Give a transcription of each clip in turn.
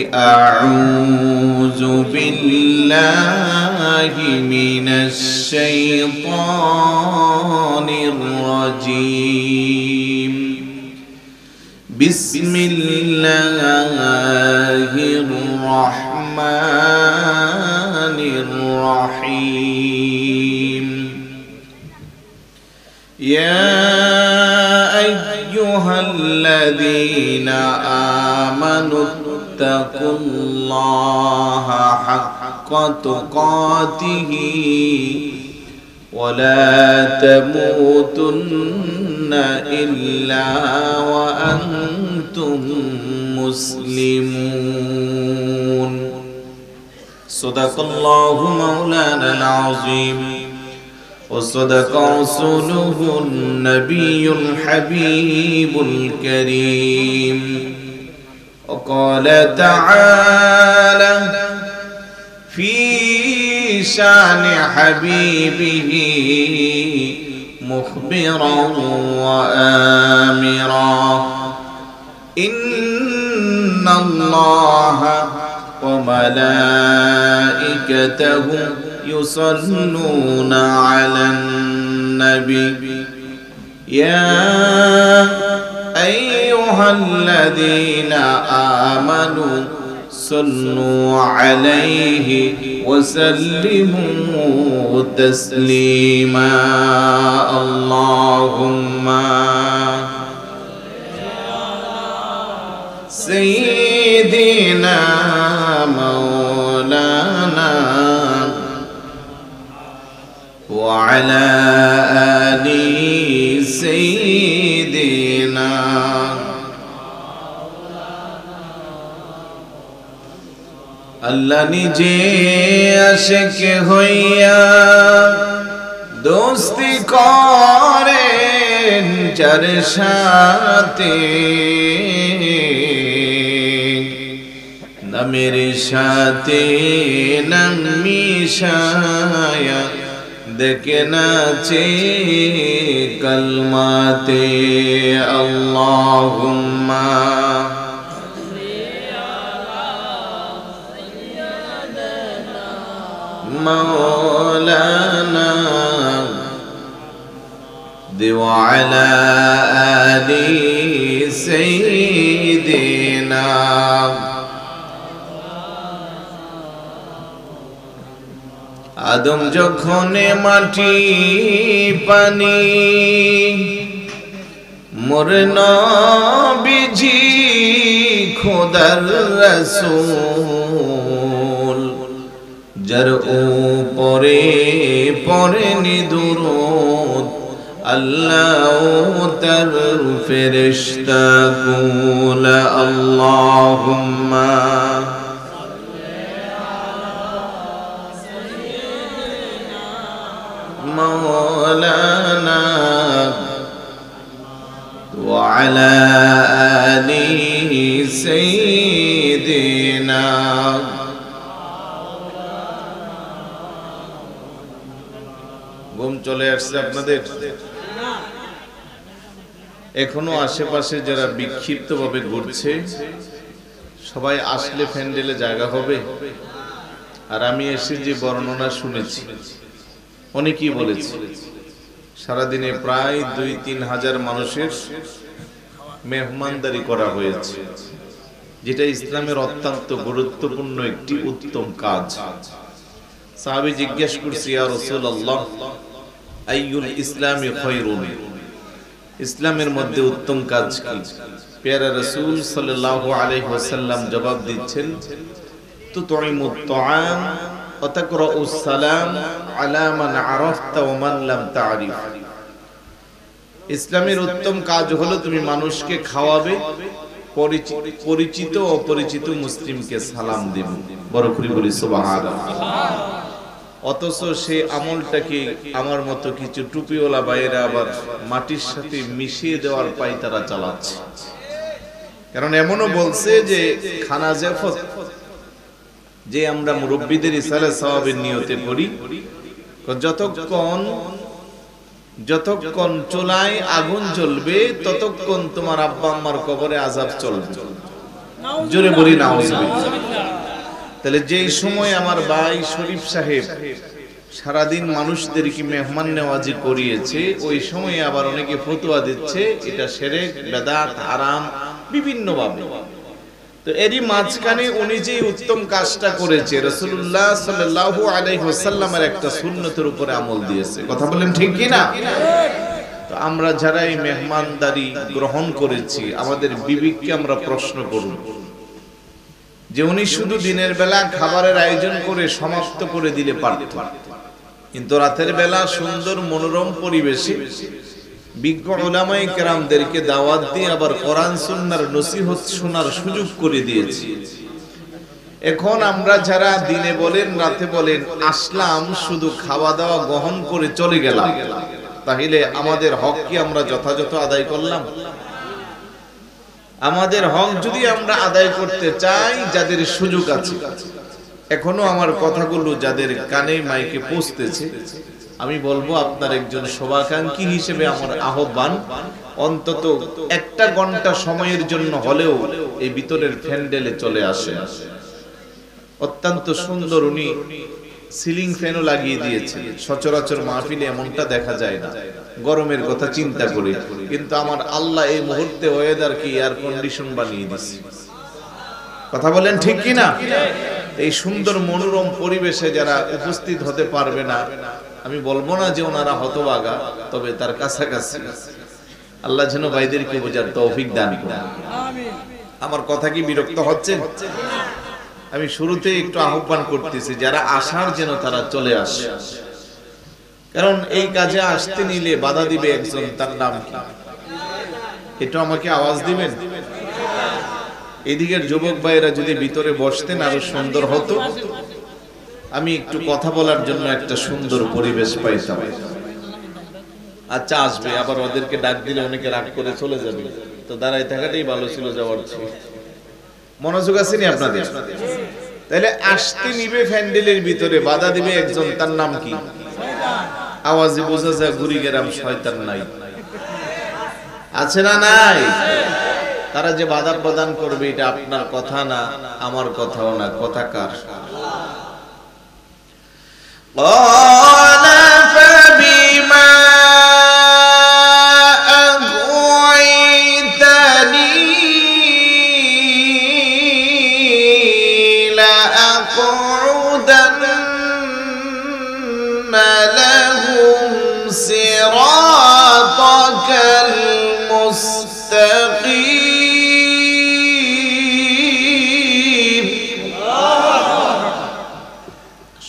أعوذ بالله من الشيطان الرجيم بسم الله الرحمن الرحيم يا أيها الذين آمنوا اتقوا الله حق تقاته ولا تموتن إلا وأنتم مسلمون صدق الله مولانا العظيم وصدق رسوله النبي الحبيب الكريم وقال تعالى في شان حبيبه مخبرا وآمرا إن الله وملائكته يصلون على النبي يا أيها الذين آمنوا صلوا عليه وسلموا تسليما اللهم سيدنا مولانا وعلى آل سيدنا আল্লাহ নিজে আশিক হইয়া দোস্তি করেন যার সাথে নামের সাথে নাম মিশায়া দেখে নাচে কলমাতে আল্লাহুম্মা مولانا وعلى آل سيدنا আদম যখন মাটি পানি মোর নবীজি খোদার রাসূল যার উপরে পড়েনি দুরূদ আল্লাহ তার ফেরেশতা কুল আল্লাহুম্মা مولانا وعلى آل سيدنا ঘুম চলে আসছে আপনাদের এখনো আশেপাশে যারা বিক্ষিপ্তভাবে ঘুরছে সবাই আসলে প্যান্ডেলে জায়গা হবে আর আমি এসে যে বর্ণনা শুনেছি অনেকেই বলেছে সারাদিনে প্রায় ২-৩ হাজার মানুষের মেহমানদারি করা হয়েছে যেটা ইসলামের অত্যন্ত গুরুত্বপূর্ণ একটি উত্তম কাজ সাহাবী জিজ্ঞেস করছে ইয়া রাসূলুল্লাহ আইয়ুল ইসলামি খায়রুন ইসলামের মধ্যে উত্তম কাজ কি প্যারা রাসূল সাল্লাল্লাহু আলাইহি ওয়াসাল্লাম জবাব দিচ্ছেন তুতঈমুত তাআম ওয়া তাকরাউস সালাম আলা মান আরাফতা ওয়া মান লাম তা'রিফ ইসলামের উত্তম কাজ হলো তুমি মানুষকে খাওয়াবে পরিচিত ও অপরিচিত মুসলিমকে সালাম দেবে বড় করে বলি সুবহানাল্লাহ অথচ সে আমলটাকে আমার মতো কিছু টুপিওয়ালা বাইরে আবার মাটির সাথে মিশিয়ে দেওয়ার পাই তারা চালাচ্ছে কারণ এমনও বলছে যে খানা জাফত যে আমরা মুরব্বিদের ইসালে সওয়াবের নিয়তে করি যতক্ষণ চুলায় আগুন জ্বলবে ততক্ষণ তোমার আব্বা আম্মার কবরে আযাব চলবে জোরে বলি নাউজুবিল্লাহ। তাহলে যেই সময় আমার ভাই শরীফ সাহেব সারাদিন মানুষদেরকে মেহমান নেওয়াজি করিয়েছে, ওই সময় আবার অনেকে ফতোয়া দিচ্ছে এটা শিরক, বেদাত, হারাম বিভিন্ন ভাবে। তো এরই মাঝখানে উনি যে উত্তম কাজটা করেছে, রাসূলুল্লাহ সাল্লাল্লাহু আলাইহি ওয়াসাল্লামের একটা সুন্নতের উপরে আমল দিয়েছে। কথা বলেন ঠিক কি না? তো আমরা যারা এই মেহমানদারি গ্রহণ করেছি, আমাদের বিবেককে আমরা প্রশ্ন করব যে উনি শুধু দিনের বেলা খাবারের আয়োজন করে সমাপ্ত করে দিলে পারত, কিন্তু রাতের বেলা সুন্দর মনোরম পরিবেশে বিজ্ঞ উলামায়ে কেরামদেরকে দাওয়াত দিয়ে আবার কোরআন সুন্নাহর নসিহত শোনার সুযোগ করে দিয়েছি। এখন আমরা যারা দিনে বলেন রাতে বলেন আসলাম, শুধু খাওয়া দাওয়া গ্রহণ করে চলে গেলাম, তাহলে আমাদের হক কি আমরা যথাযথ আদায় করলাম? আমাদের হক যদি আমরা আদায় করতে চাই, যাদের সুযোগ আছে, এখনো আমার কথাগুলো যাদের কানে মাইকে পৌঁছতেছে, আমি বলবো আপনার একজন শুভাকাঙ্ক্ষী হিসেবে আমার আহ্বান, অন্তত একটা ঘন্টা সময়ের জন্য হলেও এই ভিতরের প্যান্ডেলে চলে আসে। অত্যন্ত সুন্দর উনি সিলিং ফ্যানও লাগিয়ে দিয়েছে, সচরাচর মাহফিলে এমনটা দেখা যায় না। গরমের কথা চিন্তা করে কিন্তু আমার আল্লাহ এই মুহূর্তে ওয়েদারকে এয়ার কন্ডিশন বানিয়ে দিয়েছে। কথা বলেন ঠিক কি না? এই সুন্দর মনোরম পরিবেশে যারা উপস্থিত হতে পারবে না, আমি বলবো না যে ওনারা হতভাগা, তবে তার কাছাকাছি। আল্লাহ যেন ভাইদেরকে বোঝার তৌফিক দান করেন। আমার কথা কি বিরক্ত হচ্ছেন? আমি শুরুতে একটু আহ্বান করতেছি, যারা আসার যেন তারা চলে আসে, কারণ এই কাজে আসতে নিলে বাধা দিবে একজন, তার নাম কি? এটা আমাকে আওয়াজ দিবেন। এদিকের যুবক ভাইয়েরা যদি ভিতরে বসতেন আরো সুন্দর হতো, আমি একটু কথা বলার জন্য একটা সুন্দর পরিবেশ পাইতাম। আচ্ছা আসবে, আবার ওদেরকে ডাক দিলে অনেকে রাগ করে চলে যাবে, তো দাঁড়ায় থাকাটাই ভালো ছিল যাওয়ার চেয়ে। মনোযোগ আছে নি আপনাদের? তাহলে আসতে নিবে প্যান্ডেলের ভিতরে, বাধা দিবে একজন, তার নাম কি? আওয়াজে বোঝা যায় গুরি গেরাম শয়তান নাই, আছে না নাই? তারা যে বাধা প্রদান করবে, এটা আপনার কথা না, আমার কথাও না। কথা কার?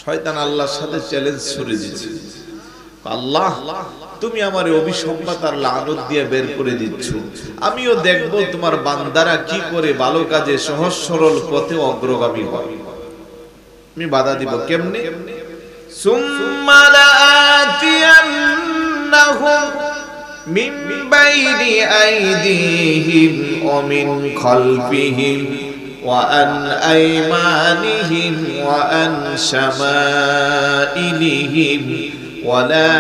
শয়তান আল্লাহর সাথে চ্যালেঞ্জ ছুড়ে দিয়েছে, আল্লাহ তুমি আমারে অভিসম্পাত আর লানত দিয়ে বের করে দিচ্ছ, আমিও দেখব তোমার বান্দারা কি করে ভালো কাজে সহজ সরল পথে অগ্রগামী হয়। আমি বাধা দিব কেমনে? সুম্মা লাআতিয়ান্নাহুম মিন বাইনি আইদিহিম ওয়া মিন খালফিহিম وعن أيمانهم وعن شمائلهم ولا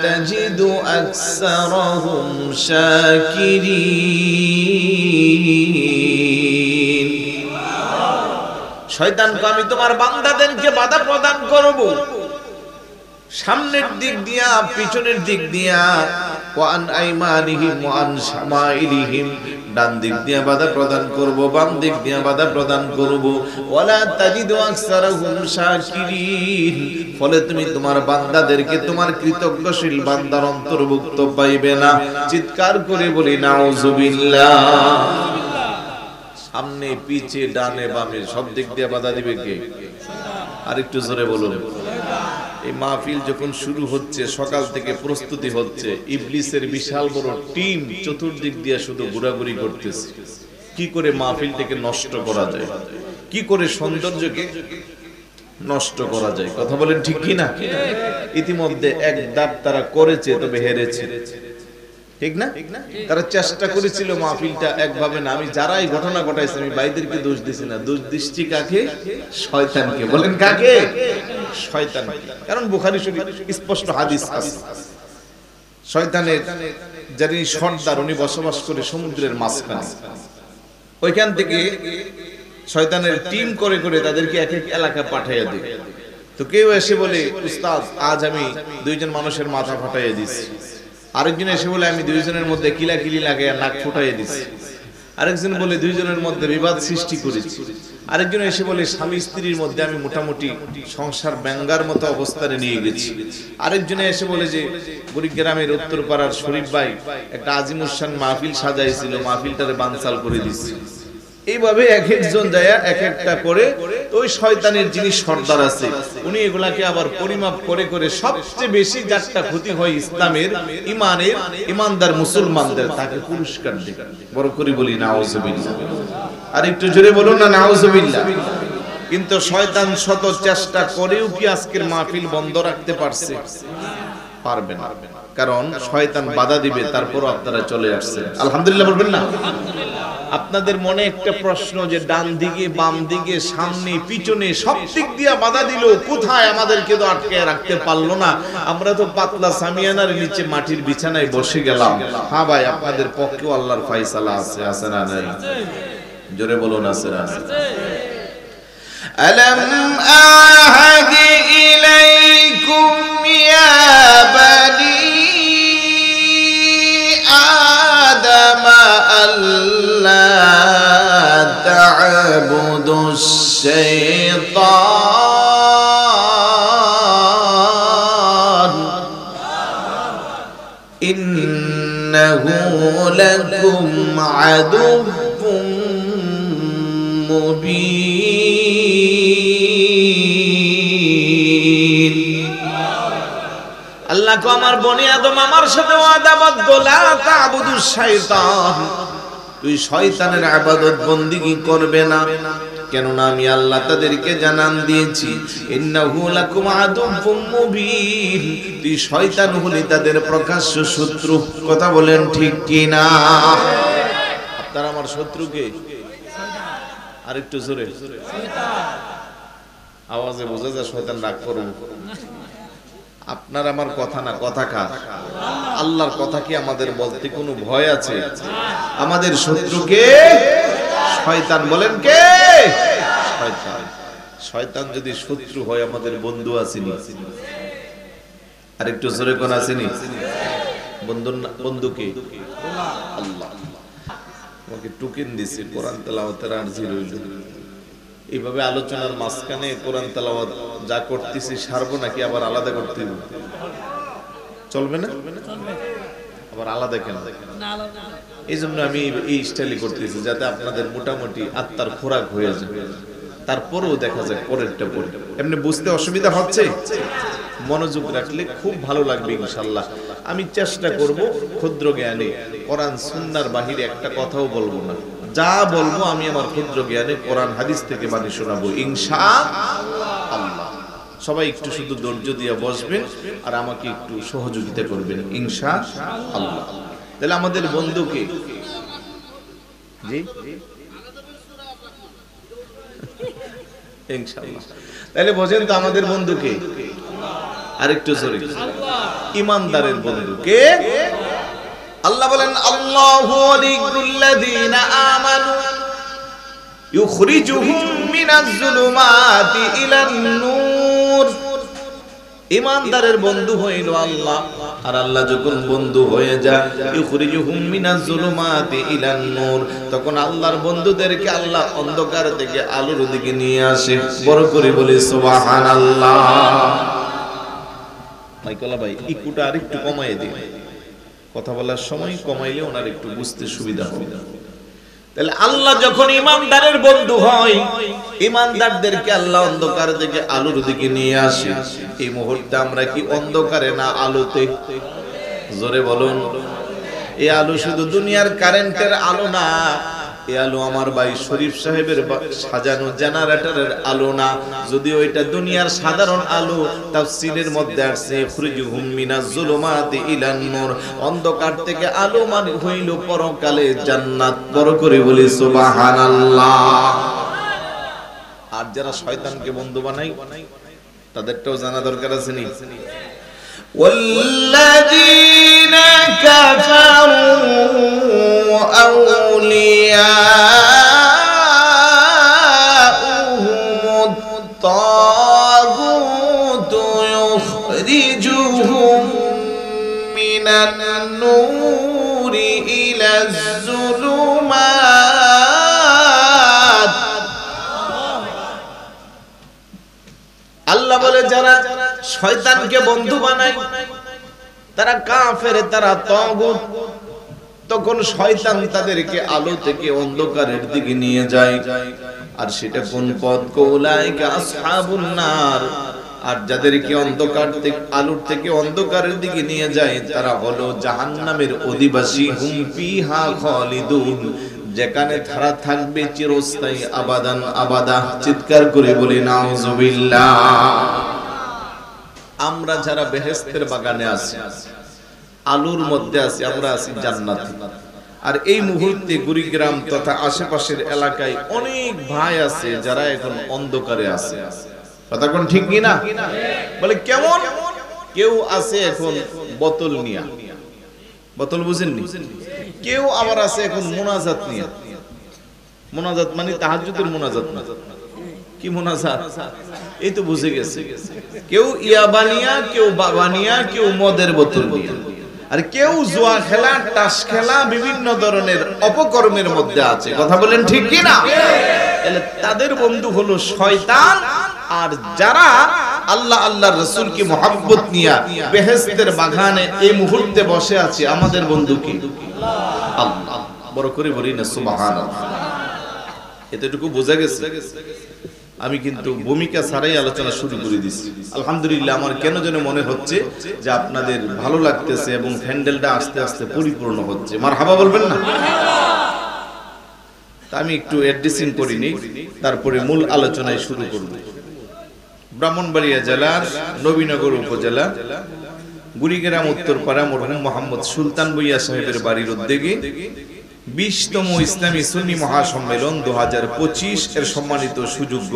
تجد أكثرهم شاكرين। শয়তানকে আমি তোমার বান্দাদেরকে বাধা প্রদান করব, সামনের দিক দিয়া পিছনের দিক দিয়া, ওয়ান আইমানিহিম ওয়ান শামাইলিহিম, ডান দিক দিয়া বাধা প্রদান করব, বাম দিক দিয়া বাধা প্রদান করব। ওয়ালা তাজিদু আকসারাহুম শাকিরিন, ফলে তুমি তোমার বান্দাদেরকে তোমার কৃতজ্ঞশীল বান্দার অন্তর্ভুক্ত পাইবে না। চিৎকার করে বলি নাউজুবিল্লাহ। সামনে পিছে ডানে বামে সব দিক দিয়ে বাধা দিবে কে? আরেকটু জোরে বলুন। এই মাহফিল যখন শুরু হচ্ছে, সকাল থেকে প্রস্তুতি হচ্ছে, ইবলিসের বিশাল বড় টিম চতুর্দিক দিয়ে শুধু ঘোরাঘুরি করতেছে, কি করে মাহফিলটাকে নষ্ট করা যায়, কি করে সৌন্দর্যকে নষ্ট করা যায়। কথা বলেন ঠিক কি না? ইতিমধ্যে এক ধাপ তারা করেছে, তবে হেরেছে, ঠিক না? তারা চেষ্টা করেছিল মাহফিলটা একভাবে না। আমি যারা এই ঘটনা ঘটাইছে, আমি ভাইদেরকে দোষ দিছি না, দোষ দিচ্ছি কাকে? শয়তানকে। বলেন কাকে? শয়তান। কারণ বুখারী শরীফ স্পষ্ট হাদিস আছে, শয়তানের যিনি সর্দার, উনি বসবাস করে সমুদ্রের মাঝখানে। ওইখান থেকে শয়তানের টিম করে করে তাদেরকে এক এক এলাকা পাঠাইয়া দেয়। তো কেউ এসে বলে উস্তাদ আজ আমি দুইজন মানুষের মাথা ফাটাইয়া দিচ্ছি, আরেকজন এসে বলে আমি দুইজনের মধ্যে কিলাকিলি লাগাইয়া নাক ফুটাইয়া দিচ্ছি, আরেকজন বলে দুইজনের মধ্যে বিবাদ সৃষ্টি করেছি, আরেকজন এসে বলে স্বামী স্ত্রীর মধ্যে আমি মোটামুটি সংসার ব্যাঙ্গার মতো অবস্থানে নিয়ে গেছি, আরেকজনে এসে বলে যে বুড়িগ্রামের উত্তরপাড়ার শরীফ ভাই একটা আজিমুসান মাহফিল সাজাইছিল, মাহফিলটারে বানচাল করে দিচ্ছে। এইভাবে এক একজন যায় এক একটা করে ওই শয়তানের যিনি সর্দার আছে উনি এগুলাকে আবার পরিমাপ করে করে সবচেয়ে বেশি যারটা ক্ষতি হয় ইসলামের ইমানের ইমানদার মুসলমানদের তাকে পুরস্কার দেয়। বড় করে বলি নাউজুবিল্লাহ, আর একটু জোরে বলুন না নাউজুবিল্লাহ। কিন্তু শয়তান শত চেষ্টা করেও কি আজকের মাহফিল বন্ধ রাখতে পারছে? পারবে না, কারণ শয়তান বাধা দিবে, তারপরও আপনারা চলে আসছেন। আলহামদুলিল্লাহ বলবেন না? আপনাদের মনে একটা প্রশ্ন যে ডান দিকে বাম দিকে সামনে পিছনে সব দিক দিয়ে বাধা দিল, কোথায় আমাদেরকে তো আটকে রাখতে পারলো না, আমরা তো পাতলা সামিয়ানার নিচে মাটির বিছানায় বসে গেলাম। হ্যাঁ ভাই, আপনাদের পক্ষেও আল্লাহর ফয়সালা আছে, আছে না নাই? জোরে বলুন আছে না? আলাম আহাদি ইলাইকুম ইয়া বানি আদম আল্লা তা'বুদুশ শাইতান ইন্নাহু লাকুম আদুউম মুবিন। আল্লাহ কো আমার বনি আদম আমার সাথে ওয়াদা বাঁধ, লা তা'বুদুশ শাইতান, তুই শয়তানের ইবাদত বন্দেগী করবে না, কেননা আমি আল্লাহ তাদেরকে জানান দিয়েছি ইন্নাহু লাকুম আদুউম মুবিন, তুই শয়তান হলি তাদের প্রকাশ্য শত্রু। কথা বলেন ঠিক কি না? আপনারা আমার শত্রু কে? আরেকটু জোরে আওয়াজে বোঝা যায় শয়তান রাগ করবে। আপনার আমার কথা না, কথা কার? আল্লাহর কথা কি আমাদের বলতে কোনো ভয় আছে? আমাদের শত্রুকে শয়তান। বলেন কে? শয়তান। শয়তান যদি শত্রু হয় আমাদের বন্ধু আসেনি? আরেকটু জোরে কোন আসেনি? বন্ধুকে আল্লাহ আমাকে টুকিন দিছে, কোরআন তেলাওয়াতের আরজি রইল। এইভাবে আলোচনার মাঝখানে কোরআন তেলাওয়াত যা করতেছি সারবো নাকি আবার আলাদা করতে হবে? চলবে না? আবার আলাদা কেন? এই জন্য আমি এই স্টাইলে করতেছি যাতে আপনাদের মোটামুটি আত্মার খোরাক হয়ে যায়, তারপরেও দেখা যায় পরেরটা পরে। এমনি বুঝতে অসুবিধা হচ্ছে? মনোযোগ রাখলে খুব ভালো লাগবে ইনশাআল্লাহ। আমি চেষ্টা করব ক্ষুদ্র জ্ঞানে কোরআন সুন্নাহর বাহিরে একটা কথাও বলবো না, যা বলবো আমি আমার ক্ষুদ্র জ্ঞানে কোরআন হাদিস থেকে বাণী শোনাবো ইনশাআল্লাহ। সবাই একটু শুধু ধৈর্য দিয়ে বসবেন আর আমাকে একটু সহযোগিতা করবেন ইনশাআল্লাহ। তাহলে আমাদের বন্ধুকে জি ইনশাআল্লাহ, তাহলে বোঝেন তো আমাদের বন্ধুকে? আরেকটু জোরে, ইমানদারের বন্ধুকে আল্লাহ বলেন আল্লাহু ওয়ালিয়ুল্লাযীনা আমানু ইউখরিজুহুম মিনাজ যুলুমাতি ইলান নূর। ইমানদারের বন্ধু হইল আল্লাহ, আর আল্লাহ যখন বন্ধু হয়ে যায় ইউখরিজুহুম মিনাজ যুলুমাতি ইলান নূর, তখন আল্লাহর বন্ধুদেরকে আল্লাহ অন্ধকার থেকে আলোর দিকে নিয়ে আসে। বড় করে বলি সুবহানাল্লাহ। মাইকলা ভাই ইকুটা আরেকটু কমাই দিন, কথা বলার সময় কমাইলে ওনার একটু বুঝতে সুবিধা হবে। তাহলে আল্লাহ যখন ইমানদারের বন্ধু হয়, ইমানদারদেরকে আল্লাহ অন্ধকার থেকে আলোর দিকে নিয়ে আসে। এই মুহূর্তে আমরা কি অন্ধকারে না আলোতে? জোরে বলুন। এই আলো শুধু দুনিয়ার কারেন্টের আলো না, এই আলো আমার ভাই শরীফ সাহেবের সাজানো জেনারেটরের আলো না, যদিও এটা দুনিয়ার সাধারণ আলো। তাফসীরের মধ্যে আছে খুরুজুহুম মিনাজ যুলুমাতি ইলান নূর, অন্ধকার থেকে আলো মানে হইল পরকালে জান্নাত। বড় করে বলি সুবহানাল্লাহ। আর যারা শয়তানকে বন্ধু বানায় তাদেরটাও জানা দরকার আছে নি? ওয়াল্লাযীনা কাফারু আউলিয়া আল্লাহ বলে যারা শয়তানকে বন্ধু বানায় তারা কাফের, তারা তাগুত। তখন শয়তান তাদেরকে আলো থেকে অন্ধকারের দিকে নিয়ে যায়। আর সেটা কোন পথ? কৌলাইকা আসহাবুন নার। আর যাদেরকে অন্ধকার থেকে আলোর থেকে অন্ধকারের দিকে নিয়ে যায় তারা হলো জাহান্নামের অধিবাসী। হুম ফিহা খালিদুন, যেখানে তারা থাকবে চিরস্থায়ী, আবাদান আবাদা। চিৎকার করে বলি নাউজুবিল্লাহ। আমরা যারা বেহেশতের বাগানে আছি, আলুর মধ্যে আছি, আমরা আছি জান্নাতে। আর এই মুহূর্তে কুড়িগ্রাম তথা আশেপাশের এলাকায় অনেক ভাই আছে যারা এখন অন্ধকারে আছে। কথা কোন ঠিক কি না? বলে কেমন? কেউ আছে এখন বোতল নিয়া, বোতল বুঝেননি? কেউ আবার আছে এখন মুনাজাত নিয়া। মুনাজাত মানে তাহাজ্জুদের মুনাজাত না, কি মুনাজাত? এই তো বুঝে গেছে। কেউ ইয়াবানিয়া, কেউ বাবানিয়া, কেউ মদের বোতল নিয়া, আর কেউ জুয়া খেলা, তাস খেলা, বিভিন্ন ধরনের অপকর্মের মধ্যে আছে। কথা বলেন ঠিক কি না? তাদের বন্ধু হলো শয়তান। আর যারা আল্লাহ আল্লাহর রাসূলকে মুহাব্বত নিয়া বেহেশতের বাগানে এই মুহূর্তে বসে আছে, আমাদের বন্ধু কি? আল্লাহ। বড় করে বলি না সুবহানাল্লাহ। এতটুকু বোঝা গেছে? আমি কিন্তু ভূমিকা ছাড়াই আলোচনা শুরু করে দিচ্ছি। আলহামদুলিল্লাহ, আমার কেন যেন মনে হচ্ছে যে আপনাদের ভালো লাগতেছে এবং হ্যান্ডেলটা আস্তে আস্তে পরিপূর্ণ হচ্ছে। মারহাবা বলবেন না? তা আমি একটু অ্যাড্রেসিং করিনি, তারপরে মূল আলোচনায় শুরু করব। ব্রাহ্মণবাড়িয়া জেলার নবীনগর উপজেলা গুড়িগ্রাম উত্তরপাড়া মরহুম মোহাম্মদ সুলতান ভূঁইয়া সাহেবের বাড়ির উদ্যোগে 20তম ইসলামী সুন্নি মহাসম্মেলন 2025 এর সম্মানিত সুযোগ্য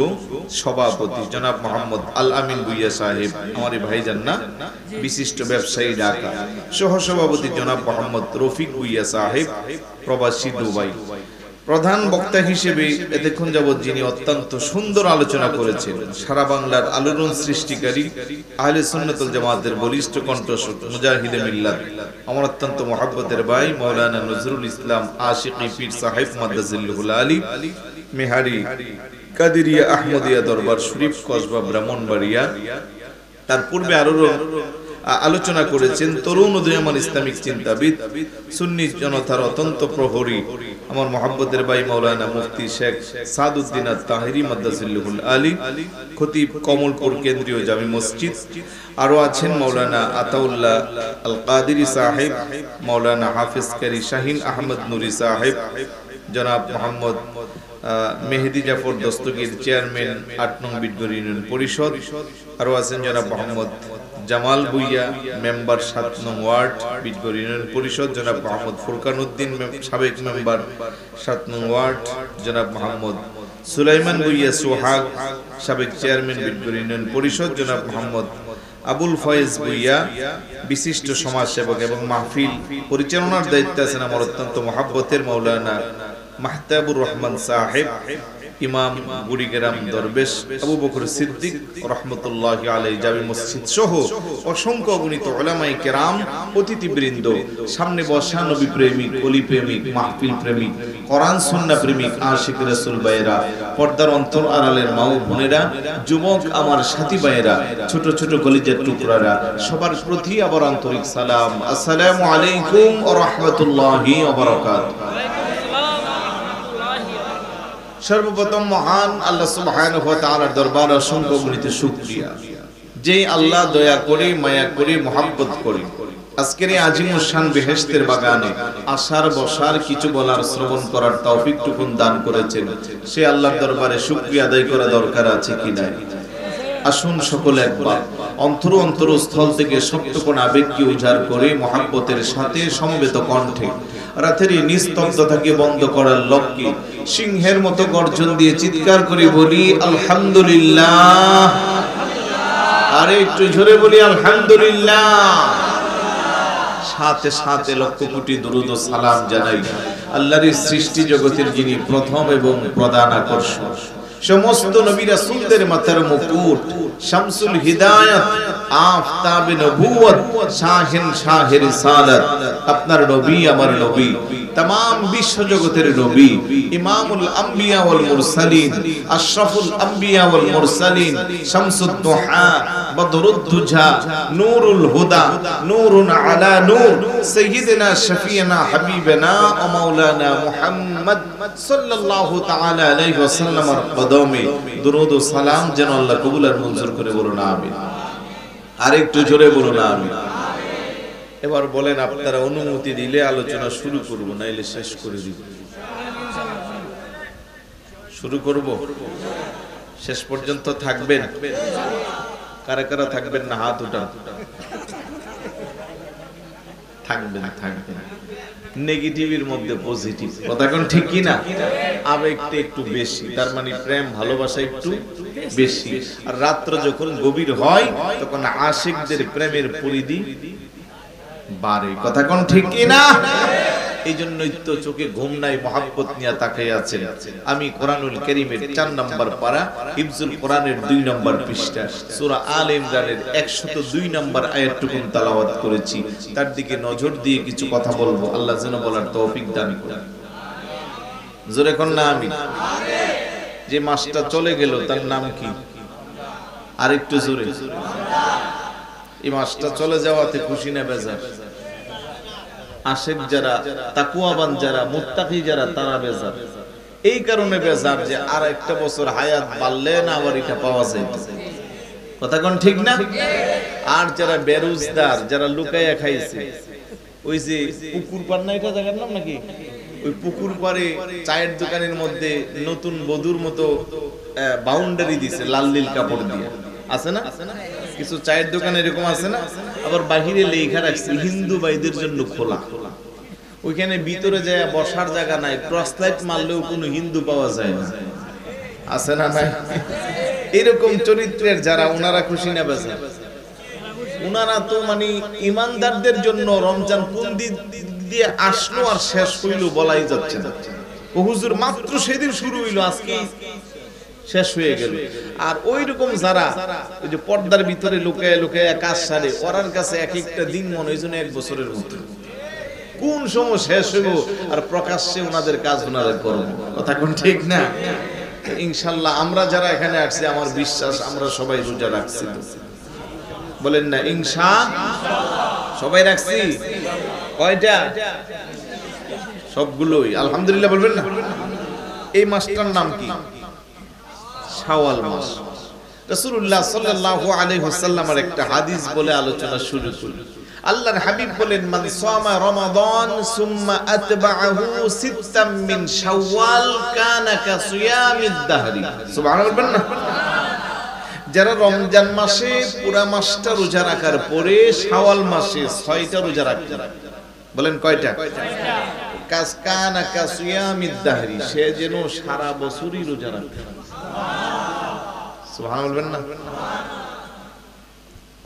সভাপতি জনাব মোহাম্মদ আল আমিন ভূঁইয়া সাহেব, আমার ভাইজান না, বিশিষ্ট ব্যবসায়ী ঢাকা। সহসভাপতি জনাব মোহাম্মদ রফিক ভূঁইয়া সাহেব, প্রবাসী দুবাই। প্রধান বক্তা হিসেবে এতক্ষণ যাবৎ যিনি অত্যন্ত সুন্দর আলোচনা করেছেন, সারা বাংলার আলোড়ন সৃষ্টিকারী আহলে সুন্নাত ওয়াল জামাতের বলিষ্ঠ কণ্ঠস্বর মুজাহিদে মিল্লাত, আমার অত্যন্ত মহব্বতের ভাই মাওলানা নজরুল ইসলাম আশিকি পীর সাহেব মাদ্দাজিল্লাহুল আলী, মেহারি কাদেরিয়া আহমদিয়া দরবার শরীফ, কসবা, ব্রাহ্মণবাড়িয়া। তার পূর্বে আরো আলোচনা করেছেন তরুণ উদীয়মান ইসলামিক চিন্তাবিদ, সুন্নি জনতার অত্যন্ত প্রহরী আমার মহব্বতের ভাই মাওলানা মুফতি শেখ সাদউদ্দিন আত-তাহেরি মাদ্দাজিল্লাহুল আলী, খতিব কমলপুর কেন্দ্রীয় জামি মসজিদ। আরো আছেন মাওলানা আতাউল্লাহ আল কাদেরি সাহেব, মাওলানা হাফেজ কারি শাহিন আহমদ নুরি সাহেব, জনাব মোহাম্মদ মেহেদি জাফর দস্তগীর, চেয়ারম্যান 8 নং বিটগড় ইউনিয়ন পরিষদ। আরো আছেন জনাব মোহাম্মদ জামাল ভূঁইয়া, মেম্বার 7 নং ওয়ার্ড বিটগড় ইউনিয়ন পরিষদ, জনাব মোহাম্মদ ফুরকান উদ্দিন, সাবেক মেম্বার 7 নং ওয়ার্ড, জনাব মোহাম্মদ সুলাইমান ভূঁইয়া সোহাগ, সাবেক চেয়ারম্যান বিটগড় ইউনিয়ন পরিষদ, জনাব মোহাম্মদ আবুল ফয়েজ ভূঁইয়া, বিশিষ্ট সমাজসেবক এবং মাহফিল পরিচালনার দায়িত্বে আছেন আমার অত্যন্ত মহব্বতের মাওলানা মাহতাবুর রহমান সাহেব, ইমাম গুড়িগ্রাম দরবেশ আবু বকর সিদ্দিক রহমতুল্লাহি আলাইহি জামি মসজিদ সহ অসংখ্য গণিত উলামায়ে কেরাম, অতিথিবৃন্দ, সামনে বসা নবী প্রেমিক, ওলি প্রেমিক, মাহফিল প্রেমিক, কোরআন সুন্নাহ প্রেমিক, আশিক রাসূল ভাইরা, পর্দার অন্তর আড়ালের মা ও বোনেরা, যুবক আমার সাথী ভাইরা, ছোট ছোট কলিজার টুকরারা, সবার প্রতি আবার আন্তরিক সালাম। আসসালামু আলাইকুম ওয়া রাহমাতুল্লাহি ওয়া বারাকাতুহু। সর্বপ্রথম মহান আল্লাহ সুবহানাহু ওয়া তাআলার দরবারে অসংখ্য গণিত শুকরিয়া, যেই আল্লাহ দয়া করে, মায়া করে, মহব্বত করে আজকের এই আজিমুস শান বেহেশতের বাগানে আসার, বসার, কিছু বলার, শ্রবণ করার তৌফিকটুকুন দান করেছেন। সে আল্লাহর দরবারে শুকরিয়া আদায় করা দরকার আছে কি নাই? আসুন সকলে একবার অন্তরস্থল থেকে শক্ত কোন আবেগকে উজাড় করে মহব্বতের সাথে সমবেত কণ্ঠে রাতের এই নিস্তব্ধতাকে বন্ধ করার লক্ষ্যে সিংহের মতো গর্জন দিয়ে চিৎকার করে বলি আলহামদুলিল্লাহ। আরে একটু জোরে বলি আলহামদুলিল্লাহ। সাথে সাথে লক্ষ কোটি দুরূদ ও সালাম জানাই আল্লাহর সৃষ্টি জগতের যিনি প্রথম এবং প্রধান আকর্ষণ, সমস্ত নবী রাসূলদের মাথার মুকুট, শামসুল হিদায়াত, আফতাবে নবুয়ত, শাহিন শাহের রিসালাত, আপনার নবী আমার নবী, तमाम বিশ্ব জগতের নবী, ইমামুল আম্বিয়া ওয়াল মুরসালিন, আশরাফুল আম্বিয়া ওয়াল মুরসালিন, শামসুদ দুহা, বদরুদ দুজা, নূরুল হুদা, নূরুন আলা নূর, সাইয়্যিদুনা শফিয়না হাবিবানা ওয়া মাওলানা মুহাম্মদ সাল্লাল্লাহু তাআলা আলাইহি ওয়াসাল্লামের কদমে দুরূদ ও সালাম যেন আল্লাহ কবুল আর মঞ্জুর করে বলুন আমিন। আরেকটু জোরে বলুন আমিন। এবার বলেন আপনারা অনুমতি দিলে আলোচনা শুরু করব, নাইলে শেষ করে দিব। শুরু করব? শেষ পর্যন্ত থাকবেন? কারা কারা থাকবেন না হাত উঠান। থাকবেন, থাকবেন। নেগেটিভের মধ্যে পজিটিভ, কথা কোন ঠিক কি না? আবেগটা একটু বেশি, তার মানে প্রেম ভালোবাসা একটু বেশি। আর রাত্র যখন গভীর হয় তখন আশিকদের প্রেমের পরিধি বাড়ে, কথা কোন ঠিক কি না? এই জন্যই তো চোখে ঘুম নাই, মহব্বত নিয়ে তাকিয়ে আছেন। আমি কোরআনুল কারীমের 4 নম্বর পারা, হিফজুল কোরআনের 2 নম্বর পৃষ্ঠা, সূরা আলে ইমরানের 102 নম্বর আয়াতটুকু তেলাওয়াত করেছি। তার দিকে নজর দিয়ে কিছু কথা বলবো, আল্লাহ যেন বলার তৌফিক দান করেন। জোরে কোন না আমিন। যে মাসটা চলে গেল তার নাম কি? আরেকটু জোরে। এই মাসটা চলে যাওয়াতে খুশি না বেজার? আশেক যারা, তাকওয়াবান যারা, মুত্তাকি যারা, তারা বেজার। এই কারণে বেজার যে আর একটা বছর হায়াত বাড়লে না আবার এটা পাওয়া যায়, কথা কোন ঠিক না? আর যারা বেরোজগার, যারা লুকাইয়া খাইছে, ওই যে পুকুর পার না, এটা জায়গার নাম নাকি, ওই পুকুর পারে চায়ের দোকানের মধ্যে নতুন বধুর মতো বাউন্ডারি দিছে লাল নীল কাপড় দিয়ে, আছে না? কিছু চায়ের দোকান এরকম আছে না? আবার বাহিরে লেখা রাখছে হিন্দু ভাইদের জন্য খোলা। ওইখানে ভিতরে যায় বসার জায়গা নাই, টর্চ লাইট মারলেও কোনো হিন্দু পাওয়া যায় না, আছে না? নাই। এরকম চরিত্রের যারা, ওনারা খুশি না বেজা? ওনারা তো মানে ইমানদারদের জন্য রমজান কোন দিন দিয়ে আসলো আর শেষ হইল বলাই যাচ্ছে না। ও হুজুর মাত্র সেদিন শুরু হইলো, আজকে শেষ হয়ে গেল। আর ওই রকম যারা ওই যে পর্দার ভিতরে লুকায় লুকায় কাজ সারে, ওরার কাছে এক একটা দিন মনে হয় যেন 1 বছরের মতো। কোন সময় শেষ হইব আর প্রকাশ্যে ওনাদের কাজ ওনারা করবে, কথা কোন ঠিক না? ইনশাআল্লাহ আমরা যারা এখানে আসছি, আমার বিশ্বাস আমরা সবাই রোজা রাখছি, বলেন না ইনশাআল্লাহ? সবাই রাখছি। কয়টা? সবগুলোই আলহামদুলিল্লাহ বলবেন না? এই মাসটার নাম কি? শাওয়াল মাস। রাসূলুল্লাহ সাল্লাল্লাহু আলাইহি ওয়াসাল্লামের একটা হাদিস বলে আলোচনা শুরু করি। আল্লাহর হাবিব বলেন, মান সামা রমাদান সুম্মা আতবাআহু সিত্তাম মিন শাওয়াল কানা কাসিয়ামিদ দাহরি। সুবহানাল্লাহ বলবেন না? যারা রমজান মাসে পুরা মাসটা রোজা রাখার পরে শাওয়াল মাসে 6টা রোজা রাখবে, বলেন কয়টা? কানা কাসিয়ামিদ দাহরি, সে যেন সারা বছরই রোজা রাখে। সুবহানাল্লাহ বলবেন না?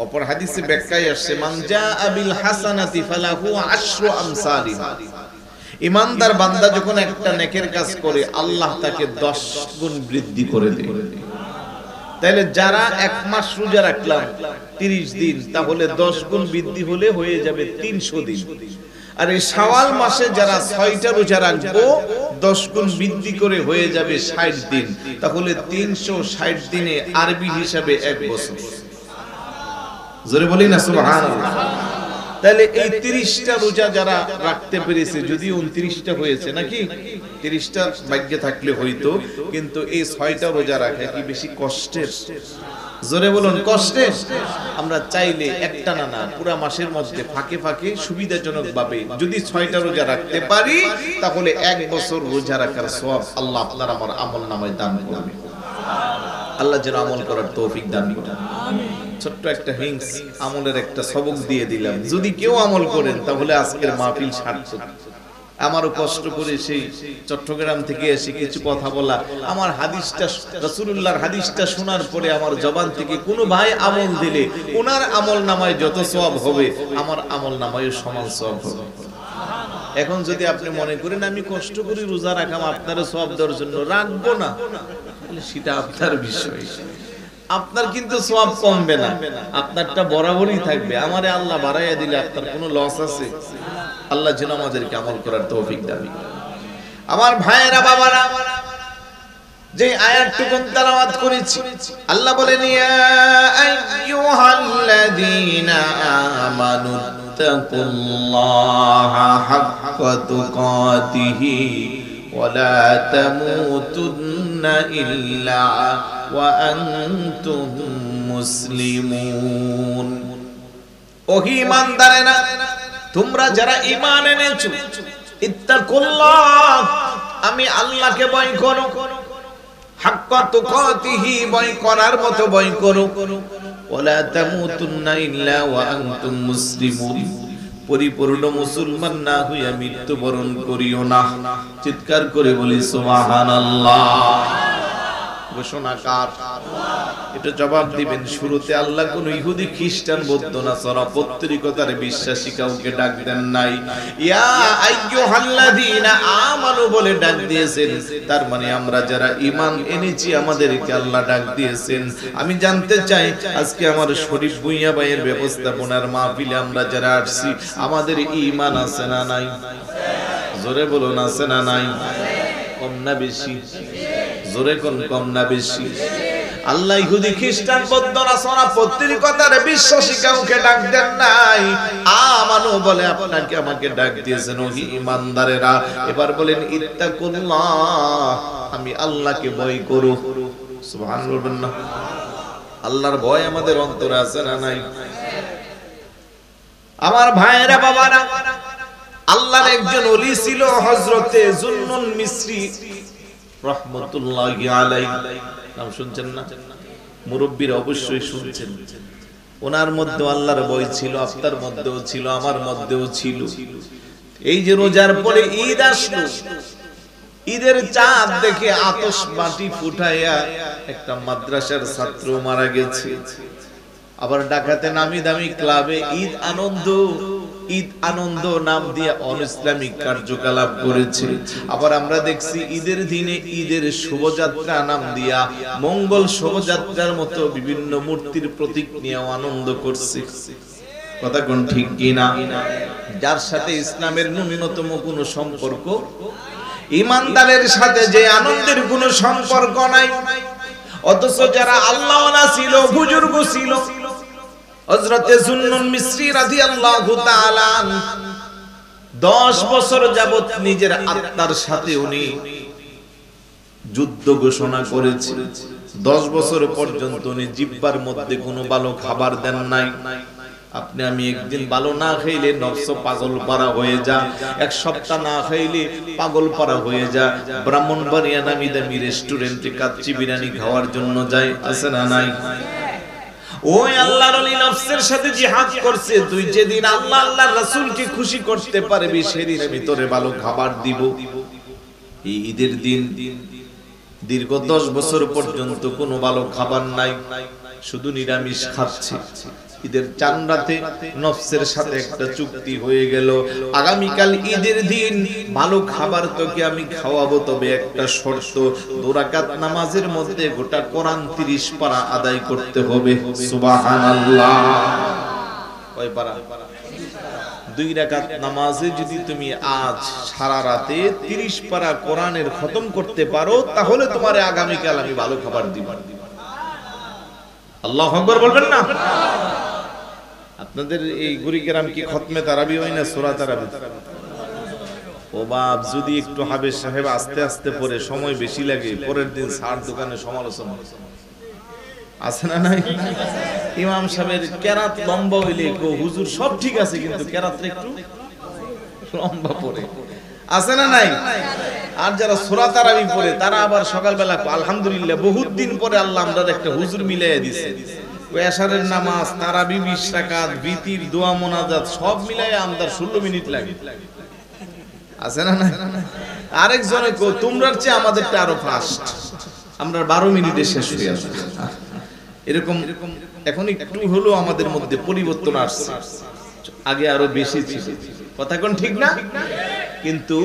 অপর হাদিসে ব্যাখ্যায় আসছে, মান জাআ বিল হাসানাতি ফালাহু আশরু আমসালিহা। ইমানদার বান্দা যখন একটা নেকের কাজ করে, আল্লাহ তাকে 10 গুণ বৃদ্ধি করে দেয়। তাহলে যারা 1 মাস রোজা রাখলাম 30 দিন, তাহলে 10 গুণ বৃদ্ধি হলে হয়ে যাবে 300 দিন। আর এই শাওয়াল মাসে যারা 6টা রোজা রাখবো, 10 গুণ বৃদ্ধি করে হয়ে যাবে 60 দিন। তাহলে 360 দিনে আরবি হিসাবে 1 বছর। জোরে বলি না সুবহানাল্লাহ? তাহলে এই 30টা রোজা যারা রাখতে পেরেছে, যদি 29টা হয়েছে নাকি, 30টা ভাগ্যে থাকলে হইতো, কিন্তু এই 6টা রোজা রাখা কি বেশি কষ্টের? জোরে বলুন কষ্টের? আমরা চাইলে একটা না পুরা মাসের মধ্যে ফাঁকে ফাঁকে সুবিধাজনক ভাবে যদি 6টা রোজা রাখতে পারি, তাহলে 1 বছর রোজা রাখার সওয়াব আল্লাহ আপনার আমার আমলনামায় দান করবে। আল্লাহ যেন আমল করার তৌফিক দান করেন। আমিন। ছোট্ট একটা হিংস আমলের একটা সবক দিয়ে দিলাম, যদি কেউ আমল করেন তাহলে আজকের মাহফিল সার্থক। আমারও কষ্ট করে সেই চট্টগ্রাম থেকে এসে কিছু কথা বলা, আমার হাদিসটা রাসূলুল্লাহর হাদিসটা শোনার পরে আমার জবান থেকে কোনো ভাই আমল দিলে ওনার আমল নামায় যত সওয়াব হবে, আমার আমল নামায়ও সমান সওয়াব হবে। এখন যদি আপনি মনে করেন আমি কষ্ট করে রোজা রাখাম আপনার সওয়াব দেওয়ার জন্য, রাখবো না, সেটা আপনার বিষয়, আপনার কিন্তু সওয়াব কমবে না, আপনারটা বরাবরই থাকবে। আমারে আল্লাহ বাড়াইয়া দিলে আপনার কোনো লস আছে? আল্লাহ যেন আমাদেরকে আমল করার তৌফিক দান। আমার ভাইয়েরা বাবারা, যে আয়াতটুকু তেলাওয়াত করেছি, আল্লাহ বলেন ইয়া আইয়ুহাল্লাযীনা আমানু তাকুল্লাহা হাক্কা তুকাতিহি ওয়া লা তামুতুন্না ইল্লা ওয়া আনতুম মুসলিমুন। ও ঈমানদারেরা, তোমরা যারা ঈমান এনেছো, ইত্তাকুল্লাহ, আমি আল্লাহকে ভয় করো, হাক্কা তুকাতিহি, ভয় করার মতো ভয় করো, ওয়ালা তামুতুন্না ইল্লা ওয়া আনতুম মুসলিমুন, পরিপূর্ণ মুসলমান না হইয়া মৃত্যুবরণ করিও না। চিৎকার করে বলি সুবহানাল্লাহ। ঘোষণা কার? এটা জবাব দিবেন। শুরুতে আল্লাহ কোন ইহুদি খ্রিস্টান বৌদ্ধ নাসারা পত্রিকতার বিশ্বাসী কাউকে ডাক দেন নাই, ইয়া আইয়ুহাল্লাযীনা আমানু বলে ডাক দিয়েছেন। তার মানে আমরা যারা ঈমান এনেছি আমাদেরকে আল্লাহ ডাক দিয়েছেন। আমি জানতে চাই আজকে আমার শরীফ ভুঁইয়া ভাইয়ের ব্যবস্থাপনার মাহফিলে আমরা যারা আসছি, আমাদের ঈমান আছে না নাই? জোরে বলুন, আছে না নাই? কম না বেশি? জোরে কোন, কম না বেশি? আল্লাহ ইহুদি খ্রিস্টান বৌদ্ধ নাসারা পত্রিকতার বিশ্বাসী কাউকে ডাক দেন নাই, আমানু বলে আপনাকে আমাকে ডাক দিয়েছেন। ও ঈমানদারেরা, এবার বলেন ইত্তাকুল্লাহ, আমি আল্লাহকে ভয় করো। সুবহানাল্লাহ। আল্লাহর ভয় আমাদের অন্তরে আছে না নাই? আমার ভাইয়েরা বাবারা, আল্লাহর একজন ওলি ছিল হযরতে জুন্নুন মিসরি রাহমাতুল্লাহি আলাইহি। নাম শুনছেন না? মুরব্বিরা অবশ্যই শুনছেন। ওনার মধ্যে আল্লাহর ভয় ছিল, আপনার মধ্যেও ছিল, আমার মধ্যেও ছিল। এই যে রোজার পরে ঈদ আসলো, ঈদের চাঁদ দেখে আতশবাজি ফুটাইয়া একটা মাদ্রাসার ছাত্র মারা গেছে। আবার ঢাকাতে নামি দামি ক্লাবে ঈদ আনন্দ নাম দিয়ে অনিসলামিক কার্যকলাপ করেছে। আবার আমরা দেখছি ঈদের দিনে ঈদের শোভাযাত্রা নাম দিয়া মঙ্গল শোভাযাত্রার মতো বিভিন্ন মূর্তির প্রতীক নিয়ে আনন্দ করছে। কথা কোন ঠিক কিনা? যার সাথে ইসলামের ন্যূনতম কোনো সম্পর্ক, ঈমানদারের সাথে যে আনন্দের কোনো সম্পর্ক নাই। অথচ যারা আল্লাহওয়ালা ছিল, বুজুর্গ ছিল, হযরতে জুন্নুন মিসরি রাদিয়াল্লাহু তাআলা 10 বছর যাবত নিজের আত্মার সাথে উনি যুদ্ধ ঘোষণা করেছেন। 10 বছর পর্যন্ত উনি জিহ্বার মধ্যে কোনো ভালো খাবার দেন নাই। আপনি আমি একদিন ভালো না খাইলে নফস পাগল পারা হয়ে যা, এক সপ্তাহ না খাইলে পাগল পারা হয়ে যা। ব্রাহ্মণবাড়িয়া নামি দামি রেস্টুরেন্টে কাচ্চি বিরিয়ানি খাওয়ার জন্য যায়, আছে না নাই? ওই আল্লাহর ওলি নফসের সাথে জিহাদ করছে। তুই যেদিন আল্লাহ আল্লাহর রাসূলকে খুশি করতে পারবি, সেদিন আমি তোরে ভালো খাবার দিব। এই ঈদের দিন দীর্ঘ 10 বছর পর্যন্ত কোনো ভালো খাবার নাই, শুধু নিরামিষ খাচ্ছে। ঈদের চাঁদ রাতে নফসের সাথে একটা চুক্তি হয়ে গেল, আগামীকাল ঈদের দিন ভালো খাবার তোকে আমি খাওয়াবো, তবে একটা শর্ত, 2 রাকাত নামাজের মধ্যে গোটা কোরআন 30 পারা আদায় করতে হবে। সুবহানাল্লাহ। কয় পারা? 2 রাকাত নামাজে যদি তুমি আজ সারা রাতে 30 পারা কোরআনের খতম করতে পারো, তাহলে তোমারে আগামীকাল আমি ভালো খাবার দিব। আল্লাহু আকবার বলবেন না? আপনাদের এই গুরিগ্রাম কি খতমে তারাবি হয় না সূরা তারাবি? ও বাপ, যদি একটু হাবেজ সাহেব আস্তে আস্তে পড়ে সময় বেশি লাগে, পরের দিন সার দোকানে সমালোচনা আছে না নাই? ইমাম সাহেবের কেরাত লম্বা হইলে কো হুজুর সব ঠিক আছে, কিন্তু কেরাতটা একটু লম্বা পড়ে, আছে না নাই? আর যারা সূরা তারাবি পড়ে তারা আবার সকালবেলা আলহামদুলিল্লাহ বহুত দিন পরে আল্লাহ আমাদের একটা হুজুর মিলাইয়া দিয়েছে। এশারের নামাজ, তারাবি 20 রাকাত, বিতির, দোয়া, মোনাজাত সব মিলাইয়া আমাদের 16 মিনিট লাগে, আছে না নাই? আরেকজনে কো তোমরার চেয়ে আমাদেরটা আরো ফাস্ট, আমরা 12 মিনিটে শেষ হয়ে আসে। এরকম এখন একটু হলো আমাদের মধ্যে পরিবর্তন আসছে, আগে আরো বেশি ছিল। কথা কোন ঠিক না? কিন্তু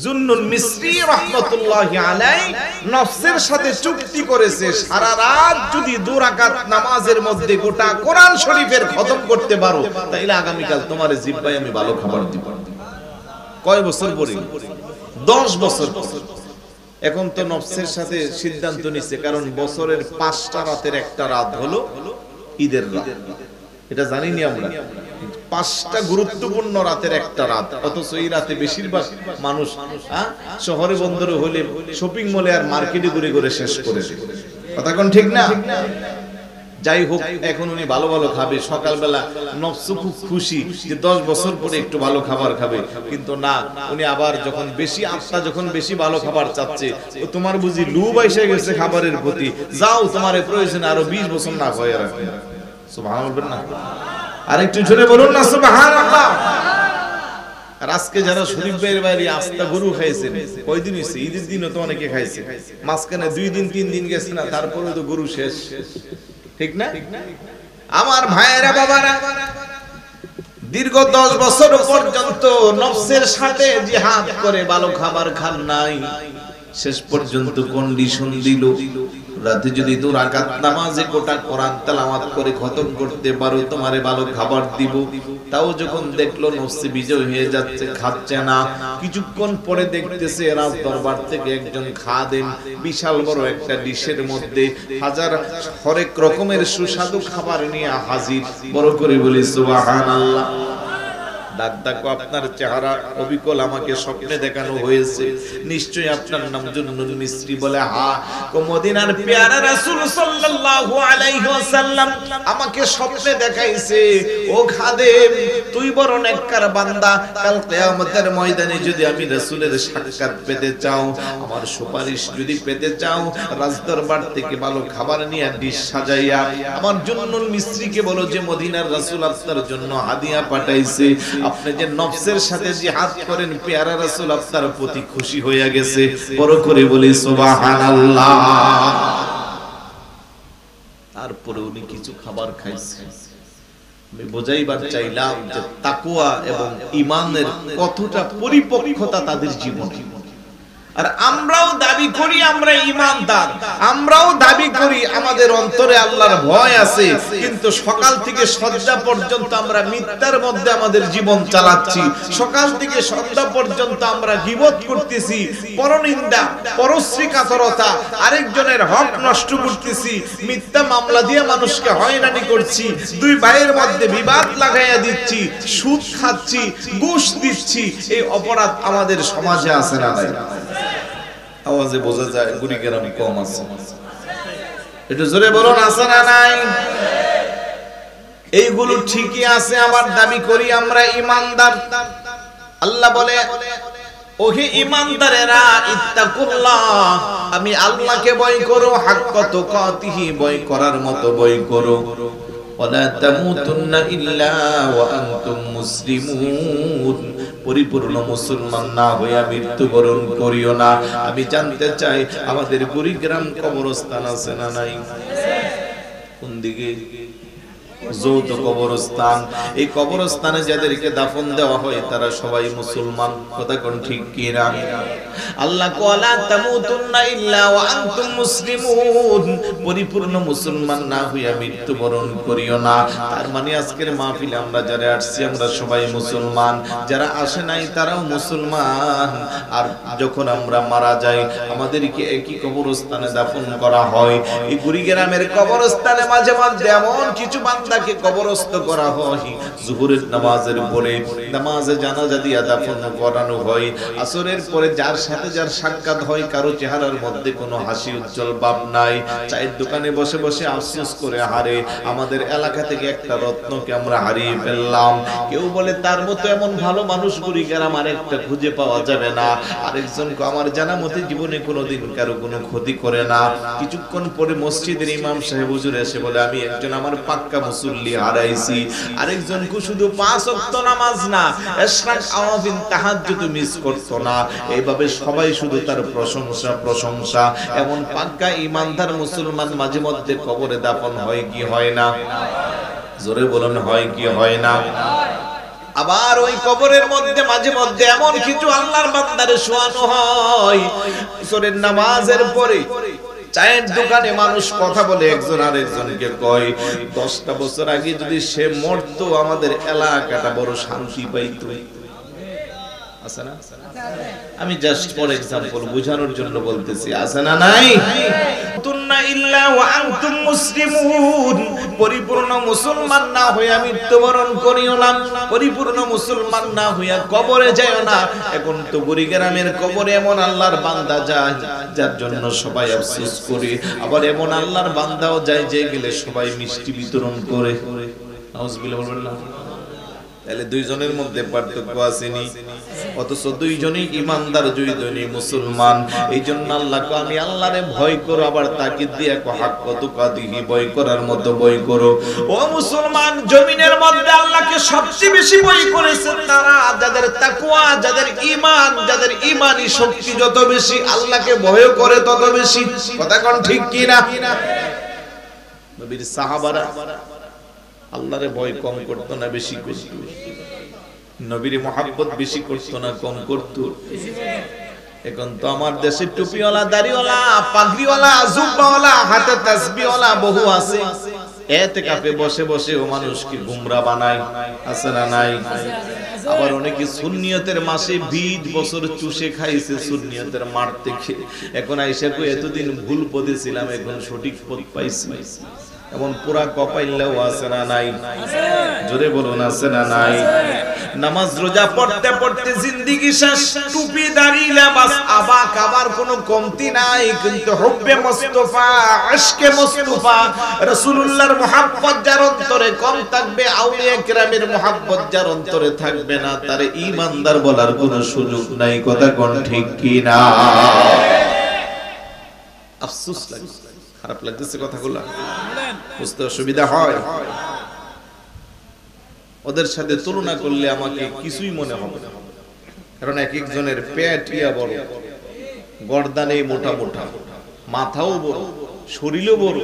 জুন্নুল মিসরি রাহমাতুল্লাহি আলাইহি নফসের সাথে চুক্তি করেছে, সারা রাত যদি 2 রাকাত নামাজের মধ্যে গোটা কোরআন শরীফের খতম করতে পারো তাইলে আগামীকাল তোমার জিহ্বায় আমি ভালো খাবার দিব। কয় বছর পরে? 10 বছর। এখন তো নফসের সাথে সিদ্ধান্ত নিছে, কারণ বছরের 5টা রাতের একটা রাত হলো ঈদের রাত। এটা জানিনি আমরা, 5টা গুরুত্বপূর্ণ রাতের একটা রাত, অথচ এই রাতে বেশিরভাগ মানুষ শহরে বন্দরে হলে শপিং মলে আর মার্কেটে ঘুরে ঘুরে শেষ করে। কথা কোন ঠিক না? যাই হোক, এখন উনি ভালো ভালো খাবে, সকালবেলা নফস খুব খুশি যে 10 বছর পরে একটু ভালো খাবার খাবে, কিন্তু না, উনি আবার যখন বেশি আত্মা যখন বেশি ভালো খাবার চাচ্ছে, ও তোমার বুঝি লোভ এসে গেছে খাবারের প্রতি, যাও তোমার প্রয়োজন আরো 20 বছর না হয়ে রাখবে। সুবহানাল্লাহ বলবেন না? আরেকটু জোরে বলুন না সুবহানাল্লাহ। আর আজকে যারা শরীফ ভাইয়ের বাইরে আস্তা গরু খাইছেন, কয়দিন হইছে? ঈদের দিনও তো অনেকে খাইছে, মাঝখানে 2 দিন 3 দিন গেছে না, তারপরে তো গরু শেষ। ঠিক না? আমার ভাইয়েরা বাবারা, দীর্ঘ 10 বছর পর্যন্ত নফসের সাথে জিহাদ করে ভালো খাবার খান নাই, শেষ পর্যন্ত কন্ডিশন দিল, রাতে যদি 2 রাকাত নামাজে গোটা কোরআন তেলাওয়াত করে খতম করতে পারো তোমারে ভালো খাবার দিব। তাও যখন দেখলো নফসে বিজয় হয়ে যাচ্ছে, খাচ্ছে না, কিছুক্ষণ পরে দেখতেছে রাজ দরবার থেকে একজন খাদেম বিশাল বড় একটা ডিশের মধ্যে হরেক রকমের সুস্বাদু খাবার নিয়ে হাজির। বড় করে বলি সুবহানাল্লাহ। ডাক্তার, আপনার চেহারা অবিকল আমাকে স্বপ্নে দেখানো হয়েছে, নিশ্চয়ই আপনার নাম জুন্নুল মিসরি। বলে হ্যাঁ। মদিনার পেয়ারা রাসূল সাল্লাল্লাহু আলাইহি ওয়াসাল্লাম আমাকে স্বপ্নে দেখাইছে, ও খাদেম তুই বড় নেককার বান্দা, কাল কিয়ামতের ময়দানে যদি আমি রাসূলের সাক্ষাৎ পেতে চাও, আমার সুপারিশ যদি পেতে চাও, রাজদরবার থেকে ভালো খাবার নিয়ে ডিশ সাজাইয়া আমার জুন্নুল মিসরিকে বলো যে মদিনার রাসূল আপনার জন্য হাদিয়া পাঠাইছে। আপনি যে নফসের সাথে জিহাদ করেন, পেয়ারা রাসূল আপনার প্রতি খুশি হয়ে গেছে। বড় করে বলি সুবহানাল্লাহ। তারপরে উনি কিছু খাবার খাইছে। আমি বোঝাইবার চাইলাম যে তাকওয়া এবং ঈমানের কতটা পরিপক্কতা তাদের জীবনে। আর আমরাও দাবি করি আমরা ঈমানদার, আমরাও দাবি করি আমাদের অন্তরে আল্লাহর ভয় আছে, কিন্তু সকাল থেকে সন্ধ্যা পর্যন্ত আমরা মিথ্যার মধ্যে আমাদের জীবন চালাচ্ছি। সকাল থেকে সন্ধ্যা পর্যন্ত আমরা গীবত করতেছি, পরনিন্দা, পরশ্রী কাতরতা, আরেকজনের হক নষ্ট করতেছি, মিথ্যা মামলা দিয়ে মানুষকে হয়রানি করছি, 2 ভাইয়ের মধ্যে বিবাদ লাগাইয়া দিচ্ছি, সুদ খাচ্ছি, ঘুষ দিচ্ছি। এই অপরাধ আমাদের সমাজে আছে না নাই? আওয়াজে বোঝা যায় কুড়িগ্রাম কম আছে, একটু জোরে বলুন আছে না নাই? এইগুলো ঠিকই আছে, আবার দাবি করি আমরা ঈমানদার। আল্লাহ বলে, ওহে ঈমানদারেরা, ইত্তাকুল্লাহ, আমি আল্লাহকে ভয় করো, হাক্কা তুকাতিহি, ভয় করার মতো ভয় করো। ওয়ালা তামুতুন্না ইল্লা ওয়া আনতুম মুসলিমুন, পরিপূর্ণ মুসলমান না হইয়া মৃত্যুবরণ করিও না। আমি জানতে চাই আমাদের কুড়িগ্রাম কবরস্থান আছে না নাই? কোন দিকে? যৌথ কবরস্থান। এই কবরস্থানে যাদেরকে দাফন দেওয়া হয় তারা সবাই মুসলমান। কথা কোন ঠিক কি না? আল্লাহ ওয়ালা তামুতুন্না ইল্লা ওয়া আনতুম মুসলিমুন, পরিপূর্ণ মুসলমান না হইয়া মৃত্যুবরণ করিও না। তার মানে আজকের মাহফিলে আমরা যারা আসছি আমরা সবাই মুসলমান, যারা আসে নাই তারাও মুসলমান। আর যখন আমরা মারা যাই আমাদেরকে একই কবরস্থানে দাফন করা হয়। এই কুড়িগ্রামের কবরস্থানে মাঝে মাঝে এমন কিছু বান্দাকে কবরস্থ করা হয়, জোহরের নামাজের পরে নামাজে জানাজা দিয়া দাফন করানো হয়। আসরের পরে যার সাথে যার সাক্ষাৎ হয়, কারো চেহারার মধ্যে কোনো হাসি উজ্জ্বল ভাব নাই, চায়ের দোকানে বসে বসে আফসোস করে হারে আমাদের এলাকা থেকে একটা রত্নকে আমরা হারিয়ে ফেললাম। কেউ বলে তার মতো এমন ভালো মানুষ কুড়িগ্রাম আরেকটা খুঁজে পাওয়া যাবে না। আরেকজনকে আমার জানা মতে জীবনে কোনোদিন কারো কোনো ক্ষতি করে না। কিছুক্ষণ পরে মসজিদের ইমাম সাহেব হুজুর এসে বলে, আমি একজন আমার পাক্কা মুসল্লি হারাইছি। আরেকজনকে শুধু 5 ওয়াক্ত নামাজ না, ইশরাক আওয়াবিন তাহাজ্জুদ মিস করতো না। এইভাবে সবাই শুধু তার প্রশংসা প্রশংসা। এমন পাক্কা ঈমানদার মুসলমান মাঝে মধ্যে কবরে দাফন হয় কি হয় না? জোরে বলুন, হয় কি হয় না? আবার ওই কবরের মধ্যে মাঝে মধ্যে এমন কিছু আল্লাহর বান্দারে শোয়ানো হয়, আসরের নামাজের পরে চায়ের দোকানে মানুষ কথা বলে, একজন আরেকজনকে কয় 10টা বছর আগে যদি সে মরতো আমাদের এলাকাটা বড় শান্তি পাইতো। আছে না? আমি জাস্ট ফর এক্সাম্পল বোঝানোর জন্য বলতেছি, আছে না নাই? তুন্না ইল্লা ওয়া আনতুম মুসলিমুন, পরিপূর্ণ মুসলমান না হইয়া মৃত্যুবরণ করিও না, পরিপূর্ণ মুসলমান না হইয়া কবরে যাইও না। এখন তো বুড়ি গ্রামের কবরে এমন আল্লাহর বান্দা যায় যার জন্য সবাই আফসোস করে, আবার এমন আল্লাহর বান্দাও যায় যে গেলে সবাই মিষ্টি বিতরণ করে। নাউজুবিল্লাহ বলবেন না? তাহলে দুইজনের মধ্যে পার্থক্য আসেনি, অথচ দুইজনই ইমানদার, দুইজনই মুসলমান। এই জন্য আল্লাহকে আমি আল্লাহরে ভয় করো, আবার তাকে দিয়ে হাক্ক তুকাতিহি, ভয় করার মতো ভয় করো। ও মুসলমান, জমিনের মধ্যে আল্লাহকে সবচেয়ে বেশি ভয় করেছে তারা যাদের তাকওয়া, যাদের ঈমান, যাদের ঈমানি শক্তি যত বেশি আল্লাহকে ভয় করে তত বেশি। কথা কোন ঠিক কি না? নবীর সাহাবারা আল্লাহরে ভয় কম করতো না বেশি করতো? নবীর মহব্বত বেশি করতো না কম করতো? এখন তো আমার দেশে টুপিওয়ালা, দাড়িওয়ালা, পাগড়িওয়ালা, জুব্বাওয়ালা, হাতে তাসবিহওয়ালা বহু আছে। ইতিকাফে বসে বসে ও মানুষকে গুমরা বানায়, আছে না নাই? আবার অনেকে সুন্নিয়তের মাসে 20 বছর চুষে খাইছে সুন্নিয়তের মার থেকে। এখন আইসা কই এতদিন ভুল পথে ছিলাম, এখন সঠিক পথ পাইছি। এমন পুরা কপাইল্লাও আছে না নাই? জোরে বলুন, আছে না নাই? নামাজ রোজা পড়তে পড়তে জিন্দেগি শেষ, টুপি দাড়ি লেবাস আবাক, আবার কোনো কমতি নাই। কিন্তু হুব্বে মুস্তাফা, ইশকে মুস্তাফা, রাসূলুল্লাহর মুহাব্বত যার অন্তরে কম থাকবে, আউলিয়া কিরামের মুহাব্বত যার অন্তরে থাকবে না, তার ঈমানদার বলার কোনো সুযোগ নাই। কথা কোন ঠিক কি না? আফসোস লাগে, খারাপ লাগতেছে কথাগুলো, বুঝতে অসুবিধা হয়। ওদের সাথে তুলনা করলে আমাকে কিছুই মনে হবে না, কারণ এক একজনের পেট ইয়া বড়, গর্দানে মোটা মোটা, মাথাও বড়, শরীরও বড়,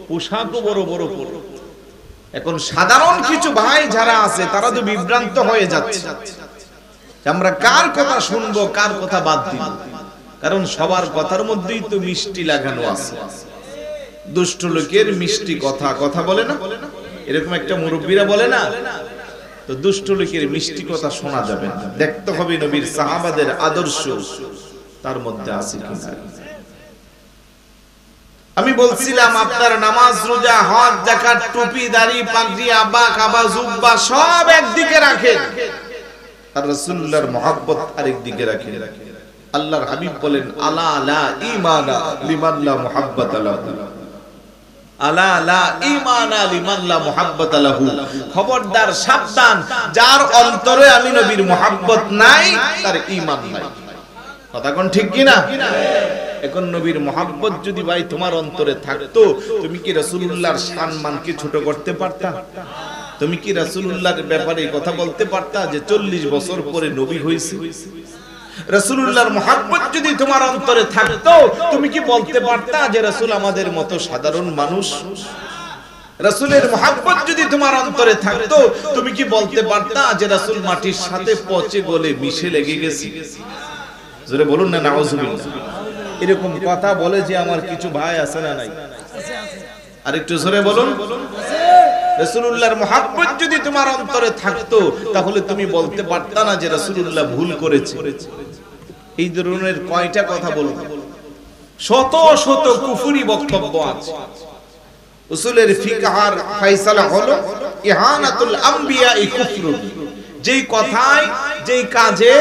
পোশাকও বড় বড় বড়। এখন সাধারণ কিছু ভাই যারা আছে তারা তো বিভ্রান্ত হয়ে যাচ্ছে, আমরা কার কথা শুনবো কার কথা বাদ দিব, কারণ সবার কথার মধ্যেই তো মিষ্টি লাগানো আছে। দুষ্ট লোকের মিষ্টি কথা, কথা বলে না এরকম একটা মুরব্বীরা বলে না? তো দুষ্ট লোকের মিষ্টি কথা শোনা যাবে না, দেখতে হবে নবীর সাহাবাদের আদর্শ তার মধ্যে আছে কিনা। আমি বলছিলাম আপনার নামাজ রোজা হজ যাকাত টুপি দাড়ি পাগড়ি আবা কাবা জুব্বা সব একদিকে রাখেন, আর রাসূলুল্লাহর মহব্বত আরেক দিকে রাখেন। আল্লাহর হাবিব বলেন, আলা লা ঈমানা লিমান লা মুহাব্বাতা লাহু, আলা লা ঈমানা লিমান লা মুহাব্বাতা লাহু, খবরদার সাবধান, যার অন্তরে আমি নবীর মহব্বত নাই তার ঈমান নাই। কথা কোন ঠিক কি না? এখন নবীর মহব্বত যদি ভাই তোমার অন্তরে থাকতো, তুমি কি রাসূলুল্লাহর সম্মানকে ছোট করতে পারতা? তুমি কি রাসূলুল্লাহর ব্যাপারে কথা বলতে পারতা যে 40 বছর পরে নবী হইছে? রাসূলুল্লাহর মহব্বত যদি তোমার অন্তরে থাকতো, তুমি কি বলতে পারতা যে রাসূল আমাদের মতো সাধারণ মানুষ? রাসূলের মহব্বত যদি তোমার অন্তরে থাকতো, তুমি কি বলতে পারতা যে রাসূল মাটির সাথে পচে গলে মিশে লেগে গেছে? জোরে বলুন না নাউজুবিল্লাহ। এরকম কথা বলে যে আমার কিছু ভাই আছে না নাই? আরেকটু জোরে বলুন। রাসূলুল্লাহর মহব্বত যদি তোমার অন্তরে থাকতো, তাহলে তুমি বলতে পারতা না যে রাসূলুল্লাহ ভুল করেছে। এই ধরনের কয়টা কথা বলবো, শত শত কুফরি বক্তব্য আছে। উসুলের ফিকহার ফয়সালা হলো ইহানাতুল আমবিয়া কুফরুন। যেই কথায়, যেই কাজে,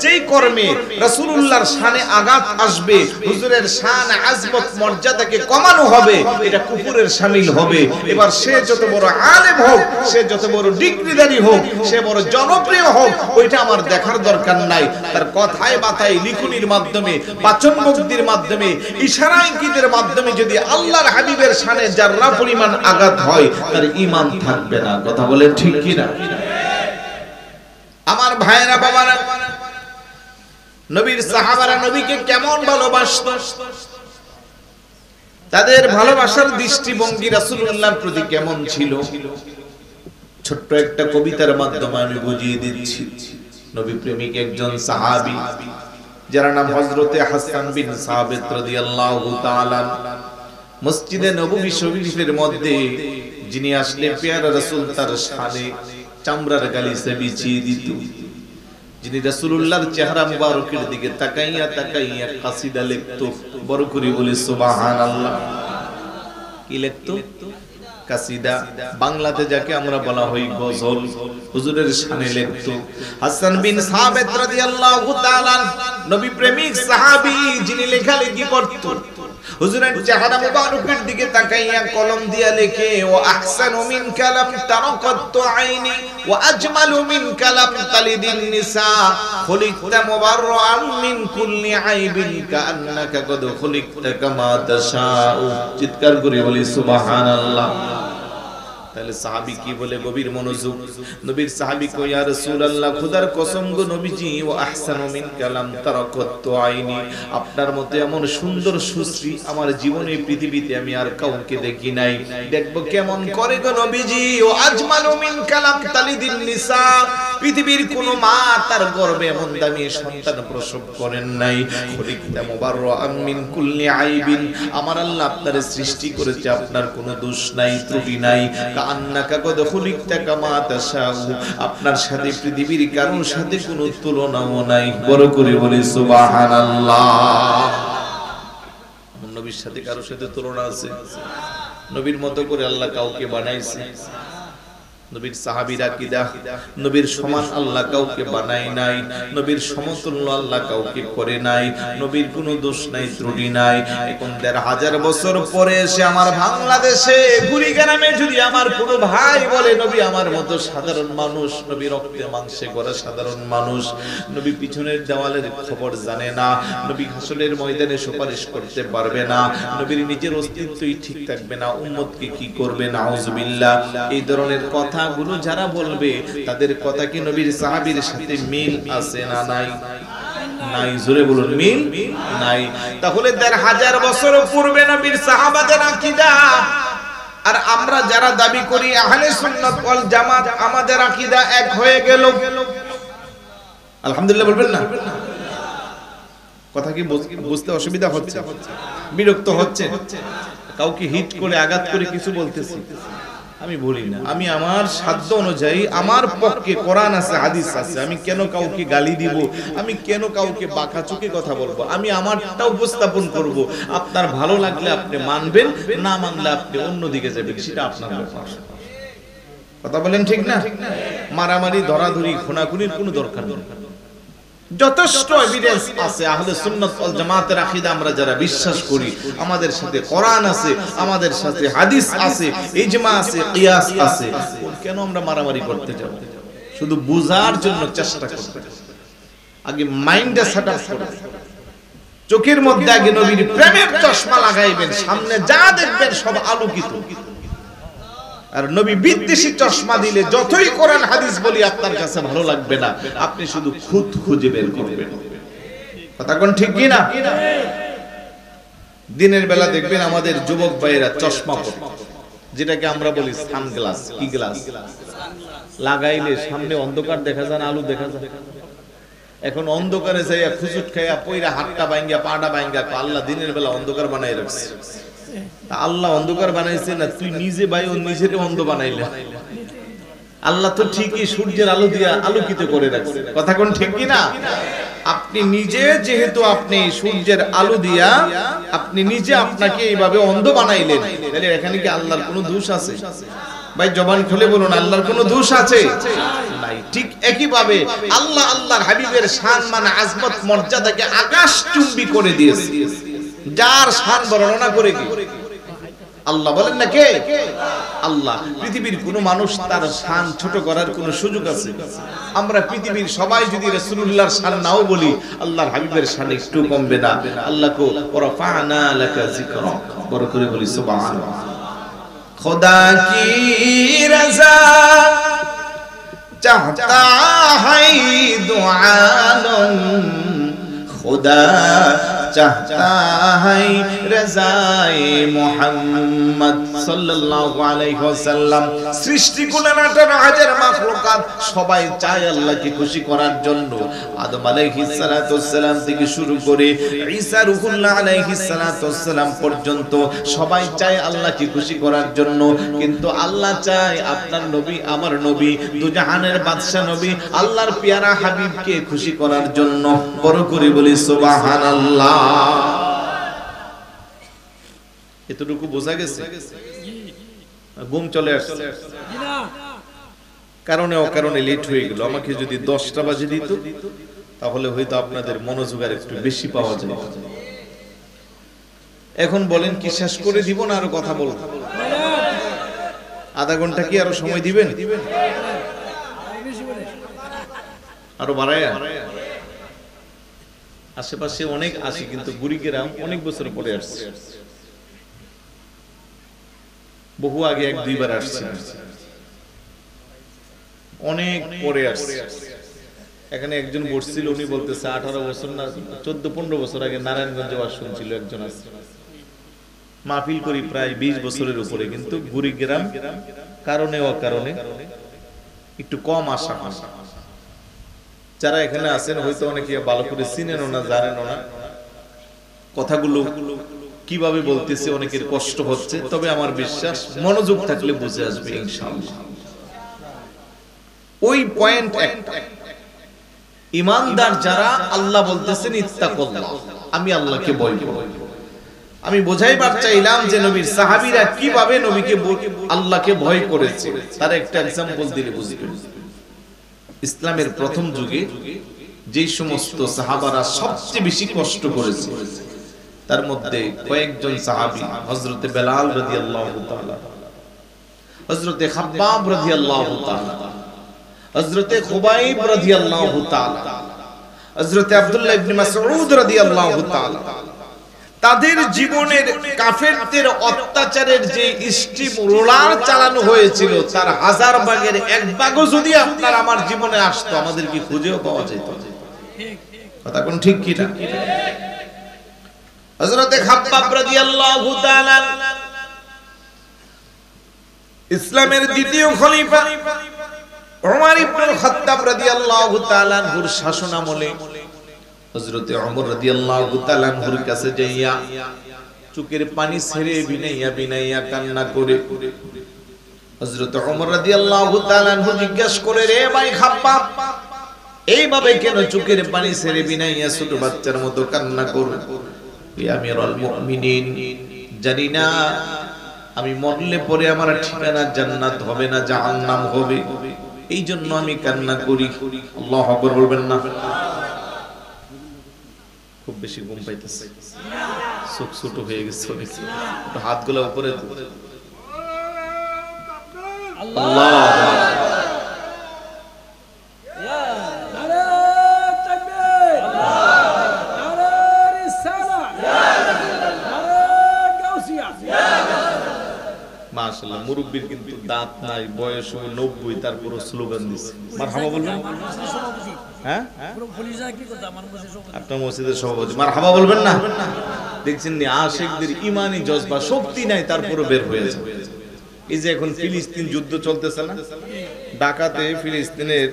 যেই কর্মে রাসূলুল্লাহর শানে আঘাত আসবে, হুজুরের শান আজমত মর্যাদাকে কমানো হবে, এটা কুফরের শামিল হবে। এবার সে যত বড় আলেম হোক, সে যত বড় ডিগ্রিধারী হোক, সে বড় জনপ্রিয় হোক, ওইটা আমার দেখার দরকার নাই। তার কথায় বাতায়, লিখনির মাধ্যমে, বাচন ভক্তির মাধ্যমে, ইশারা ইঙ্গিতের মাধ্যমে যদি আল্লাহর হাবিবের শানে যাররা পরিমাণ আঘাত হয়, তার ঈমান থাকবে না। কথা বলেন ঠিক কি না? আমার ভাইরা বাবারা, নবীর সাহাবারা নবীকে কেমন ভালোবাসতো, তাদের ভালোবাসার দৃষ্টিভঙ্গি রাসূলুল্লাহর প্রতি কেমন ছিল। ছোট্ট একটা কবিতার মাধ্যমে আমি বুঝিয়ে দিচ্ছি। নবী প্রেমিক একজন সাহাবী যার নাম হযরতে হাসান বিন সাবিত রাদিয়াল্লাহু তাআলা, মসজিদে নববী শরীফের মধ্যে যিনি আসলে পেয়ারা রাসূল তার শানে চামড়ার গালিচা বিছিয়ে দিত, যিনি রাসূলুল্লাহর চেহারা মুবারকের দিকে তাকাইয়া তাকাইয়া কাসিদা লিখতো। বড় করে বলি সুবহানাল্লাহ। কি লিখতো? কাসিদা, বাংলাতে যাকে আমরা বলা হই গজল, হুজুরের শানে লিখতো। হাসান বিন সাবিত রাদিয়াল্লাহু তাআলা নবী প্রেমিক সাহাবী, যিনি লেখালেখি করতো, হুজুরের চেহারা মুবারকের দিকে তাকাইয়া কলম দিয়া লেখে, ওয়া আহসানু মিন কালাম তারাকাতু আইনি ওয়া আজমালু মিন কালাম তালিদিন নিসা খুলিকতা মুবাররাআন মিন কুল্লি আইবিন কাআন্নাকা কদ খুলিকতা কামা তাশাউ। চিৎকার করে বলি সুবহানাল্লাহ। তাহলে সাহাবী কি বলে? গভীর মনোযোগ। নবীর সাহাবী কই, ইয়া রাসূলুল্লাহ, খোদার কসম গো নবীজি, ও আহসানু মিন কালাম তারাকাতু আইনি, আপনার মতো এমন সুন্দর সুশ্রী আমার জীবনে পৃথিবীতে আমি আর কাউকে দেখি নাই। দেখবো কেমন করে গো নবীজি? ও আজমালু মিন কালাম তালিদিন নিসা, পৃথিবীর কোন মা তার গর্ভে এমন দামি সন্তান প্রসব করেন নাই। খুলিকতা মুবাররাআন মিন কুল্লি আইবিন, আমার আল্লাহ আপনারে সৃষ্টি করেছে, আপনার কোনো দোষ নাই, ত্রুটি নাই। কাআন্নাকা কদ খুলিকতা কামা তাশাউ, আপনার সাথে পৃথিবীর কারোর সাথে কোনো তুলনাও নাই। বড় করে বলি সুবহানাল্লাহ। নবীর সাথে কারোর সাথে তুলনা আছে? নবীর মতো করে আল্লাহ কাউকে বানাইছে? নবীর সাহাবীর আকীদা, নবীর সমান আল্লাহ কাউকে বানায় নাই, নবীর সমতুল্য আল্লাহ কাউকে করে নাই, নবীর কোনো দোষ নাই, ত্রুটি নাই। এখন ১৫০০ বছর পরে এসে আমার বাংলাদেশে কুড়িগ্রামে যদি আমার কোনো ভাই বলে নবী আমার মতো সাধারণ মানুষ, নবী রক্তে মাংসে গড়া সাধারণ মানুষ, নবী পিছনের দেওয়ালের খবর জানে না, নবী হাসরের ময়দানে সুপারিশ করতে পারবে না, নবীর নিজের অস্তিত্বই ঠিক থাকবে না, উম্মতকে কি করবে? নাউজুবিল্লাহ। এই ধরনের কথাগুলো যারা বলবে তাদের কথা কি নবীর সাহাবীর সাথে মিল আছে না নাই? নাই। জোরে বলুন, মিল নাই। তাহলে ১৫০০ বছর পূর্বে নবীর সাহাবাদের আকীদা আর আমরা যারা দাবি করি আহলে সুন্নাত ওয়াল জামাত, আমাদের আকীদা এক হয়ে গেল। আলহামদুলিল্লাহ বলবেন না? কথা কি বুঝতে অসুবিধা হচ্ছে? বিরক্ত হচ্ছে? কাউকে হিট করে আঘাত করে কিছু বলতেছি? আমি বলি না, আমি আমার সাধ্য অনুযায়ী আমার পক্ষে কোরআন আছে, হাদিস আছে, আমি কেন কাউকে গালি দিব? আমি কেন কাউকে বাঁকা চোখে কথা বলবো? আমি আমারটা উপস্থাপন করব। আপনার ভালো লাগলে আপনি মানবেন, না মানলে আপনি অন্যদিকে যাবেন, সেটা আপনার ব্যাপার। কথা বলেন ঠিক না? মারামারি, ধরাধরি, খুনাখুনির কোনো দরকার নেই। যথেষ্ট এভিডেন্স আছে। আহলে সুন্নাত ওয়াল জামাতের আকীদা আমরা যারা বিশ্বাস করি, আমাদের সাথে কোরআন আছে, আমাদের সাথে হাদিস আছে, ইজমা আছে, কিয়াস আছে। কেন আমরা মারামারি করতে যাব? শুধু বুঝার জন্য চেষ্টা করতে। আগে মাইন্ডে সেটআপ করুন, চোখের মধ্যে আগে নবীর প্রেমের চশমা লাগাইবেন, সামনে যা দেখবেন সব আলোকিত। আর নবী বিদ্বেষী চশমা দিলে যতই কোরআন হাদিস বলি আপনার কাছে ভালো লাগবে না, আপনি শুধু খুঁত খুঁজে বের করবেন। কথা কোন ঠিক কি না? দিনের বেলা দেখবেন আমাদের যুবক ভাইয়েরা চশমা পরে, যেটাকে আমরা বলি সানগ্লাস। কি গ্লাস? লাগাইলে সামনে অন্ধকার দেখা যায় না, আলো দেখা যায়। এখন অন্ধকারে যাইয়া খুচুট খাইয়া পয়রা হাতটা ভাঙ্গা পাটা ভাঙ্গা, আল্লাহ দিনের বেলা অন্ধকার বানাই রাখছে। আল্লাহ অন্ধকার বানাইছে না, তুই নিজে ভাই ও নিজের অন্ধ বানাইলে। আল্লাহ তো ঠিকই সূর্যের আলো দিয়া আলোকিত করে রাখছে। কথা কোন ঠিক কি না? আপনি নিজে যেহেতু আপনি সূর্যের আলো দিয়া আপনি নিজে আপনাকে এইভাবে অন্ধ বানাইলেন, তাহলে এখানে কি আল্লাহর কোনো দোষ আছে? ভাই জবান খুলে বলুন, আল্লাহর কোনো দোষ আছে? নাই। ঠিক একই ভাবে আল্লাহ আল্লাহর হাবিবের শান মানে আজমত মর্যাদাকে আকাশচুম্বী করে দিয়েছে। যার শান বর্ণনা করে কি আল্লাহ বলেন না? কে? আল্লাহ। পৃথিবীর কোন মানুষ তার শান ছোট করার কোন সুযোগ আছে? আমরা পৃথিবীর সবাই যদি রাসূলুল্লাহর শান নাও বলি, আল্লাহর হাবিবের শান একটু কমবে না। আল্লাহ কো ওয়ারাফা'না লাকা যিকরাক, বড় করে বলি সুবহানাল্লাহ। খোদা কি রাজা চাহতা है दो आलम खुदा चाहता है रज़ाए मुहम्मद सल्लल्लाहु अलैहि वसल्लम। সৃষ্টি কুলের 18,000 মাখলুকাত সবাই চায় আল্লাহকে খুশি করার জন্য। আদম আলাইহিস সালাতু ওয়াসসালাম থেকে শুরু করে ঈসা রূহুল্লাহ আলাইহিস সালাতু ওয়াসসালাম পর্যন্ত সবাই চায় আল্লাহকে খুশি করার জন্য। কিন্তু আল্লাহ চায় আপনার নবী, আমার নবী, দুজাহানের বাদশা নবী, আল্লাহর পেয়ারা হাবিবকে খুশি করার জন্য। বড় করে বলি সুবহানাল্লাহ। এতটুকু বোঝা গেছে? ঘুম চলে আসছে, কারণে অকারণে লেট হয়ে গেল। আমাকে যদি 10টা বাজে দিত তাহলে হয়তো আপনাদের মনোযোগ আর একটু বেশি পাওয়া যেত। এখন বলেন কি শেষ করে দিব না আরো কথা বলবো? আধা ঘন্টা কি আরো সময় দিবেন? আরো বাড়ায়া? আশেপাশে অনেক আসি, কিন্তু বুড়িগ্রাম অনেক বছর পরে আসছে। বহু আগে 1-2 বার আসছে, অনেক পরে আসছে। এখানে একজন বসছিল, উনি বলতেছে 18 বছর না 14-15 বছর আগে নারায়ণগঞ্জে ওয়াজ শুনছিল একজন আছে। মাহফিল করি প্রায় 20 বছরের উপরে, কিন্তু বুড়িগ্রাম কারণে অকারণে একটু কম আসা। যারা এখানে আছেন হয়তো অনেকে ভালো করে চিনেনও না, জানেনও না, কথাগুলো কিভাবে বলতেছে অনেকের কষ্ট হচ্ছে। তবে আমার বিশ্বাস মনোযোগ থাকলে বুঝে আসবে ইনশাআল্লাহ। ওই পয়েন্ট একটা, ঈমানদার যারা, আল্লাহ বলতেছেন ইত্তাকুল্লাহ, আমি আল্লাহকে ভয় করব। আমি বোঝাইবার চাইলাম যে নবীর সাহাবীরা কিভাবে নবীকে আল্লাহকে ভয় করেছে, তার একটা एग्जांपल দিলে বুঝবেন। ইসলামের প্রথম যুগে যেই সমস্ত সাহাবারা সবচেয়ে বেশি কষ্ট করেছে তার মধ্যে কয়েকজন সাহাবী, হযরতে বেলাল রাদিয়াল্লাহু তাআলা, হযরতে খাব্বাব রাদিয়াল্লাহু তাআলা, হযরতে খুবাইব রাদিয়াল্লাহু তাআলা, হযরতে আব্দুল্লাহ ইবনে মাসউদ রাদিয়াল্লাহু তাআলা, তাদের জীবনের কাফেরদের অত্যাচারের যে স্টিম রোলার চালানো হয়েছিল তার 1000 ভাগের 1 ভাগও যদি আপনার আমার জীবনে আসতো আমাদের কি খুঁজেও পাওয়া যেত? কথা কোন ঠিক কি না? হযরতে খাব্বাব রাদিয়াল্লাহু তাআলা ইসলামের দ্বিতীয় খলিফা ওমর ইবনে খাত্তাব রাদিয়াল্লাহু তাআলা আনহুর শাসনামলে হযরতে ওমর রাদিয়াল্লাহু তাআলা আনহুর কাছে যাইয়া চোখের পানি ছেড়ে বিনাইয়া কান্না করে হযরতে ওমর রাদিয়াল্লাহু তাআলা আনহু জিজ্ঞাসা করে, রে ভাই খাব্বাব, এইভাবে কেন চোখের পানি ছেড়ে বিনাইয়া ছোট বাচ্চার মতো কান্না করো? ইয়া আমিরুল মুমিনিন, জানি না আমি মরলে পরে আমার ঠিকানা জান্নাত হবে না জাহান্নাম হবে, এই জন্য আমি কান্না করি। আল্লাহু আকবার বলবেন না? খুব বেশি ঘুম পাইতেছে, চোখ ছোট হয়ে গেছে, একটু হাতগুলো উপরে তুলে। আল্লাহু মাশাআল্লাহ। মুরব্বির কিন্তু দাঁত নাই, বয়স 90, তারপরও স্লোগান দিচ্ছে। মারহাবা বলবেন? হ্যাঁ, আপনার মসজিদের সভাপতি মারহাবা বলবেন না? দেখছেন নি আশিকদের ঈমানি জজবা শক্তি নাই, তারপরও বের হয়ে যায়। এই যে এখন ফিলিস্তিন যুদ্ধ চলতেছে না, ঢাকাতে ফিলিস্তিনের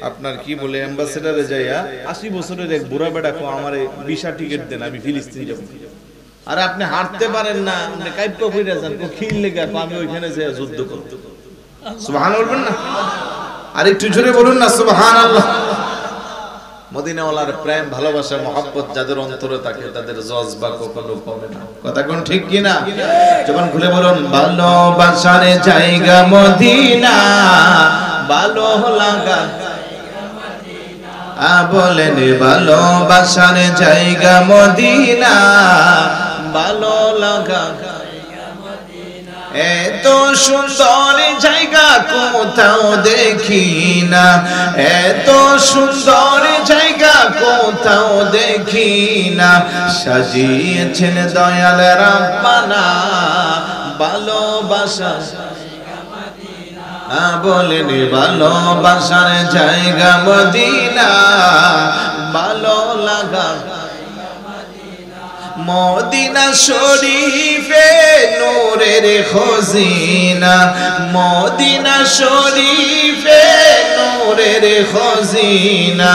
আপনার কি বলে অ্যাম্বাসেডারে যাইয়া 80 বছরের এক বুড়া বেটা কো আমারে ভিসা টিকিট দেন, আমি ফিলিস্তিন যাব। আরে আপনি হাঁটতে পারেন না, আপনি কাইপা কইরা যান, কো খিল লেগে আমি ওইখানে যাইয়া যুদ্ধ করব। সুবহানাল্লাহ বলবেন না? আর একটু জোরে বলুন না সুবহানাল্লাহ। মদিনাওয়ালার প্রেম, ভালোবাসা, মহব্বত যাদের অন্তরে থাকে তাদের জজবা কখনো কমে না। কথা কোন ঠিক কি না? যখন খুলে বলুন, ভালোবাসার জায়গা মদিনা, ভালো লাগা বলেন, ভালোবাসার জায়গা মদিনা, ভালো লাগা এত সুন্দর জায়গা কোথাও দেখি না, এত সুন্দর জায়গা কোথাও দেখি না, সাজিয়েছেন দয়াল রাব্বানা ভালোবাসা বলেন, ভালোবাসার জায়গা মদিনা, ভালো লাগা মদিনা শরীফে নূরের খজিনা, মদিনা শরীফে নূরের খজিনা,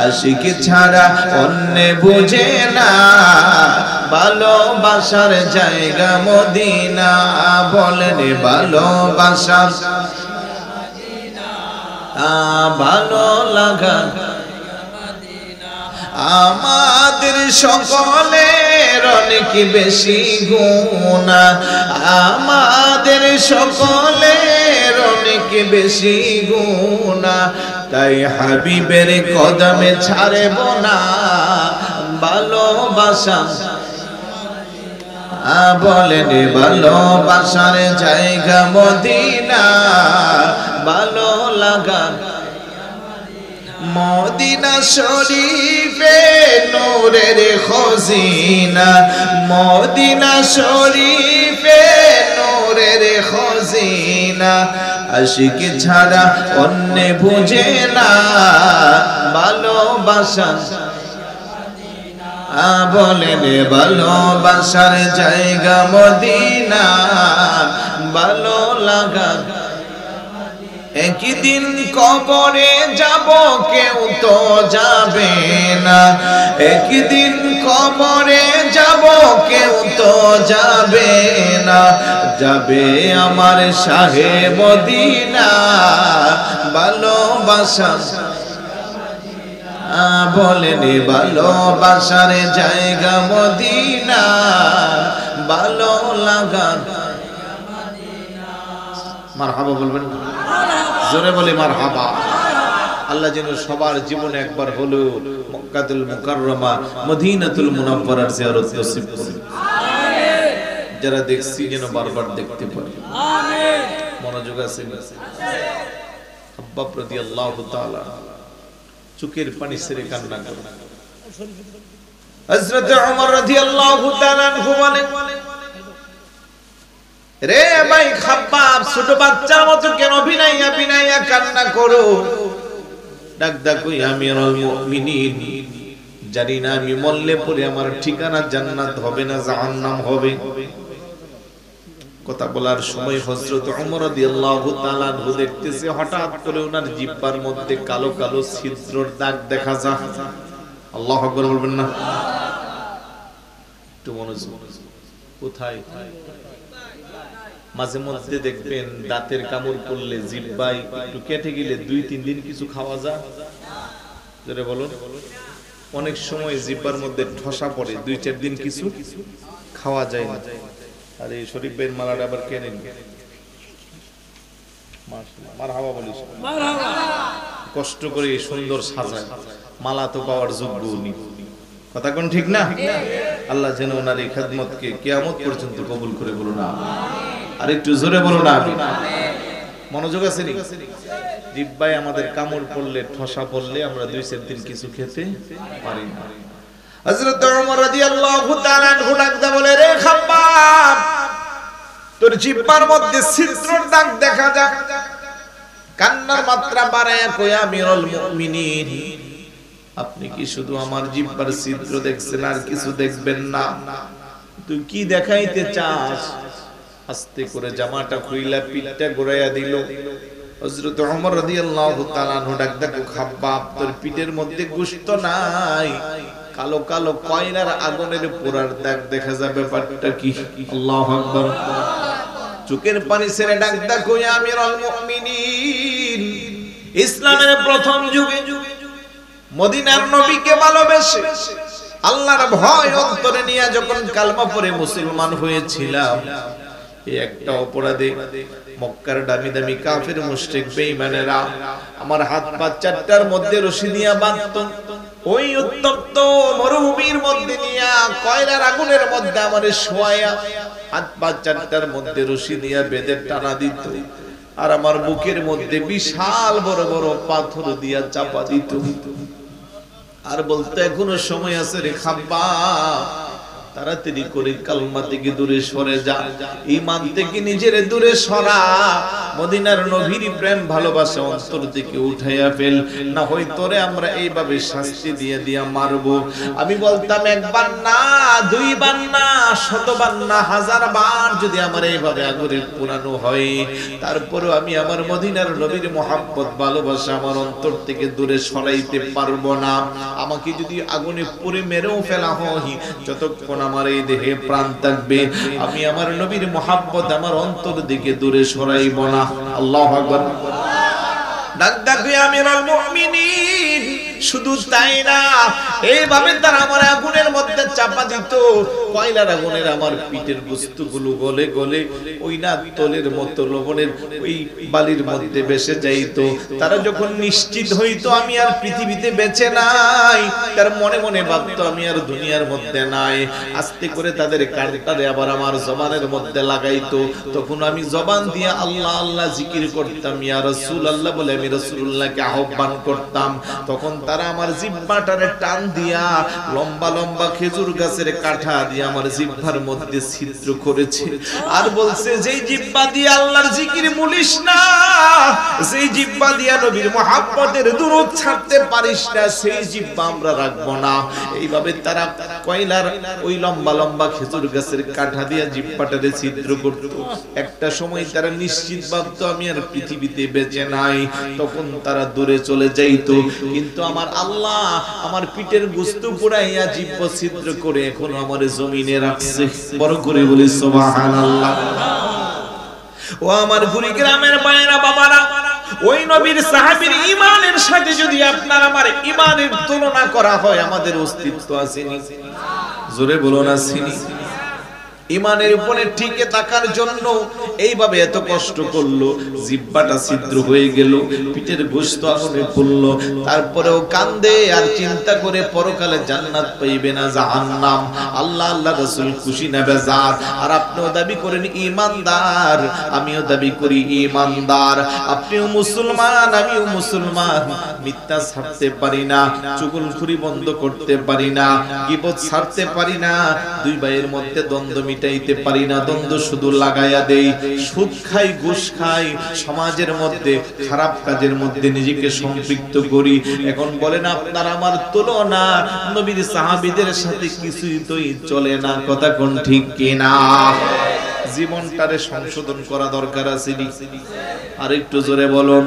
আশিক ছাড়া অন্য বুঝে না ভালোবাসার জায়গা মদিনা। বলেন ভালোবাসার ভালো লাগা আমাদের সকলের অনেক বেশি গুনাহ, আমাদের সকলের অনেক বেশি গুনাহ, তাই হাবিবের কদমে ছাড়ব না ভালোবাসা। বলেন ভালোবাসার জায়গা মদিনা, ভালো লাগা মদিনা শরীফে নূরের খজিনা, মদিনা শরীফে নূরের খজিনা, আশিক ছাড়া অন্য বুঝে না ভালোবাসা। বলেন ভালোবাসার জায়গা মদিনা, ভালো লাগা। একদিন কবরে যাব কেউ তো যাবে না, একদিন কবরে যাব কেউ তো যাবে না, যাবে আমার শাহে মদিনা ভালোবাসা। বলেন ভালোবাসার জায়গা মদিনা, ভালো লাগা। মারহাবা বলবেন, জোরে বলে মারহাবা। আল্লাহ যেন সবার জীবনে একবার হলেও মক্কাতুল মুকাররমা মদিনাতুল মুনাওয়ারার জিয়ারত নসিব করে। যারা দেখছি যেন বারবার দেখতে পারে। আমিন। মনোযোগ আছে। আব্বা রাদিয়াল্লাহু তাআলা চোখের পানি ছেড়ে কান্না করে। হযরত ওমর রাদিয়াল্লাহু তাআলা আনহু বলেন, রে ভাই খাব্বাব, ছোট বাচ্চার মতো কেন বিনাইয়া বিনাইয়া কান্না করো? ডাক ডাক আমিরুল মুমিনিন, জানি না আমি মরলে পরে আমার ঠিকানা জান্নাত হবে না জাহান্নাম হবে। কথা বলার সময় হযরত ওমর রাদিয়াল্লাহু তাআলা আনহু দেখতেছে হঠাৎ করে ওনার জিহ্বার মধ্যে কালো কালো ছিদ্রর দাগ দেখা যায়। আল্লাহু আকবার বলবেন না? একটু মনোযোগ। কোথায়? মাঝে মধ্যে দেখবেন দাঁতের কামড় করলে জিহ্বায় একটু কেটে গেলে 2-3 দিন কিছু খাওয়া যায়। জোরে বলুন। অনেক সময় জিহ্বার মধ্যে ঠসা পড়ে, 2-4 দিন কিছু খাওয়া যায় না। আর এই শরীফ ভাইয়ের মালাটা আবার কে নেন? মাশাআল্লাহ, মারহাবা বলিস। মারহাবা। কষ্ট করে সুন্দর সাজায়, মালা তো পাওয়ার যোগ্য উনি। কথা কোন ঠিক না? আল্লাহ যেন ওনার এই খেদমতকে কিয়ামত পর্যন্ত কবুল করে বলুন আমিন। আর একটু জোরে বলুন আমিন। মনোযোগ আছে নি? জিহ্বায় আমাদের কামড় পড়লে ঠসা পড়লে আমরা 2-4 দিন কিছু খেতে পারি না। হযরত ওমর রাদিয়াল্লাহু তাআলা আনহু ডাকদা বলে, রে খাব্বাব, তোর জিহ্বার মধ্যে ছিদ্রর দাগ দেখা যায়। কান্নার মাত্রা বাড়ায়া কই, আমিরুল মুমিনিন, আপনি কি শুধু আমার জিহ্বার ছিদ্র দেখছেন আর কিছু দেখবেন না? তুই কি দেখাইতে চাস? আস্তে করে জামাটা খুইলা পিঠটা ঘুরাইয়া দিল। হযরত ওমর রাদিয়াল্লাহু তাআলা আনহু ডাকদা কই, খাব্বাব, তোর পিঠের মধ্যে গোশত নাই, কালো কালো কয়লার আগুনের পোড়ার দাগ দেখা যাবে, ব্যাপারটা কি? আল্লাহু আকবার। চোখের পানি ছেড়ে ডাকদা কই, আমিরুল মুমিনিন, ইসলামের প্রথম যুগে মদিনার নবীকে ভালোবেসে আল্লাহর ভয় অন্তরে নিয়ে যখন কালমা পড়ে মুসলমান হয়েছিলাম, এই একটা অপরাধে মক্কার দামি দামি কাফের মুশরিক বেঈমানেরা আমার হাত পা চারটার মধ্যে রশি দিয়া বাঁধত, ওই উত্তপ্ত মরুভূমির মধ্যে নিয়া কয়লার আগুনের মধ্যে আমারে শোয়ায়া হাত পা চারটার মধ্যে রশি দিয়া বেঁধে টানা দিত, আর আমার বুকের মধ্যে বিশাল বড় বড় পাথর দিয়া চাপা দিত, আর বলতে এখনো সময় আছে রে খাব্বাব, তাড়াতাড়ি করে কালমা থেকে দূরে সরে যা, ঈমান থেকে নিজের দূরে সরা, মদিনার নবীর প্রেম ভালোবাসা অন্তর থেকে উঠাইয়া ফেল, না হয় তোরে আমরা এইভাবে শাস্তি দিয়ে দিয়া মারবো। আমি বলতাম একবার না, দুইবার না, শতবার না, হাজার বার যদি আমার এইভাবে আগুনে পুরানো হয়, তারপরেও আমি আমার মদিনার নবীর মহব্বত ভালোবাসা আমার অন্তর থেকে দূরে সরাইতে পারবো না। আমাকে যদি আগুনে পুড়ে মেরেও ফেলা হয়, যতক্ষণ আমার এই দেহে প্রাণ থাকবে আমি আমার নবীর মহব্বত আমার অন্তর থেকে দূরে সরাইব না। আল্লাহু আকবার। ডাক ডাক আমিরুল মুমিনিন। শুধু তাই না, এইভাবে তারা আমার আগুনের মধ্যে চাপা দিত, কয়লার আগুনের আমার পিঠের বস্তুগুলো গলে গলে ওই না তলের মতো লবণের ওই বালির মধ্যে ভেসে যাইতো। তারা যখন নিশ্চিত হইতো আমি আর পৃথিবীতে বেঁচে নাই, তার মনে মনে ভাবতো আমি আর দুনিয়ার মধ্যে নাই, আস্তে করে তাদের কাঁটারে আবার আমার জবানের মধ্যে লাগাইতো। তখন আমি জবান দিয়ে আল্লাহ আল্লাহ জিকির করতাম, ইয়া রাসূলুল্লাহ বলে আমি রাসূলুল্লাহকে আহ্বান করতাম। তখন তারা আমার জিহ্বাটারে টান দিয়া লম্বা লম্বা খেজুর গাছের কাঠা দিয়ে আমার জিহ্বার মধ্যে ছিদ্র করেছে, আর বলছে যেই জিহ্বা দিয়ে আল্লাহর জিকির বলিস না, যেই জিহ্বা দিয়া নবীর মুহাব্বতের দুরূদ ছাড়তে পারিস না, সেই জিহ্বা আমরা রাখবো না। এইভাবে তারা কয়লার ওই লম্বা লম্বা খেজুর গাছের কাঠা দিয়ে জিহ্বাটারে ছিদ্র করত। একটা সময় তারা নিশ্চিত ভাবতো আমি আর পৃথিবীতে বেঁচে নাই, তখন তারা দূরে চলে যাইতো। কিন্তু আমার আল্লাহ আমার পিঠের গোশত পুড়াইয়া জিহ্বা ছিদ্র করে এখনো আমার জমিনে রাখছে। বড় করে বলি সুবহানাল্লাহ। ও আমার কুড়িগ্রামের মায়েরা বাবারা, ওই নবীর সাহাবীর ঈমানের সাথে যদি আপনার আমার ঈমানের তুলনা করা হয়, আমাদের অস্তিত্ব আসেনি? জোরে বলো না সিনি? ঈমানের উপরে টিকে থাকার জন্য এইভাবে এত কষ্ট করলো, জিহ্বাটা ছিদ্র হয়ে গেল, পিঠের গোশত আগুনে পড়লো, তারপরেও কান্দে আর চিন্তা করে পরকালে জান্নাত পাইবে না জাহান্নাম। আল্লাহ আল্লাহ রাসূল খুশি না বেজার। আর আপনিও দাবি করেন ঈমানদার, আমিও দাবি করি ঈমানদার, আপনিও মুসলমান আমিও মুসলমান। মিথ্যা ছাড়তে পারি না, চুগলখুরি বন্ধ করতে পারি না, গীবত ছাড়তে পারি না, দুই ভাইয়ের মধ্যে দ্বন্দ্ব মিটাইতে পারি না, দ্বন্দ্ব শুধু লাগাইয়া দেই, সুদ খাই, ঘুষ খাই, সমাজের মধ্যে খারাপ কাজের মধ্যে নিজেকে সম্পৃক্ত করি। এখন বলেন আপনার আমার তুলনা নবীর সাহাবীদের সাথে কিছুই তো চলে না, কথা কোন ঠিক কিনা? জীবনটারে সংশোধন করা দরকার আছে। আর একটু জোরে বলুন।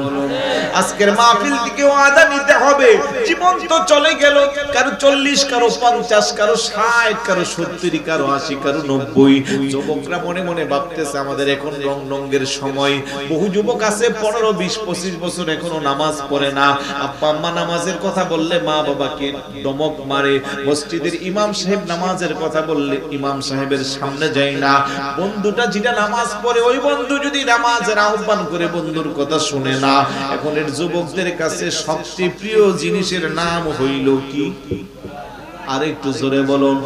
আজকের মাহফিল থেকে ওয়াদা নিতে হবে, জীবন তো চলে গেল, কারো 40, কারো 50, কারো 60, কারো 70, কারো 80, কারো 90। যুবকরা মনে মনে ভাবতেছে আমাদের এখন রং রঙের সময়। বহু যুবক আছে 15, 20, 25 বছর এখনো নামাজ পড়ে না। আব্বা আম্মা নামাজের কথা বললে মা বাবাকে দমক মারে, মসজিদের ইমাম সাহেব নামাজের কথা বললে ইমাম সাহেবের সামনে যায় না। বন্ধুটা যেটা নামাজ পড়ে ওই বন্ধু যদি নামাজের আহ্বান করে বন্ধুর কথা শুনে না। এখনের যুবকদের কাছে সবচেয়ে প্রিয় জিনিসের নাম হইল কি? আর একটু জোরে বলুন।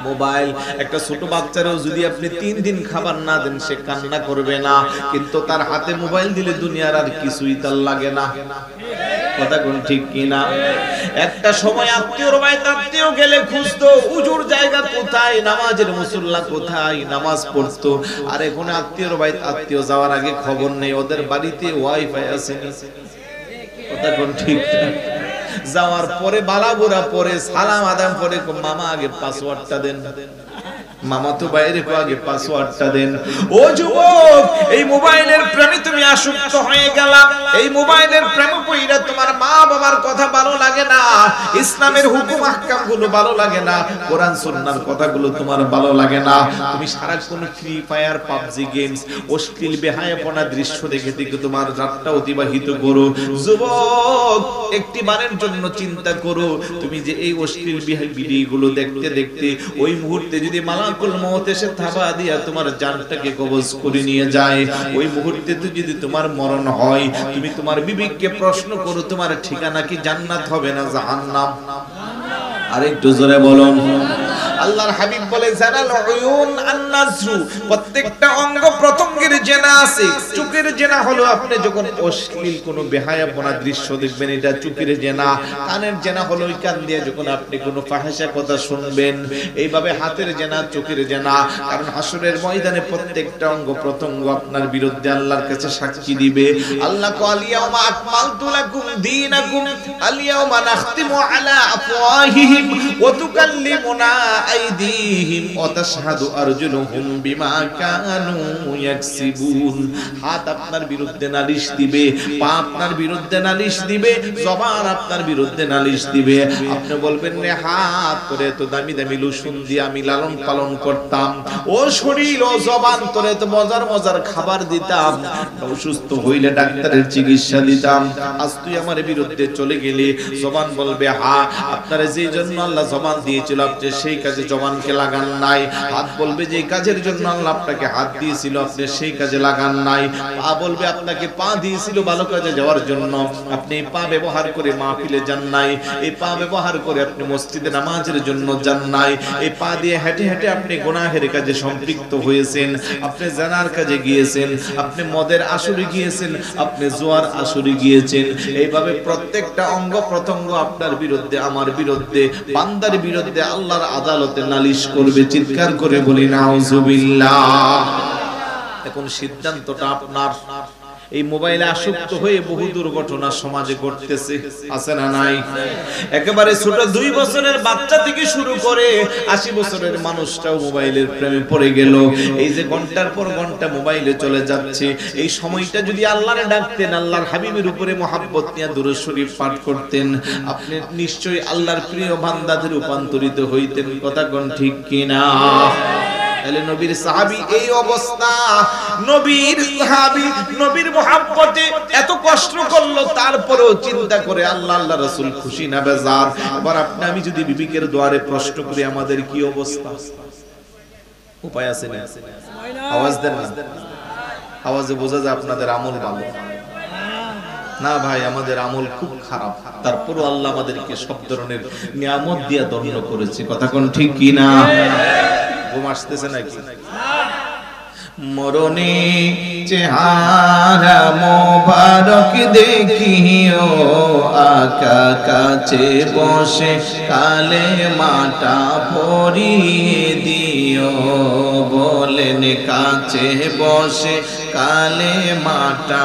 মোবাইল। একটা ছোট বাচ্চারও যদি আপনি 3 দিন খাবার না দেন সে কান্না করবে না, কিন্তু তার হাতে মোবাইল দিলে দুনিয়ার আর কিছুই তার লাগে না, কথা কোন ঠিক কিনা? একটা সময় আত্মীয়র বাড়িতে আত্মীয় গেলে খুঁজতো হুজুর জায়গা কোথায়, নামাজের মুসল্লা কোথায়, নামাজ পড়তো। আর এখন আত্মীয়র বাড়িতে আত্মীয় যাওয়ার আগে খবর নেই ওদের বাড়িতে ওয়াইফাই আছে, কথা কোন ঠিক? যাওয়ার পরে বালাবুরা পরে সালাম আদাম পরে মামা আগে পাসওয়ার্ডটা দেন, মামা তো বাইরে আগে পাসওয়ার্ডটা দেন। ও যুবক, এই মোবাইলের প্রেমে তুমি আসক্ত হয়ে গেলা, এই মোবাইলের প্রেমে পড়িরা তোমার মা বাবার কথা ভালো লাগে না, ইসলামের হুকুম আহকাম গুলো ভালো লাগে না, কোরআন সুন্নাহর কথাগুলো তোমার ভালো লাগে না। তুমি সারাক্ষণ ফ্রি ফায়ার, পাবজি গেমস, অশ্লীল বেহায়াপনা দৃশ্য দেখে দেখে তোমার রাতটা অতিবাহিত করো। যুবক, একটি বারের জন্য চিন্তা করো, তুমি যে এই অশ্লীল ভিডিওগুলো দেখতে দেখতে ওই মুহূর্তে যদি মালাকুল মউত এসে থাবা দিয়া তোমার জানটাকে কবজ করে নিয়ে যায়, ওই মুহূর্তে যদি তোমার মরণ হয়, তুমি তোমার বিবেককে প্রশ্ন করো তোমার ঠিকানা কি জান্নাত হবে না জাহান্নাম? আর একটু জোরে বলুন। আল্লাহর হাবিব বলে জানাল উয়ুন আন-নাজরু, প্রত্যেকটা অঙ্গ প্রত্যঙ্গের যেন জেনা আছে। চোখের জেনা হলো আপনি যখন অশ্লীল কোনো বেহায়াপনা দৃশ্য দেখবেন, এটা চোখের জেনা। কানের জেনা হলো ওই কান দিয়ে যখন আপনি কোনো ফাহিশা কথা শুনবেন। এইভাবে হাতের জেনা, চোখের জেনা। কারণ হাসরের ময়দানে প্রত্যেকটা অঙ্গ প্রত্যঙ্গ আপনার বিরুদ্ধে আল্লাহর কাছে সাক্ষী দিবে। আল্লাহ কল ইয়াউমা আকমালতু লাকুম দীনাকুম আল-ইয়াউমা নাখতিমু আলা আফওয়াহিহিম ওয়া তুকাল্লিমুনা আইদিহিম ওয়া তাশহাদু আরজুলুহুম বিমা কানু ইয়াকসিবুন। হাত আপনার বিরুদ্ধে নালিশ দিবে, পা আপনার বিরুদ্ধে নালিশ দিবে, জবান আপনার বিরুদ্ধে নালিশ দিবে। আপনি বলবেন রে হাত করে তো দামি দামি লোশন দিয়ে আমি লালন পালন করতাম, ও শরীর ও জবান তোরে তো মজার মজার খাবার দিতাম, অসুস্থ হইলে ডাক্তারের চিকিৎসা দিতাম, আজ তুই আমার বিরুদ্ধে চলে গেলি। জবান বলবে হা, আপনারা যেই জন্য আল্লাহ জবান দিয়েছিল আপনি সেই কাজে জবানকে লাগান নাই। হাত বলবে যে কাজের জন্য আল্লাহ আপনাকে হাত দিয়েছিল আপনি সেই কাজে লাগান নাই। পা বলবে আপনাকে পা দিয়েছিল ভালো কাজে যাওয়ার জন্য, আপনি পা ব্যবহার করে মাহফিলে যান নাই। এই পা ব্যবহার করে আপনি মসজিদে নামাজের জন্য যান নাই। এই পা দিয়ে হেঁটে হেঁটে আপনি গুনাহের কাজে সম্পৃক্ত হয়েছেন, আপনি জানার কাজে গিয়েছেন, আপনি মদের আসরে গিয়েছেন, আপনি জুয়ার আসরে গিয়েছেন। এইভাবে প্রত্যেকটা অঙ্গ প্রত্যঙ্গ আপনার বিরুদ্ধে, আমার বিরুদ্ধে, বান্দার বিরুদ্ধে আল্লাহর আদালতে নালিশ করবে। চিৎকার করে বলি নাউজুবিল্লাহ। এখন সিদ্ধান্তটা আপনার। এই মোবাইলে আসক্ত হয়ে বহু দুর্ঘটনা সমাজে ঘটতেছে, আছে না নাই? একেবারে ছোট 2 বছরের বাচ্চা থেকে শুরু করে 80 বছরের মানুষটাও মোবাইলের প্রেমে পড়ে গেল। এই যে ঘন্টার পর ঘন্টা মোবাইলে চলে যাচ্ছে, এই সময়টা যদি আল্লাহরে ডাকতেন, আল্লাহর হাবিবের উপরে মহব্বত নিয়ে দুরূদ শরীফ পাঠ করতেন, আপনি নিশ্চয়ই আল্লাহর প্রিয় বান্দাদের রূপান্তরিত হইতেন। কথা কোন ঠিক কিনা? তাহলে নবীর সাহাবী এই অবস্থা, নবীর সাহাবী নবীর মহব্বতে এত কষ্ট করলো, তারপরেও চিন্তা করে আল্লাহ আল্লাহ রাসূল খুশি না বেজার। আবার আপনি আমি যদি বিবিকের দুয়ারে প্রশ্ন করি আমাদের কি অবস্থা? উপায় আছে না? আওয়াজ দেন না, আওয়াজে বোঝা যায় আপনাদের আমল ভালো না। ভাই আমাদের আমল খুব খারাপ, তারপরও আল্লাহ আমাদেরকে সব ধরনের নিয়ামত দিয়ে ধন্য করেছে। কথা কোন ঠিক কিনা? ঘুম আসতেছে নাকি? মরণে চেহারা মোবারক দেখিও, আকা কাছে বসে কালে মাটা পরিয়ে দিও। বলেন কাছে বসে কালে মাটা।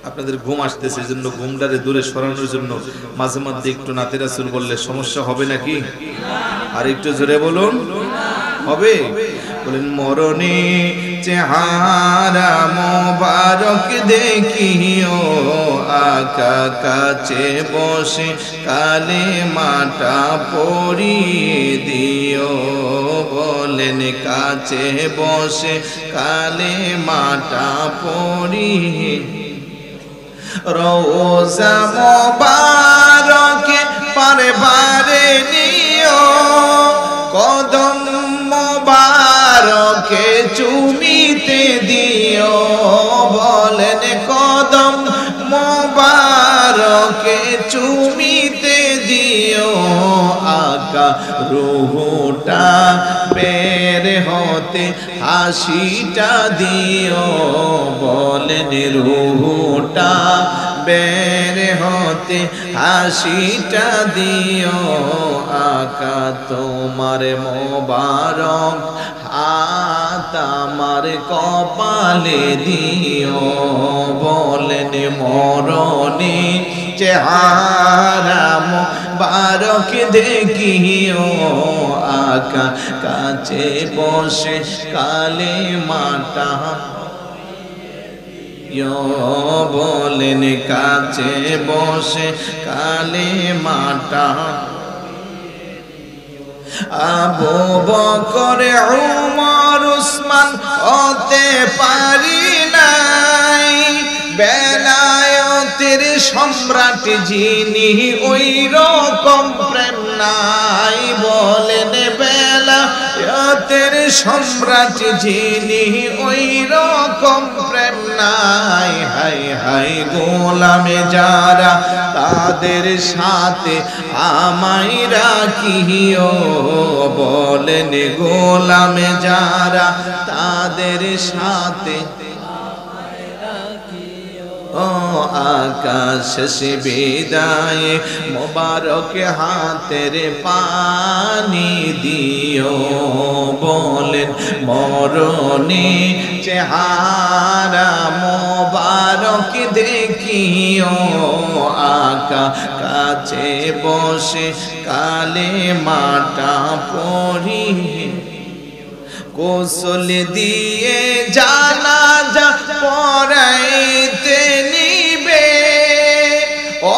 আপনাদের ঘুম আসতেছে, জন্য ঘুমটারে দূরে সরানোর জন্য মাঝে মধ্যে একটু নাতে রাসূল বললে সমস্যা হবে নাকি? আর একটু জোরে বলুন, হবে? বলেন মরণে চেহারা মোবারক দেখিও, আকা কাছে বসে কালে মাটা পরিয়ে দিও। বলেন কাছে বসে কালে মাটা পরিয়ে। রোজা মোবারকে পারে বারে নিও, কদম মোবারকে চুমিতে দিও। বলেন কদম মোবারকে চুমিতে দিও, আকা রুহটা বের হতে হাসিটা দিও। বলেন রুহটা বের হতে হাসিটা দিও, আকা তোমার মোবারক হাত আমার কপালে দিও। বলেন মরণে চেহারা মোবারক দেখিও, আকা কাছে বসে কালে মাটা। বলেন কাছে বসে কালে মাটা। আবু বকর উমর উসমান হতে পারি নাই, বেলায়েতের সম্রাট যিনি ওই রকম প্রেম নাই। বলেন বেলায়েতের সম্রাট যিনি ওই রকম রকম প্রেম নাই। হাই হাই গোলামে যারা তাদের সাথে আমায় রাখিও, বলেন গোলামে যারা তাদের সাথে ও আকাশ সে বিদায় মোবারক হাতের পানি দিও, বলেন মরণে চেহারা মোবারক দেখিও, আকা কাছে বসে কালে মাটা পড়ি গোসল দিয়ে জানাজা পড়াইতে নিবে,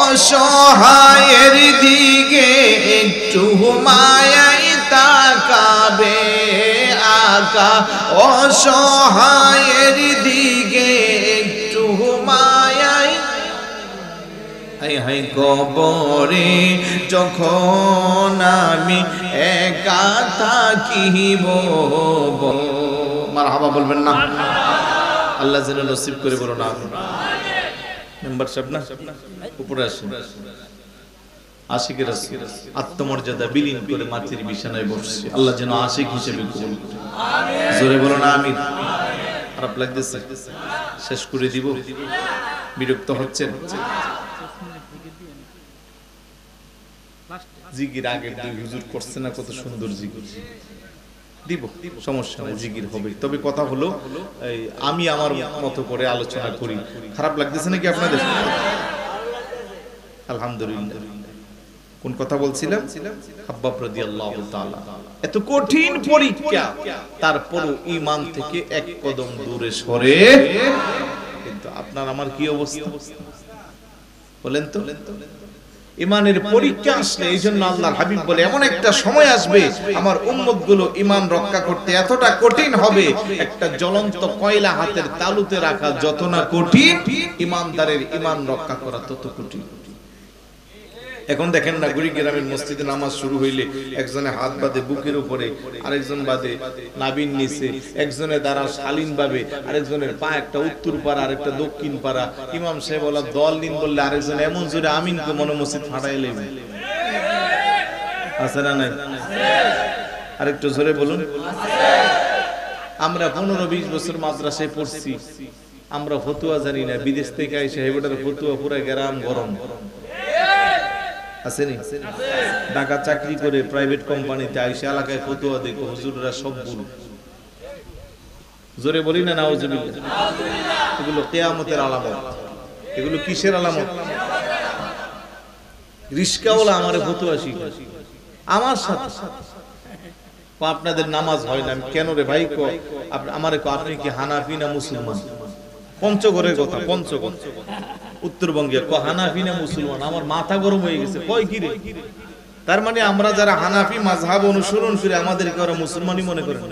অসহায়ের দিকে একটু মায়াই তাকাবে, আকা অসহায়ের দিকে একটু মায়াই। হাই হাই কবরে যখন আমি একা থাকিব, মারহাবা বলবেন না? আল্লাহ যেন নসিব করে বলো না। মেম্বার সাহেব না উপরে আসেন। আশিকের আত্মমর্যাদা বিলীন করে মাটির বিছানায় বসছে, আল্লাহ যেন আশিক হিসেবে কবুল করে। জোরে বলো না আমিন। খারাপ লাগতেছে? শেষ করে দিব? বিরক্ত হচ্ছেন? জিকির আগের দুই হুজুর করছে না, কত সুন্দর জিকির দিব, সমস্যা নাই, জিকির হবে। তবে কথা হলো আমি আমার মতো করে আলোচনা করি। খারাপ লাগতেছে নাকি আপনাদের? আলহামদুলিল্লাহ। কোন কথা বলছিলাম? হাব্বাব রাদিয়াল্লাহু তাআলা। এত কঠিন পরীক্ষা, তারপরও ঈমান থেকে এক কদম দূরে সরে। কিন্তু আপনার আমার কি অবস্থা বলেন তো? ঈমানের পরীক্ষা আসলে এইজন্য আল্লাহর হাবিব বলে এমন একটা সময় আসবে আমার উম্মতগুলো ঈমান রক্ষা করতে এতটা কঠিন হবে, একটা জ্বলন্ত কয়লা হাতের তালুতে রাখা যত না কঠিন, ঈমানদারের ঈমান রক্ষা করা তত কঠিন। এখন দেখেন না, গুড়ি গ্রামের মসজিদে নামাজ শুরু হইলে একজনে হাত বাঁধে বুকের উপরে, আরেকজন বাঁধে নাভির নিচে, একজনে দ্বারা শালীন ভাবে, আরেকজনের পা একটা উত্তর পাড়া আরেকটা দক্ষিণ পাড়া। ইমাম সাহেব বলা দল নিন বললে আরেকজন এমন জোরে আমিন কে মনে মসজিদ ফাটাইলে। আছে না নাই? আরেকটু জোরে বলুন। আমরা 15-20 বছর মাদ্রাসায় পড়ছি, আমরা ফতুয়া জানি না। বিদেশ থেকে এসে হেবেটার ফতুয়া পুরা গ্রাম গরম আসেনি? ঢাকা চাকরি করে প্রাইভেট কোম্পানিতে আইসা এলাকায় ফতুয়া দেখো হুজুররা সব ভুল। জোরে বলি না নাউজুবিল্লাহ? এগুলো কিয়ামতের আলামত। এগুলো কিসের আলামত? রিস্কাওয়ালা আমারে ফতুয়া শিখায় আমার সাথে, আপনাদের নামাজ হয় না। কেন রে ভাই? আমারে আপনি কি হানাফি না মুসলমান? পঞ্চগড়ের কথা, পঞ্চগড় উত্তরবঙ্গে হানাফি না মুসলমান? আমার মাথা গরম হয়ে গেছে। কয় কি রে? তার মানে আমরা যারা হানাফি মাযহাব অনুসরণ করে আমাদেরকে ওরা মুসলমানই মনে করেন।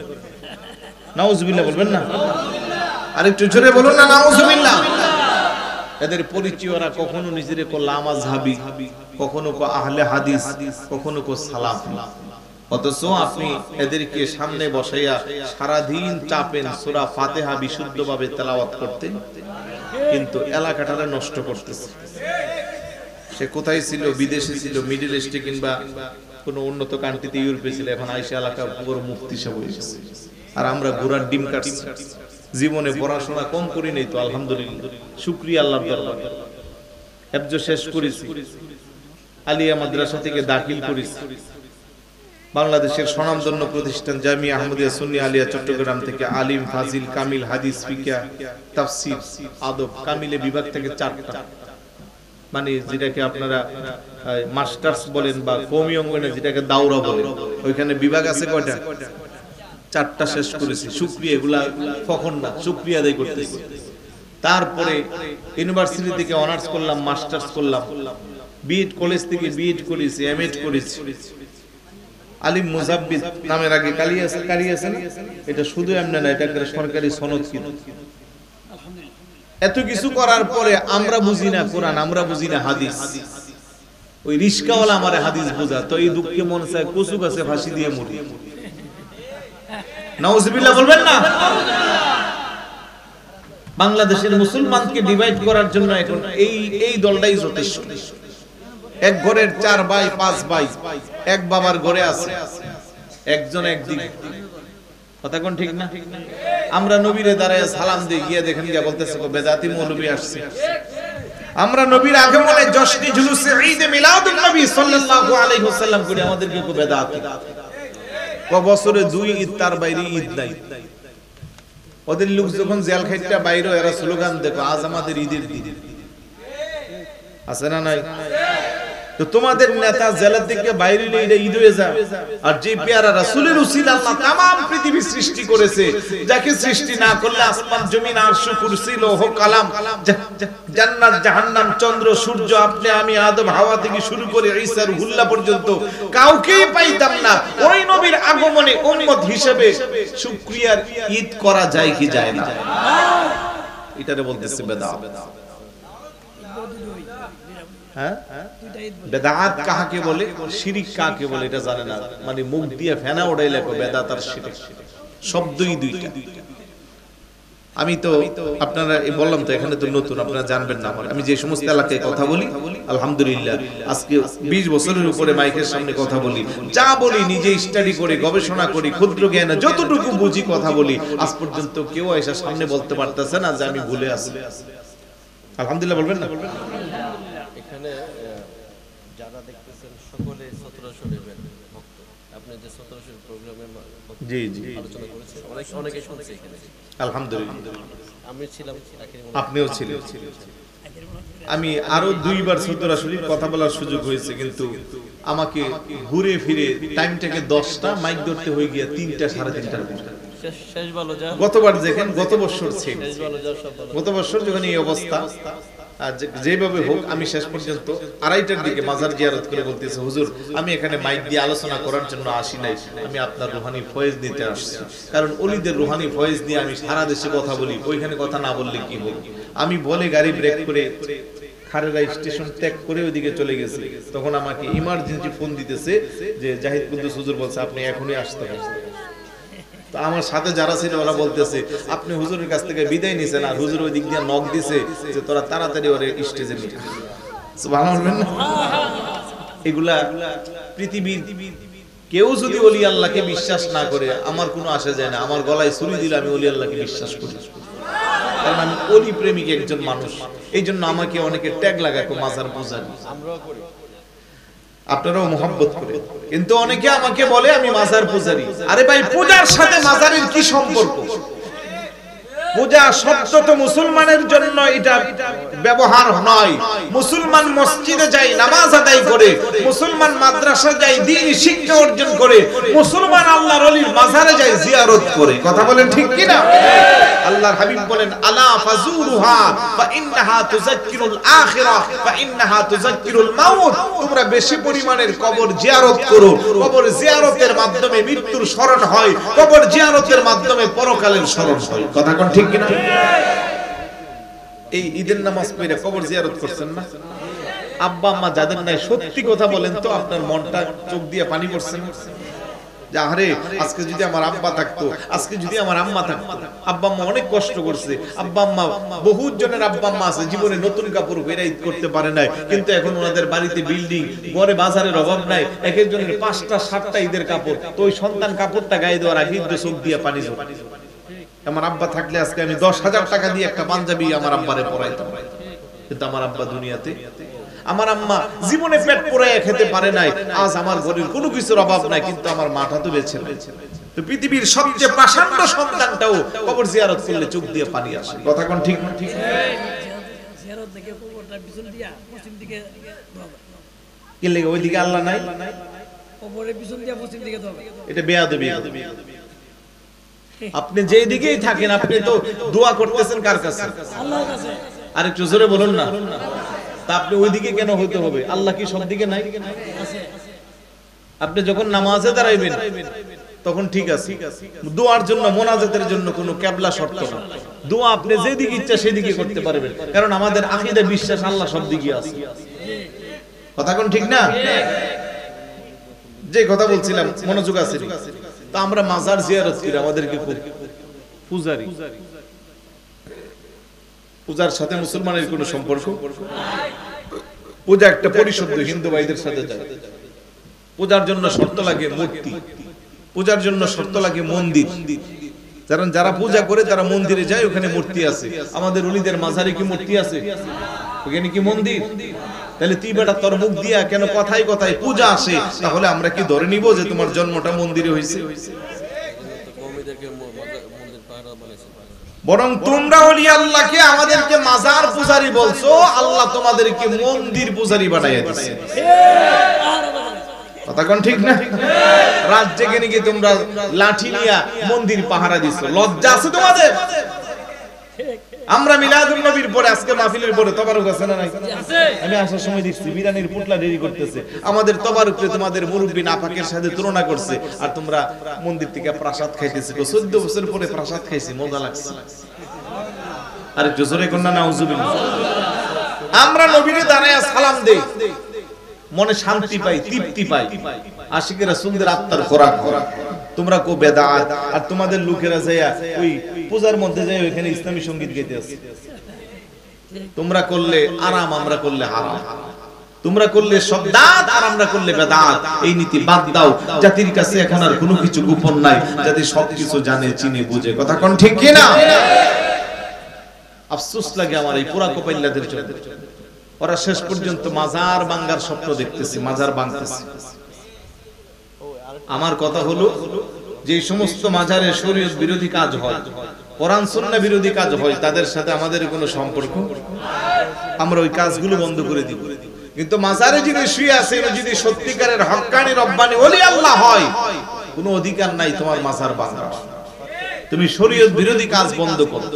নাউজুবিল্লাহ বলবেন না? আরেকটু জোরে বলুন না নাউজুবিল্লাহ। এদের পরিচয় ওরা কখনো নিজেরে কো লামাযহাবি, কখনো কো আহলে হাদিস, কখনো কো সালাফি। অথচ আপনি এদেরকে সামনে বসাইয়া সারাদিন চাপেন সূরা ফাতিহা বিশুদ্ধভাবে তেলাওয়াত করতে, কিন্তু এলাকাটারে নষ্ট করতেছে। সে কোথায় ছিল? বিদেশে ছিল, মিডল ইস্টে কিংবা কোনো উন্নত কান্ট্রিতে, ইউরোপে ছিল। এখন আইসা এলাকা পুরো মুফতি সব হয়ে গেছে। আর আমরা ঘোড়ার ডিম কাটছি। জীবনে পড়াশোনা কম করি নাই তো, আলহামদুলিল্লাহ, শুকরিয়া আল্লাহর দরবারে। হেফজ শেষ করেছি, আলিয়া মাদ্রাসা থেকে দাখিল করেছি। বাংলাদেশের স্বনামধন্য প্রতিষ্ঠান জামিয়া আহমদিয়া সুন্নি আলিয়া চট্টগ্রাম থেকে আলিম, ফাজিল, কামিল, হাদিস, ফিকহ, তাফসীর, আদব, কামিলে বিভাগ থেকে 4টা, মানে যেটাকে আপনারা মাস্টার্স বলেন বা কওমি অঙ্গনে যেটাকে দাওরা বলেন, ওইখানে বিভাগ আছে কয়টা? 4টা শেষ করেছি। শুকরিয়া, এগুলা কখন না শুকরিয়া আদায় করতেছি। তারপরে ইউনিভার্সিটি থেকে অনার্স করলাম, মাস্টার্স করলাম, বিএড কলেজ থেকে বিএড করেছি, এমএড করেছি। আলিম মুজাব্বিদ নামের আগে কালি আছে না? এটা শুধু এমনি না, এটা একটা সরকারি সনদ। কিন্তু এত কিছু করার পরে আমরা বুঝি না কোরআন, আমরা বুঝি না হাদিস। ওই রিস্কাওয়ালা আমারে হাদিস বোঝা, তো এই দুঃখে মন চায় কচু গাছে ফাঁসি দিয়ে মরি। নাউজুবিল্লাহ বলবেন না? বাংলাদেশের মুসলমানকে ডিভাইড করার জন্য এখন এই দলটাই যথেষ্ট। এক ঘরের 4 ভাই 5 ভাই, এক বাবার ঘরে আছে, একজন একদিকে, কথা কোন ঠিক না? আমরা নবীরে দাঁড়ায় সালাম দিয়ে গিয়ে দেখেন গিয়া বলতেছে বেদাতি মৌলবী আসছে। আমরা নবীর আগমনে জশ্নে জুলুসে ঈদে মিলাদুন নবী সাল্লাল্লাহু আলাইহি ওয়াসাল্লাম করি, আমাদেরকে কো বেদাতি। বছরে 2 ঈদ, তার বাইরে ঈদ নাই। ওদের লোক যখন জেল খাইটা বাইরে এরা স্লোগান দেখো আজ আমাদের ঈদের দিন, আছে না নাই? তো তোমাদের নেতা জেলা থেকে বাইরে নিয়ে ঈদ হয়ে যায়। আর যে পেয়ারা রাসূলের উসিলা আল্লাহ तमाम পৃথিবী সৃষ্টি করেছে, যাকে সৃষ্টি না করলে আসমান জমিন আরশ কুরসি লৌহ কালাম জান্নাত জাহান্নাম চন্দ্র সূর্য আপনি আমি আদম হাওয়া থেকে শুরু করে ঈসা রুহুল্লাহ পর্যন্ত কাউকেই পাইতাম না। ওই নবীর আগমনে উম্মত হিসেবে শুকরিয়ার ঈদ করা যায় কি যায় না? এটারে বলতেছে বেদাত। হ্যাঁ, বেদাত কাকে বলে, শিরিক কাকে বলে এটা জানে না, মানে মুখ দিয়ে ফেনা ওড়াইলে বেদাত আর শিরিক শব্দই দুইটা। আমি তো আপনারা বললাম তো এখানে তো নতুন, আপনারা জানবেন না। আমি যে সমস্ত এলাকায় কথা বলি আলহামদুলিল্লাহ আজকে 20 বছরের উপরে মাইকের সামনে কথা বলি, যা বলি নিজে স্টাডি করে গবেষণা করি, ক্ষুদ্র জ্ঞানে যতটুকু বুঝি কথা বলি। আজ পর্যন্ত কেউ এসে সামনে বলতে পারতেছে না যে আমি ভুলে আছি। আলহামদুলিল্লাহ বলবেন না? এখানে যারা দেখতেছেন সকলে 17 শরীফের ভক্ত। আপনি যে 17 শরীফ প্রোগ্রামে জি জি আলোচনা করেছেন, অনেকে শুনছে এখানে। আলহামদুলিল্লাহ আমি ছিলাম, আপনিও ছিলেন। আমি আরো 2 বার 17 শরীফ কথা বলার সুযোগ হয়েছে, কিন্তু আমাকে ঘুরে ফিরে টাইমটাকে 10টা মাইক ধরতে হয়ে গিয়া 3টা 3:30টার পর শেষ ভালো যা। গতবার দেখেন গত বছর ছিল, শেষ ভালো যা সব ভালো। গত বছর যখন এই অবস্থা যেভাবে হোক আমি শেষ পর্যন্ত 2:30টার দিকে মাজার জিয়ারত করে বলতেছে হুজুর আমি এখানে মাইক দিয়ে আলোচনা করার জন্য আসি নাই, আমি আপনার রুহানি ফয়েজ নিতে আসছি। কারণ ওলিদের রুহানি ফয়েজ নিয়ে আমি সারা দেশে কথা বলি, ওইখানে কথা না বললে কি হবে। আমি বলে গাড়ি ব্রেক করে খারেরা স্টেশন ত্যাগ করে ওইদিকে চলে গেছি, তখন আমাকে ইমার্জেন্সি ফোন দিতেছে যে জাহিদ কুদ্দুস হুজুর বলছে আপনি এখনই আসতে হবে। তো আমার সাথে যারা ছিল ওরা বলতেছে আপনি হুজুরের কাছ থেকে বিদায় নিছেন, আর হুজুর ওই দিক দিয়ে নক দিছে যে তোরা তাড়াতাড়ি ওরে স্টেজে নিয়ে সুবহানাল্লাহ। এগুলা পৃথিবীর কেউ যদি ওলি আল্লাহকে বিশ্বাস না করে আমার কোনো আসে যায় না। আমার গলায় ছুরি দিলে আমি ওলি আল্লাহকে বিশ্বাস করি, কারণ আমি ওলি প্রেমিক একজন মানুষ। এই জন্য আমাকে অনেকে ট্যাগ লাগায় মাজার পূজারি, আমরাও করি, আপনারাও মোহাব্বত করে। কিন্তু অনেকে আমাকে বলে আমি মাজার পূজারি। আরে ভাই পূজার সাথে মাজারের কি সম্পর্ক? পূজা শব্দ তো মুসলমানের জন্য এটা ব্যবহার নয়। মুসলমান মসজিদে যায় নামাজ আদায় করে, মুসলমান মাদ্রাসা যায় দ্বীনি শিক্ষা অর্জন করে, মুসলমান আল্লাহর ওলির মাজারে যায় জিয়ারত করে। কথা বলেন ঠিক কি না? আল্লাহর হাবিব বলেন আলা ফাজুরুহা ফাইন্নাহা তুযাক্কিরুল আখিরাহ ফাইন্নাহা তুযাক্কিরুল মাউত। তোমরা বেশি পরিমাণের কবর জিয়ারত করো, কবর জিয়ারতের মাধ্যমে মৃত্যুর স্মরণ হয়, কবর জিয়ারতের মাধ্যমে পরকালের স্মরণ হয়। কথা কোন ঠিক কি না? এই ঈদের নামাজ পড়ে কবর জিয়ারত করছেন না? আব্বা আম্মা যাদের নাই সত্যি কথা বলেন তো আপনার মনটা চোখ দিয়ে পানি পড়ছে না? যে আরে আজকে যদি আমার আব্বা থাকতো, আজকে যদি আমার আম্মা থাকতো। আব্বা আম্মা অনেক কষ্ট করছে, আব্বা আম্মা বহুত জনের আব্বা আম্মা আছে জীবনে নতুন কাপড় পরে ঈদ করতে পারে নাই, কিন্তু এখন ওনাদের বাড়িতে বিল্ডিং, ঘরে বাজারের অভাব নাই, এক একজনের 5টা 7টা ঈদের কাপড়। তো ওই সন্তান কাপড়টা গায়ে দেওয়ার আগে চোখ দিয়ে পানি ঝরে। আমার আব্বা থাকলে আজকে আমি 10,000 টাকা দিয়ে একটা পাঞ্জাবি আমার আব্বারে পরাইতাম, কিন্তু আমার আব্বা দুনিয়াতে। আমার আম্মা জীবনে পেট পোড়াইয়া খেতে পারে নাই, আজ আমার ঘরের কোনো কিছুর অভাব নাই, কিন্তু আমার মাটা তো বেঁচে নাই। তো পৃথিবীর সবচেয়ে পাষাণ্ড সন্তানটাও কবর জিয়ারত করলে চোখ দিয়ে পানি আসে। কথা কোন ঠিক না? ঠিক জিয়ারত দেখে কবরটা পিছন দিয়া পশ্চিম দিকে ধোয়া, কি লাগে ওইদিকে আল্লাহ নাই, কবরের পিছন দিয়া পশ্চিম দিকে ধোয়া, এটা বেয়াদবি। আপনি যেই দিকেই থাকেন আপনি তো দোয়া করতেছেন কার কাছে? আল্লাহর কাছে। আরেকটু জোরে বলুন না। তা আপনি ওইদিকে কেন হইতে হবে? আল্লাহ কি সব দিকে নাই? আছে। আপনি যখন নামাজে দাঁড়াইবেন তখন ঠিক আছে, দোয়ার জন্য মোনাজাতের জন্য কোনো কিবলা শর্ত না। দোয়া আপনি যেদিকে ইচ্ছা সেদিকে করতে পারবেন, কারণ আমাদের আকীদা বিশ্বাস আল্লাহ সব দিকে আছে। কথা কোন ঠিক না? যে কথা বলছিলাম মনোযোগ আছে। তো আমরা মাজার জিয়ারত করি, আমাদেরকে খুব পূজারি পূজার সাথে মুসলমানের কোনো সম্পর্ক? পূজা একটা পরিশুদ্ধ, হিন্দু ভাইদের সাথে যায়। পূজার জন্য শর্ত লাগে মূর্তি, পূজার জন্য শর্ত লাগে মন্দির। যারা পূজা করে তারা মন্দিরে যায়, ওখানে মূর্তি আছে। আমাদের ওলিদের মাজারে কি মূর্তি আছে? ওখানে কি মন্দির? তাহলে তুই বেটা তোর মুখ দিয়া কেন কথায় কথায় পূজা আসে? তাহলে আমরা কি ধরে নিব যে তোমার জন্মটা মন্দিরে হয়েছে? বরং তোমরা ওলি আল্লাহকে আমাদেরকে মাজার পূজারি বলছো, আল্লাহ তোমাদেরকে মন্দির পূজারি বানাইয়া দিয়েছে। কথা কোন ঠিক না? রাত জেগে নাকি তোমরা লাঠি নিয়া মন্দির পাহারা দিছো, লজ্জা আছে তোমাদের? আমরা মিলাদুন নবীর পরে আজকে মাহফিলের পরে তবারুক আছে না নাই? আমি আসার সময় দেখছি বিরানির পুটলা দেরি করতেছে। আমাদের তবারুককে তোমাদের মুরব্বি নাফাকের সাথে তুলনা করছে, আর তোমরা মন্দির থেকে প্রসাদ খাইতেছো। 14 বছর পরে প্রসাদ খাইছি, মজা লাগছে। আর একটু জোরে কন্যা নাউজুবিল্লাহ। আমরা নবীরে দাঁড়ায়া সালাম দেই, মনে শান্তি পাই, তৃপ্তি পাই। আশিকে রাসূলদের আত্মার খোরাক। তোমরা কো বেদাত, আর তোমাদের লোকেরা যায়া ওই পূজার মধ্যে যায় ওখানে ইসলামী সঙ্গীত গাইতে আছে। তোমরা করলে আরাম, আমরা করলে হারাম। তোমরা করলে শব্দাত, আর আমরা করলে বেদাত। এই নীতি বাদ দাও। জাতির কাছে এখন আর কোনো কিছু গোপন নাই, জাতি সবকিছু জানে, চিনে, বুঝে। কথা কোন ঠিক কি না? আফসোস লাগে আমার এই পুরা কপাইল্লাদের জন্য। ওরা শেষ পর্যন্ত মাজার ভাঙার স্বপ্ন দেখতেছে, মাজার ভাঙতেছে। আমার কথা হলো যে সমস্ত মাজারে শরীয়ত বিরোধী কাজ হয়, কোরআন সুন্নাহ বিরোধী কাজ হয়, তাদের সাথে আমাদের কোনো সম্পর্ক? আমরা ওই কাজগুলো বন্ধ করে দিব। কিন্তু মাজারে যিনি শুয়ে আছে, যদি সত্যিকারের হক্কানি রব্বানি ওলি আল্লাহ হয়, কোনো অধিকার নাই তোমার মাজার ভাঙার। তুমি শরীয়ত বিরোধী কাজ বন্ধ করো।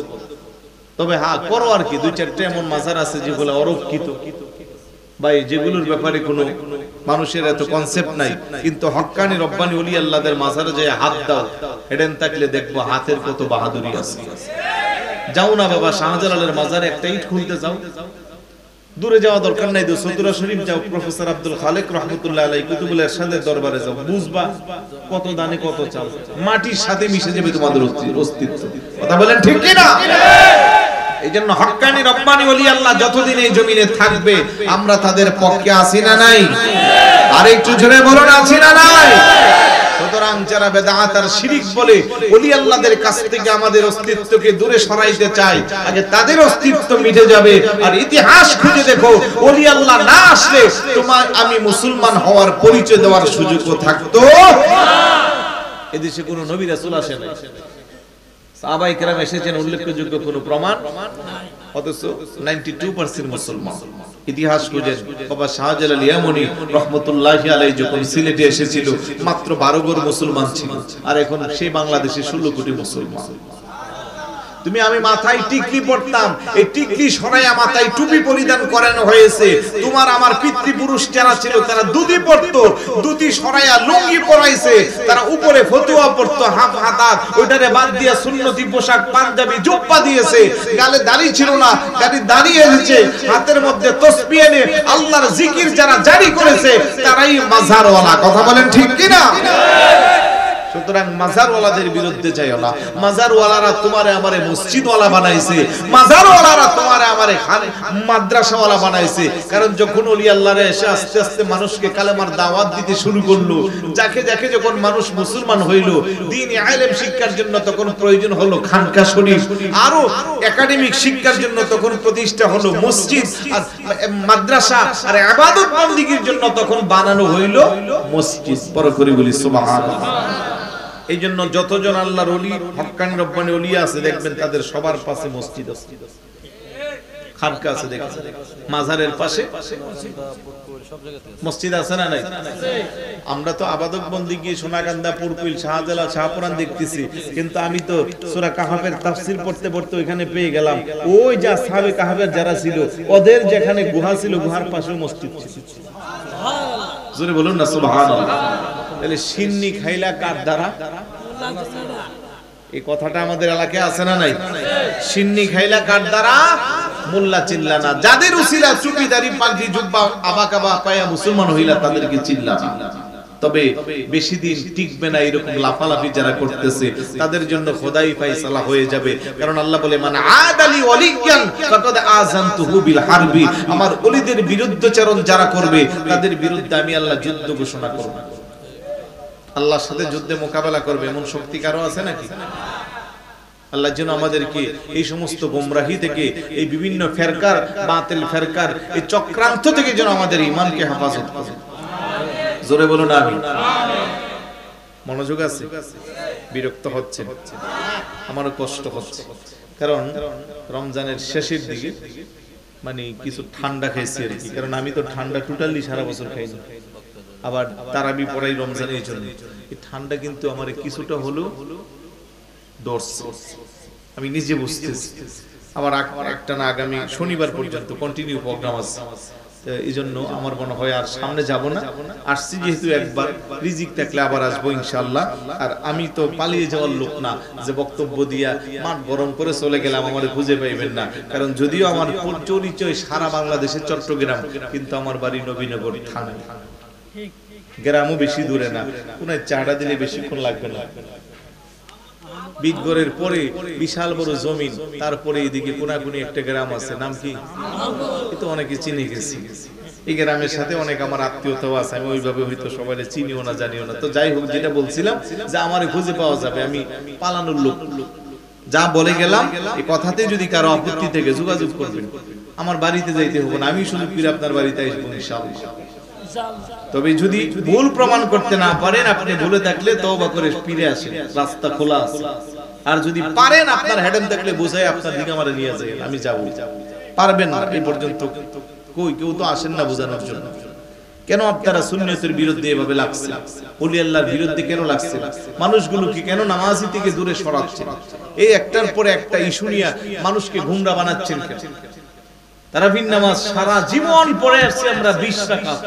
তবে হ্যাঁ করো আর কি, 2-4টা এমন মাজার আছে যেগুলো অরক্ষিত, ভাই, যেগুলোর ব্যাপারে কোনো মানুষের এত কনসেপ্ট নাই। কিন্তু হক্কানি রব্বানি ওলি আল্লাহদের মাজারে যায় হাত দাও, হেডেন থাকলে দেখবো হাতের কত বাহাদুরি আছে। যাও না বাবা শাহজালালের মাজারে একটা ইট খুলতে যাও, দূরে যাওয়া দরকার নাই, চতুরা শরীফ যাও, প্রফেসর আব্দুল খালেক রহমতুল্লাহ আলাইহি কুতুবুল ইরশাদের দরবারে যাও, বুঝবা কত দানে কত চাল, মাটির সাথে মিশে যাবে তোমাদের অস্তিত্ব। কথা বলেন ঠিক কি না? এইজন্য হক্কানি রব্বানি ওলি আল্লাহ যতদিন এই জমিনে থাকবে, আমরা তাদের পক্ষে আছি না নাই? আর একটু জোরে বলুন, আছি না নাই? সুতরাং যারা বেদাত আর শিরক বলে ওলি আল্লাহদের কাছ থেকে আমাদের অস্তিত্বকে দূরে সরাইতে চায়, আগে তাদের অস্তিত্ব মিটে যাবে। আর ইতিহাস খুঁজে দেখো, ওলি আল্লাহ না আসলে তোমার আমি মুসলমান হওয়ার পরিচয় দেওয়ার সুযোগও থাকতো না। এদেশে কোনো নবী রাসূল আসে নাই, সাহাবায়ে কেরাম এসেছেন, উল্লেখযোগ্য কোনো প্রমাণ নাই। অথচ 92% মুসলমান। ইতিহাস খুঁজেন, বাবা শাহজালাল ইয়ামানি রহমতুল্লাহি আলাইহি যখন সিলেটে এসেছিল, মাত্র 12 ঘর মুসলমান ছিল, আর এখন সেই বাংলাদেশে 16 কোটি মুসলমান। তুমি আমি মাথায় টিকলি পড়তাম, এই টিকলি সরাইয়া মাথায় টুপি পরিধান করানো হয়েছে। তোমার আমার পিতৃপুরুষ যারা ছিল তারা দুতি পরতো, দুতি সরাইয়া লুঙ্গি পরাইছে, তারা উপরে ফতুয়া পড়তো হাফ হাতার, ওইটারে বাদ দিয়ে সুন্নতি পোশাক পাঞ্জাবি জুব্বা দিয়েছে। গালে দাড়ি ছিল না, গালে দাড়ি এসেছে, হাতের মধ্যে তাসবিহ এনে আল্লাহর জিকির যারা জারি করেছে তারাই মাজারওয়ালা। কথা বলেন ঠিক কি না? সুতরাং মাজারওয়ালাদের বিরুদ্ধে যাইও না। মাজারওয়ালারা তোমারে আমারে মসজিদওয়ালা বানাইছে, মাজারওয়ালারা তোমারে আমারে মাদ্রাসাওয়ালা বানাইছে। কারণ যখন ওলি আল্লাহরা এসে আস্তে আস্তে মানুষকে কালেমার দাওয়াত দিতে শুরু করলো, যাকে যাকে যখন মানুষ মুসলমান হইল, দ্বীনি ইলম শিক্ষার জন্য তখন প্রয়োজন হলো খানকা শরীফ, আরো একাডেমিক শিক্ষার জন্য তখন প্রতিষ্ঠা হলো মসজিদ আর মাদ্রাসা, আর ইবাদত বন্দেগীর জন্য তখন বানানো হইল মসজিদ। পরে করে বলি সুবহানাল্লাহ। এই জন্য যতজন আল্লাহর ওলি হক্কানি রব্বানি ওলি আছে, দেখবেন তাদের সবার পাশে মসজিদ আছে, খানকা আছে। দেখবেন মাজারের পাশে মসজিদ আছে না নাই? আমরা তো আবাদত বন্দেগী সোনাকান্দা, পুরকুইল, শাহজালাল, শাহপুরান দেখতেছি, কিন্তু আমি তো সূরা কাহাফের তাফসীর পড়তে পড়তে ওইখানে পেয়ে গেলাম, ওই যে আসহাবে কাহাফের যারা ছিল, ওদের যেখানে গুহা ছিল, গুহার পাশে মসজিদ ছিল। জোরে বলুন না সুবহানাল্লাহ। তাহলে সিন্নি খাইলা কার দ্বারা? এই কথাটা আমাদের এলাকায় আছে না নাই? সিন্নি খাইলা কার দ্বারা? মোল্লা চিল্লা না। যাদের উসিলা চুপি দাড়ি পাগড়ি জুব্বা আবা কাবা পায়া মুসলমান হইলা, তাদেরকে চিল্লা না। তবে বেশি দিন টিকবে না এরকম লাফালাফি যারা করতেছে তাদের জন্য খোদাই ফায়সালা হয়ে যাবে। কারণ আল্লাহ বলে মান আদালি ওয়ালিয়ান ফাকাদ আযানতুহু বিল হারবি, আমার ওলিদের বিরুদ্ধাচরণ যারা করবে তাদের বিরুদ্ধে আমি আল্লাহ যুদ্ধ ঘোষণা করব। আল্লাহর সাথে যুদ্ধে মোকাবেলা করবে এমন শক্তি কারো আছে নাকি? আল্লাহ যেন আমাদেরকে এই সমস্ত গোমরাহি থেকে, এই বিভিন্ন ফেরকার, বাতিল ফেরকার এই চক্রান্ত থেকে যেন আমাদের ঈমানকে হেফাজত করে। জোরে বলুন আমিন। মনোযোগ আছে? বিরক্ত হচ্ছে? আমারও কষ্ট হচ্ছে, কারণ রমজানের শেষের দিকে মানে কিছু ঠান্ডা খাইছি আর কি। কারণ আমি তো ঠান্ডা টোটালি সারা বছর খাই না, আবার তারাবি পড়াই রমজানের জন্য। এই ঠান্ডা কিন্তু আমার কিছুটা হলো ধরছে, আমি নিজে বুঝতেছি। আবার একটা না আগামী শনিবার পর্যন্ত কন্টিনিউ প্রোগ্রাম আছে, এই জন্য আমার মনে হয় আর সামনে যাব না। আসছি যেহেতু একবার, রিজিক থাকলে আবার আসবো ইনশাআল্লাহ। আর আমি তো পালিয়ে যাওয়ার লোক না যে বক্তব্য দিয়া মাঠ গরম করে চলে গেলাম, আমারে খুঁজে পাইবেন না। কারণ যদিও আমার পরিচয় সারা বাংলাদেশের চট্টগ্রাম, কিন্তু আমার বাড়ি নবীনগর থানা, গ্রামও বেশি দূরে না, কোনায় চাটা দিলে বেশিক্ষণ লাগবে না। বিটগড়ের পরে বিশাল বড় জমিন, তারপরে এদিকে কোনাকুনি একটা গ্রাম আছে, নাম কি? তো অনেকে চিনে গেছি। এই গ্রামের সাথে অনেক আমার আত্মীয়তাও আছে, আমি ওইভাবে হয়তো সবাই চিনিও না, জানিও না। তো যাই হোক, যেটা বলছিলাম যে আমারে খুঁজে পাওয়া যাবে, আমি পালানোর লোক। যা বলে গেলাম এই কথাতে যদি কারো আপত্তি থেকে যোগাযোগ করবেন, আমার বাড়িতে যাইতে হবে না, আমি সুযোগ পেলে আপনার বাড়িতে আসবো ইনশাআল্লাহ। তবে যদি ভুল প্রমাণ করতে না পারেন, আপনি ভুলে থাকলে তওবা করে ফিরে আসেন, রাস্তা খোলা আছে। আর যদি পারেন, আপনার হেডেন থাকলে বোঝায় আপনার দিকে আমারে নিয়ে যায়, আমি যাব। পারবেন না এই পর্যন্ত কই কেউ তো আসেন না বোঝানোর জন্য। কেন আপনারা সুন্নতের বিরুদ্ধে এভাবে লাগছেন? ওলি আল্লাহর বিরুদ্ধে কেন লাগছেন? মানুষগুলোকে কেন নামাজি থেকে দূরে সরাচ্ছেন? এই একটার পরে একটা ইস্যু নিয়ে মানুষকে গুমরা বানাচ্ছেন কেন? তারাবির নামাজ সারা জীবন পড়ে আসছি আমরা 20 রাকাত,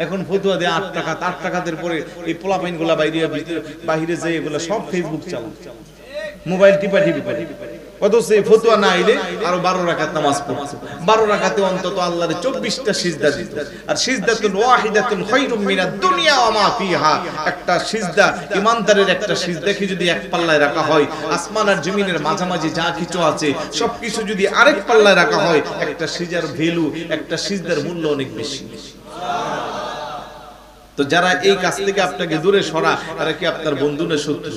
এখন ফতোয়া দেয় 8 টাকা। 8 টাকাদের পরে এই পোলাপাইন গুলা বাইরে যায়, এগুলা সব ফেসবুক চালায়, মোবাইল টিপাটিপি করে। অথচ এই ফতোয়া না আইলে আরো 12 রাকাত নামাজ পড়ছে। 12 রাকাতে অন্তত আল্লাহর 24টা সিজদা দিত। আর সিজদাতুল ওয়াহিদাতুন খায়রুম মিনাদ দুনিয়া ওয়া মা ফিহা, একটা সিজদা, ইমানদারের একটা সিজদাকে যদি এক পাল্লায় রাখা হয়, আসমান আর জমিনের মাঝামাঝি যা কিছু আছে সবকিছু যদি আরেক পাল্লায় রাখা হয়, একটা সিজদার ভ্যালু, একটা সিজদার মূল্য অনেক বেশি। তো যারা এই কাজ থেকে আপনাকে দূরে সরা, তারা কি আপনার বন্ধু না শত্রু?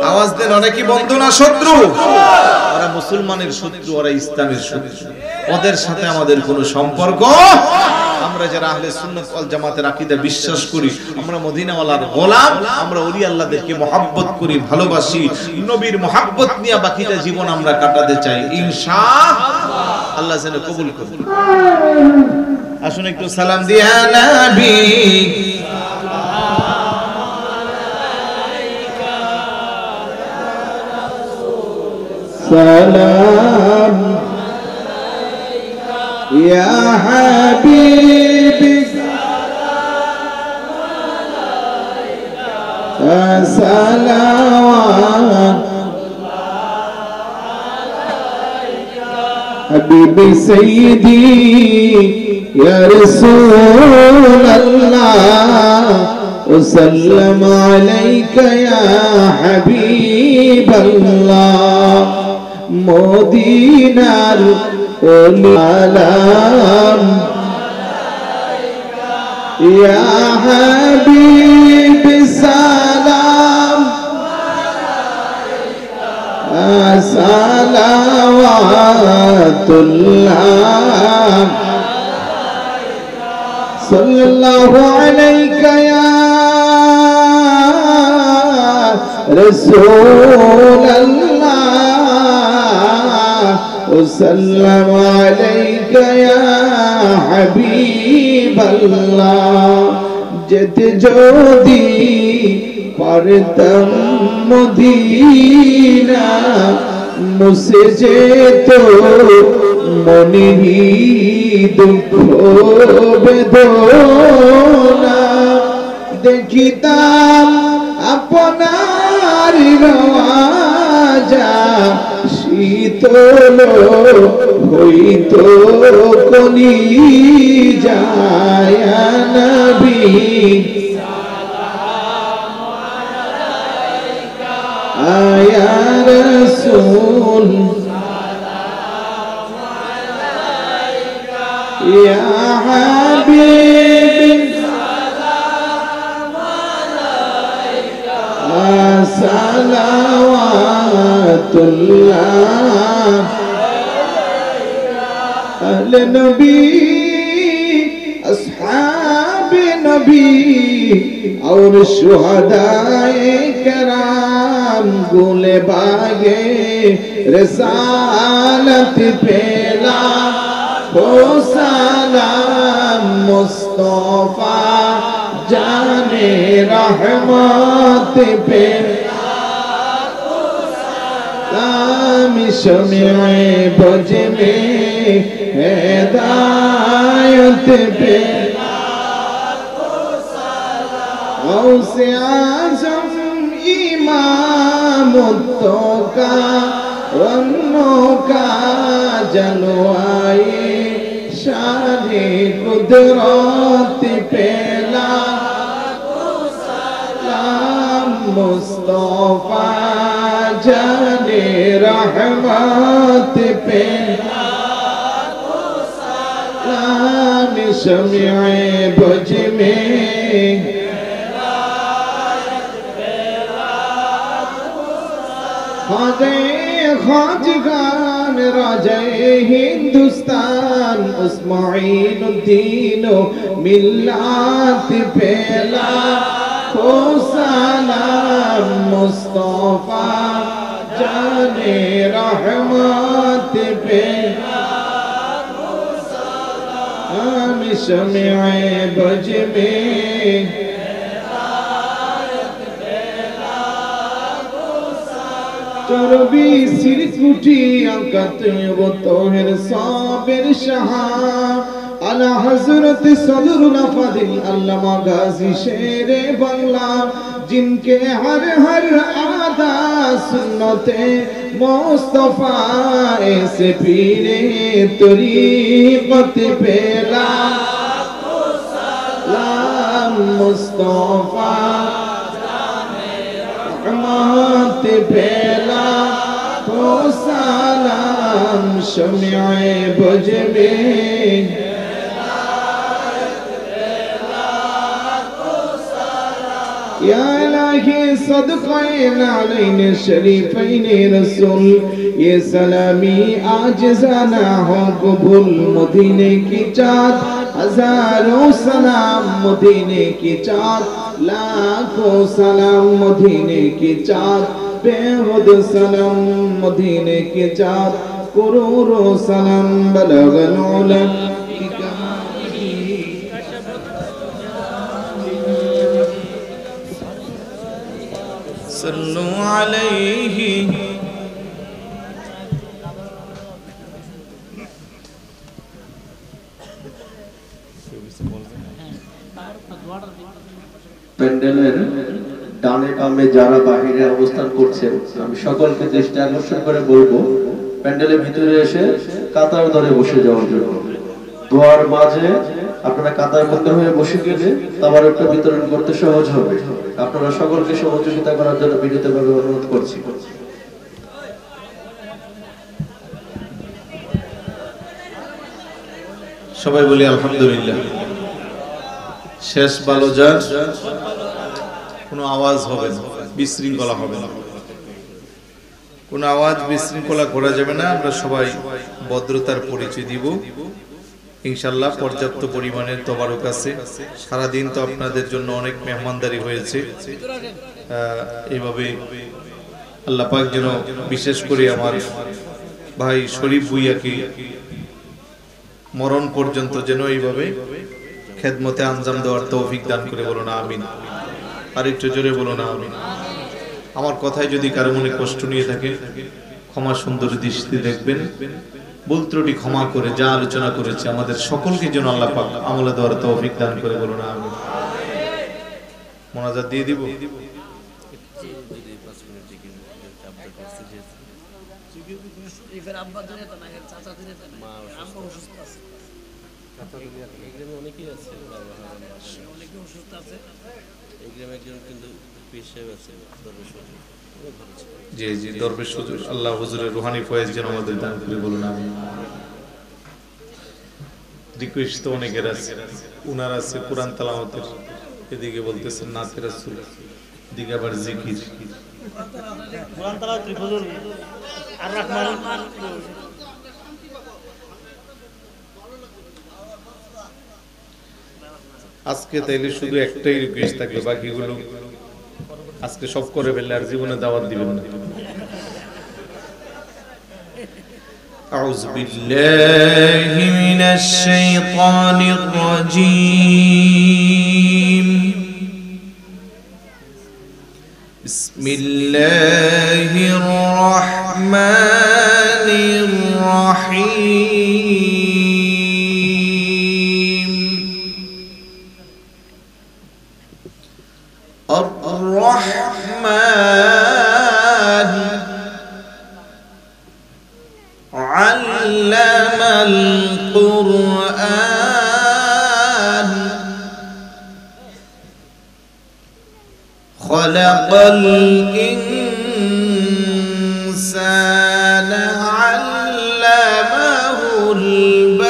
আওয়াজ দেন, অনেকে বন্ধু না শত্রু? ওরা মুসলমানের শত্রু, ওরা ইসলামের শত্রু। ওদের সাথে আমাদের কোনো সম্পর্ক। আমরা যারা আহলে সুন্নাত ওয়াল জামাতের আকীদা বিশ্বাস করি, আমরা মদিনাওয়ালার গোলাম, আমরা ওলি আল্লাহদেরকে মহব্বত করি, ভালোবাসি, নবীর মহব্বত নিয়ে বাকিটা জীবন আমরা কাটাতে চাই ইনশাআল্লাহ। আল্লাহ যেন কবুল করুন। আসুন একটু সালাম দিয়া নবী সালাম ইয়া হাবিবি সালাম সালাওয়াত হাবিবি সাইয়্যিদি يا رسول الله وسلم عليك يا حبيب الله مدينة العالم يا حبيب سلام صلوات الله صلى الله عليك يا رسول الله وسلم عليك يا حبيب الله جد جودي পারতাম মদিনা মুছে যেত মনেরই দুঃখ বেদনা দেখিতাম আপনার রওজা শীতল হইতো কলি যায় নবী আয়া রাসূল ইয়া হাবিব সালাওয়াতুল্লাহ আহলে নবী আসহাবে নবী और शुहदाए कराम गुले बागे रसालत पेला हो सलाम मुस्तफा जाने रहमत पे सलाम शम्ए बज में हिदायत पे गौसे आज़म इमाम का रन्नों का जलवाए शाने कुदरत पेला सलाम मुस्तफा जाने रहमत पेला सलाम शम्ए बज में खाजगान राजे हिंदुस्तान उस्माइनुद्दीन मिल्लात पेला हो सलाम मुस्तफा जाने रहमत पेला हम शम्ए बज में चरबी सिर कुटी अंकत वो तोहर साबिर शाह आला हजरत सदरुल फादिल अल्लामा गाजी शेरे बांग्ला जिनके हर हर आदा सुन्नते मुस्तफा ऐसे पीरे तरीक़त पेला सलाम मुस्तफा रहमत पेला हो सलाम शम्ए बज में या इलाही सदक़े नालैन शरीफैन रसूल ये सलामी आज जाना हो कबूल मदीने की चाँद हजारों सलाम मदीने की चाँद लाखों सलाम मदीने की चाँद बेहुद सलाम मदीने की चाँद करोड़ों सलाम बलगल उला की सल्लु अलैहि প্যান্ডেলের ডানে বামে যারা বাহিরে অবস্থান করছেন আমি সকলকে দৃষ্টি আকর্ষণ করে বলবো প্যান্ডেলের ভিতরে এসে কাতার ধরে বসে যাওয়ার জন্য দোয়ার মাঝে আপনারা কাতারবদ্ধ হয়ে বসে গেলে তাবারকটা বিতরণ করতে সহজ হবে আপনারা সকলকে সহযোগিতা করার জন্য বিনীতভাবে অনুরোধ করছি সবাই বলি আলহামদুলিল্লাহ শেষ ভালো যার কোনো আওয়াজ হবে না বিশৃঙ্খলা হবে না কোনো আওয়াজ বিশৃঙ্খলা করা যাবে না আমরা সবাই ভদ্রতার পরিচয় দিব ইনশাআল্লাহ পর্যাপ্ত পরিমাণের তবারক আছে সারা দিন তো আপনাদের জন্য অনেক মেহমানদারি হয়েছে এইভাবে আল্লাহ পাক যেন বিশেষ করে আমার ভাই শরীফ ভুইয়াকে মরণ পর্যন্ত যেন এইভাবে খেদমতে আঞ্জাম দেওয়ার তৌফিক দান করে বলো না আমিন আর একটু জোরে বলো না আমিন আমার কথায় যদি কারো মনে কষ্ট নিয়ে থাকে ক্ষমা সুন্দর দৃষ্টি দেখবেন ভুল ত্রুটি ক্ষমা করে যা আলোচনা করেছে আমাদের সকলকে যেন আল্লাহ পাক আমলে দেওয়ার তৌফিক দান করে বলো না আমিন মোনাজাত দিয়ে দিব মা অসুস্থ আছে। এই গ্রামে অনেকেই আছে, এই গ্রামে একজন কিন্তু পীর সাহেব আছে, দরবেশ হুজুর, অনেক ভালো ছিল। জি জি, দরবেশ হুজুর, আল্লাহ হুজুরের রুহানি ফয়েজ যেন আমাদের দান করে, বলুন আমিন। রিকোয়েস্ট তো অনেকের আছে, উনার আছে কোরআন তেলাওয়াতের, এদিকে বলতেছেন নাতে রাসূল, এদিকে আবার জিকির। কোরআন তেলাওয়াত হুজুর আর রহমান আজকে তাইলে শুধু একটাই রিকোয়েস্ট থাকবে, বাকিগুলো আজকে সব করে ফেললে আর জীবনে দাওয়াত দিবেন না। আউযু বিল্লাহি মিনাশ শাইতানির রাজীম। বিসমিল্লাহির রাহমানির রাহিম। الرحمن علم القرآن خلق الإنسان علمه البيان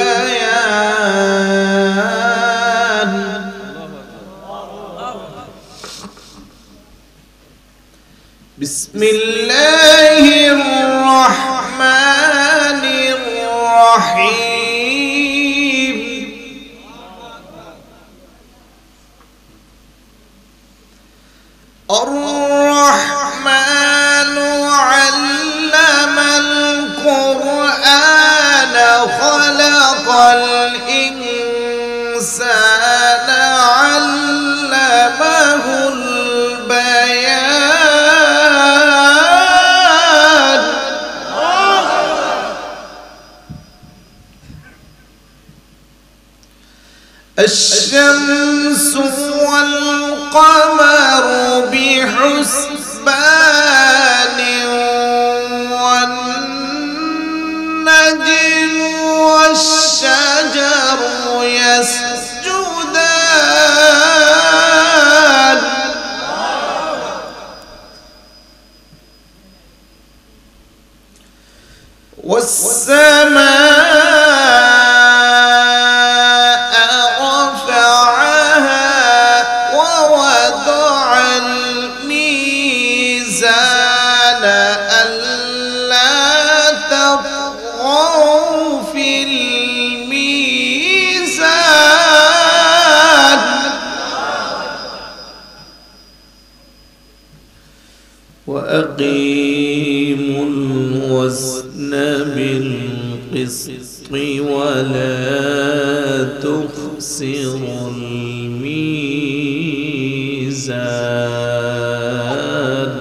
بسم الله الرحمن الرحيم الرحمن علم القرآن خلق الإنسان علمه البيان الشمس والقمر بحسبان والنجم والشجر يسجدان والسماء رفعها ووضع الميزان ألا تطغوا في الميزان وأقيموا الوزن بالقسط ولا تخسروا الميزان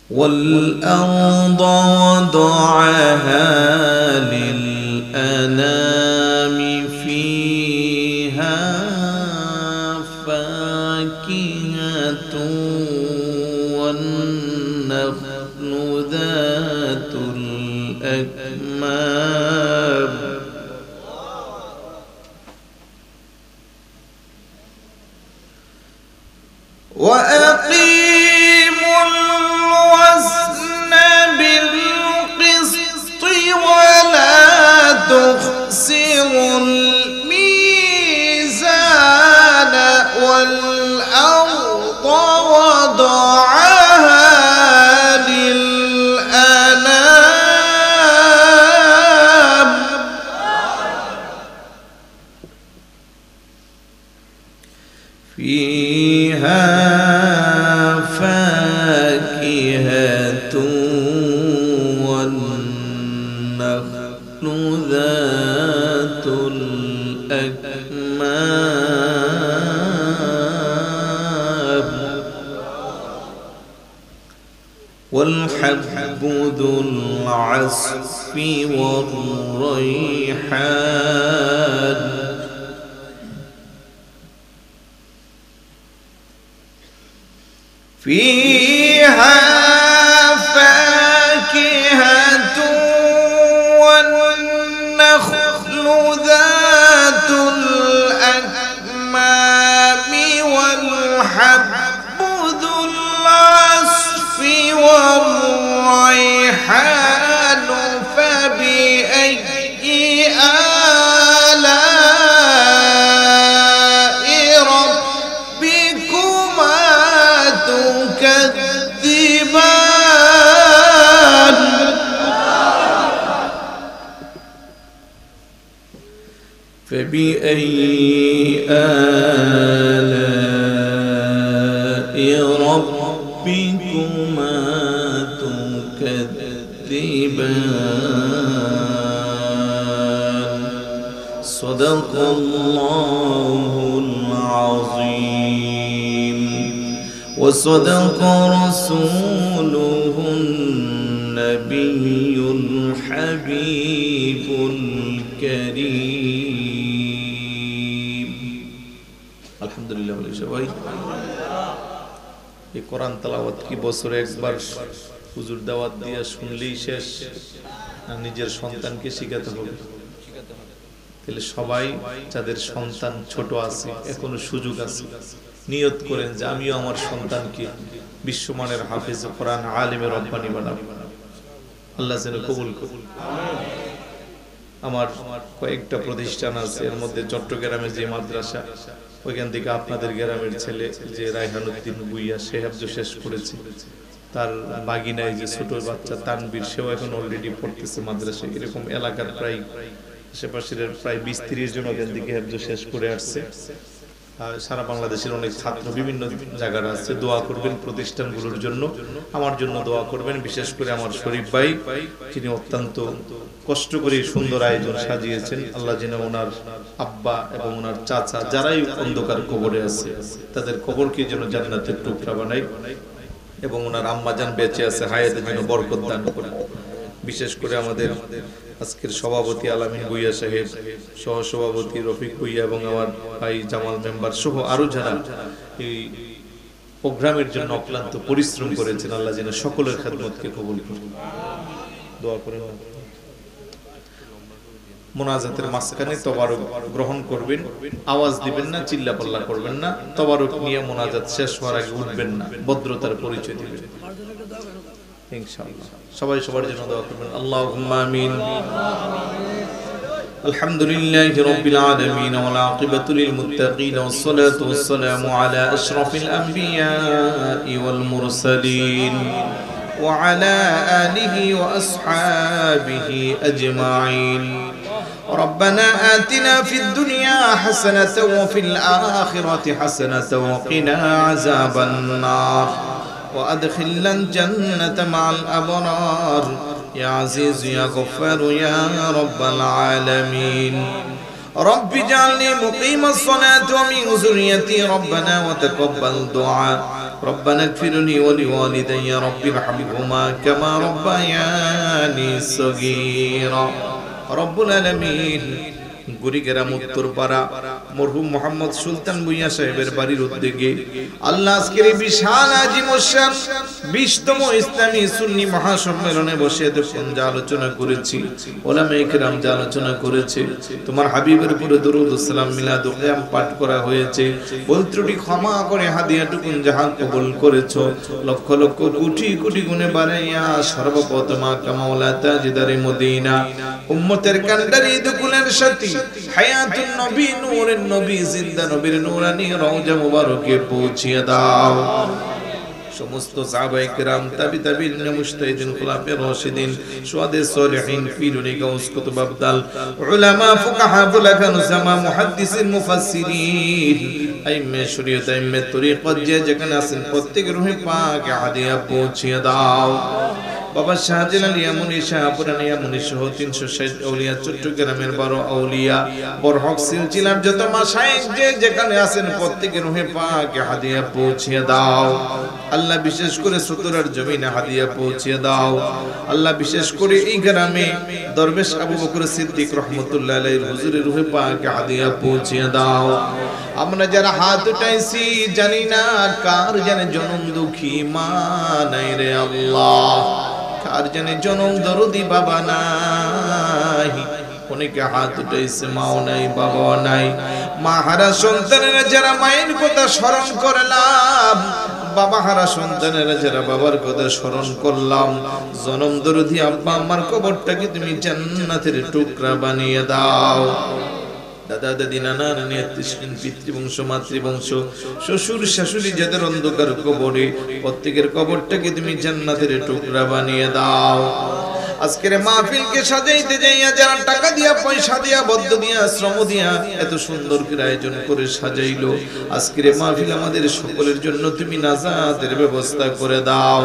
والأرض وضعها للأنام فيها فاكهة والنخل ذات الأكمام وأقيموا الوزن بالقسط ولا تخسروا الميزان والأرض وضعها للأنام فيها فاكهة والنخل ذات الأكمام والحب ذو العصف والريحان فيها فبأي آلاء ربكما تكذبان صدق الله العظيم وصدق رسوله النبي الحبيب الكريم الحمد لله সবাই এই কোরআন তেলাওয়াত কি বছরে একবার হুজুর দাওয়াত দিয়ে শুনলেই শেষ না নিজের সন্তানকে শেখাতে হবে? তাহলে সবাই যাদের সন্তান ছোট আছে এখনো সুযোগ আছে নিয়ত করেন যে আমিও আমার সন্তানকে বিশ্বমানের হাফেজ কোরআন আলিমে রব্বানি বানাবো। আল্লাহ যেন কবুল করুন। আমার কয়েকটা প্রতিষ্ঠান আছে, এর মধ্যে চট্টগ্রামে যে মাদ্রাসা, ওইখান থেকে আপনাদের গ্রামের ছেলে যে রায়হানুদ্দিন বুইয়া সে হেফজ শেষ করেছে, তার বাগিনায় যে ছোট বাচ্চা তানবীর সেও এখন অলরেডি পড়তেছে মাদ্রাসায়। এরকম এলাকার প্রায় আশেপাশের প্রায় 20-30 জন ওখান থেকে হেফজ শেষ করে আসছে। সারা বাংলাদেশের অনেক ছাত্র বিভিন্ন জায়গার আছে। দোয়া করবেন প্রতিষ্ঠানগুলোর জন্য, আমার জন্য দোয়া করবেন। বিশেষ করে আমার শরীফ ভাই, যিনি অত্যন্ত কষ্ট করে সুন্দর আয়োজন সাজিয়েছেন। আল্লাহ যেন ওনার আব্বা এবং ওনার চাচা যারাই অন্ধকার কবরে আছে তাদের কবরকে যেন জান্নাতের টুকরা বানাই, এবং ওনার আম্মা জান বেঁচে আছে হায়াতে যেন বরকত দান করে। বিশেষ করে আমাদের আজকের সভাপতি আলামিন ভুইয়া সাহেব, সহ সভাপতি রফিক ভুইয়া এবং আমার ভাই জামাল মেম্বার সহ আরো যারা এই প্রোগ্রামের জন্য অক্লান্ত পরিশ্রম করেছেন, আল্লাহ যেন সকলের খেদমতকে কবুল করুন। দোয়া করেন। মোনাজাতের মাঝখানে তবারক গ্রহণ করবেন, আওয়াজ দিবেন না, চিল্লাপাল্লা করবেন না। তবারক নিয়ে মোনাজাত শেষ হওয়ার আগে উঠবেন না, ভদ্রতার পরিচয় দিবেন ইনশাআল্লাহ। সবাই সবার জন্য দোয়া করবেন। আল্লাহুম্মা আমিন। আলহামদুলিল্লাহি রাব্বিল আলামিন ওয়াল আকিবাতু লিল মুত্তাকিন ওয়াস সালাতু ওয়াস সালামু আলা আশরাফিল আমবিয়াই ওয়াল মুরসালিন ওয়া আলা আলিহি ওয়া আসহাবিহি আজমাইন। ربنا آتنا في الدنيا حسنة وفي الآخرة حسنة وقنا عذاب النار وأدخلنا الجنة مع الأبرار يا عزيز يا غفار يا رب العالمين. رب اجعلني مقيم الصلاة ومن ذريتي ربنا وتقبل دعاء. ربنا اغفر لي ولوالدي رب ارحمهما كما ربياني صغيرا. রব্বুল আলামিন গুরিগ্রাম উত্তরপাড়া মরহুম মোহাম্মদ সুলতান ভুইয়া সাহেবের বাড়ির উদ্যোগে আল্লাহ আজকের এই বিশাল আজিমুশান 20তম ইসলামী সুন্নি মহাসম্মেলনে বসে দেখুন যা আলোচনা করেছি, ওলামায়ে কেরাম যা আলোচনা করেছে, তোমার হাবিবের উপরে দরুদ ও সালাম মিলাদ ও কিয়াম পাঠ করা হয়েছে। ভুল ত্রুটি ক্ষমা করে হাদিয়াটুকুন যাহা কবুল করেছো, লক্ষ লক্ষ কোটি কোটি গুণে বাড়াইয়া সর্বপ্রথম কামাওলা তাজদারে মদিনা উম্মতের কান্ডারি দুকুলের সাথী হায়াতুন নবী নূরের নবী জিন্দা নবীর নূরানী রওজা মুবারকে পৌঁছিয়ে দাও। সমস্ত সাহাবায়ে কেরাম, তাবি তাবিঈন, মুজতাহিদিন, খুলাফায়ে রাশিদিন, শুহাদায়ে সালিহিন, পীরুল গাউস, কুতুব আবদাল, উলামা, ফুকাহা, বুলাগা, নুজামা, মুহাদ্দিসিন, মুফাসসিরিন, আইম্মে শরীয়ত, আইম্মে তরিকত যে যেখানে আছেন প্রত্যেকের রূহে পাকে হাদিয়া পৌঁছিয়ে দাও। বাবা শাহজালাল ইয়ামুনি, শাহপুরান ইয়ামুনি সহ 360 আউলিয়া, চট্টগ্রামের 12 আউলিয়া, বরহক সিলসিলার যত মাশায়েখ যে যেখানে আছেন প্রত্যেকের রূহে পাকে হাদিয়া পৌঁছিয়ে দাও। আল্লাহ বিশেষ করে সতরার জমিনে হাদিয়া পৌঁছিয়ে দাও। আল্লাহ বিশেষ করে এই গ্রামে দরবেশ আবু বকর সিদ্দিক রাহমাতুল্লাহ আলাইহির হুজুরের রূহে পাকে হাদিয়া পৌঁছিয়ে দাও। আমরা যারা হাত উঠাইছি জানি না কার জানে জনম দুঃখী মা নাই রে আল্লাহ, কার জানে জনম দরদি বাবা নাই। অনেকে হাত উঠাইছে মাও নাই বাবাও নাই। মা হারা সন্তানেরা যারা মায়ের কথা স্মরণ করলাম, বাবা হারা সন্তানেরা যারা বাবার কথা স্মরণ করলাম, জনম দরদি আব্বা আম্মার কবরটাকে তুমি জান্নাতের টুকরা বানিয়ে দাও। দাদা দাদি নানা নানি আত্মীয় পিতৃবংশ মাতৃবংশ শ্বশুর শাশুড়ি যাদের অন্ধকার কবরে প্রত্যেকের কবরটাকে তুমি জান্নাতের টুকরা বানিয়ে দাও। আজকের মাহফিলকে সাজাইতে যাইয়া যারা টাকা দিয়া পয়সা দিয়া বদ্ধ দিয়া শ্রম দিয়া এত সুন্দর করে আয়োজন করে সাজাইলো, আজকের মাহফিল আমাদের সকলের জন্য তুমি নাজাতের ব্যবস্থা করে দাও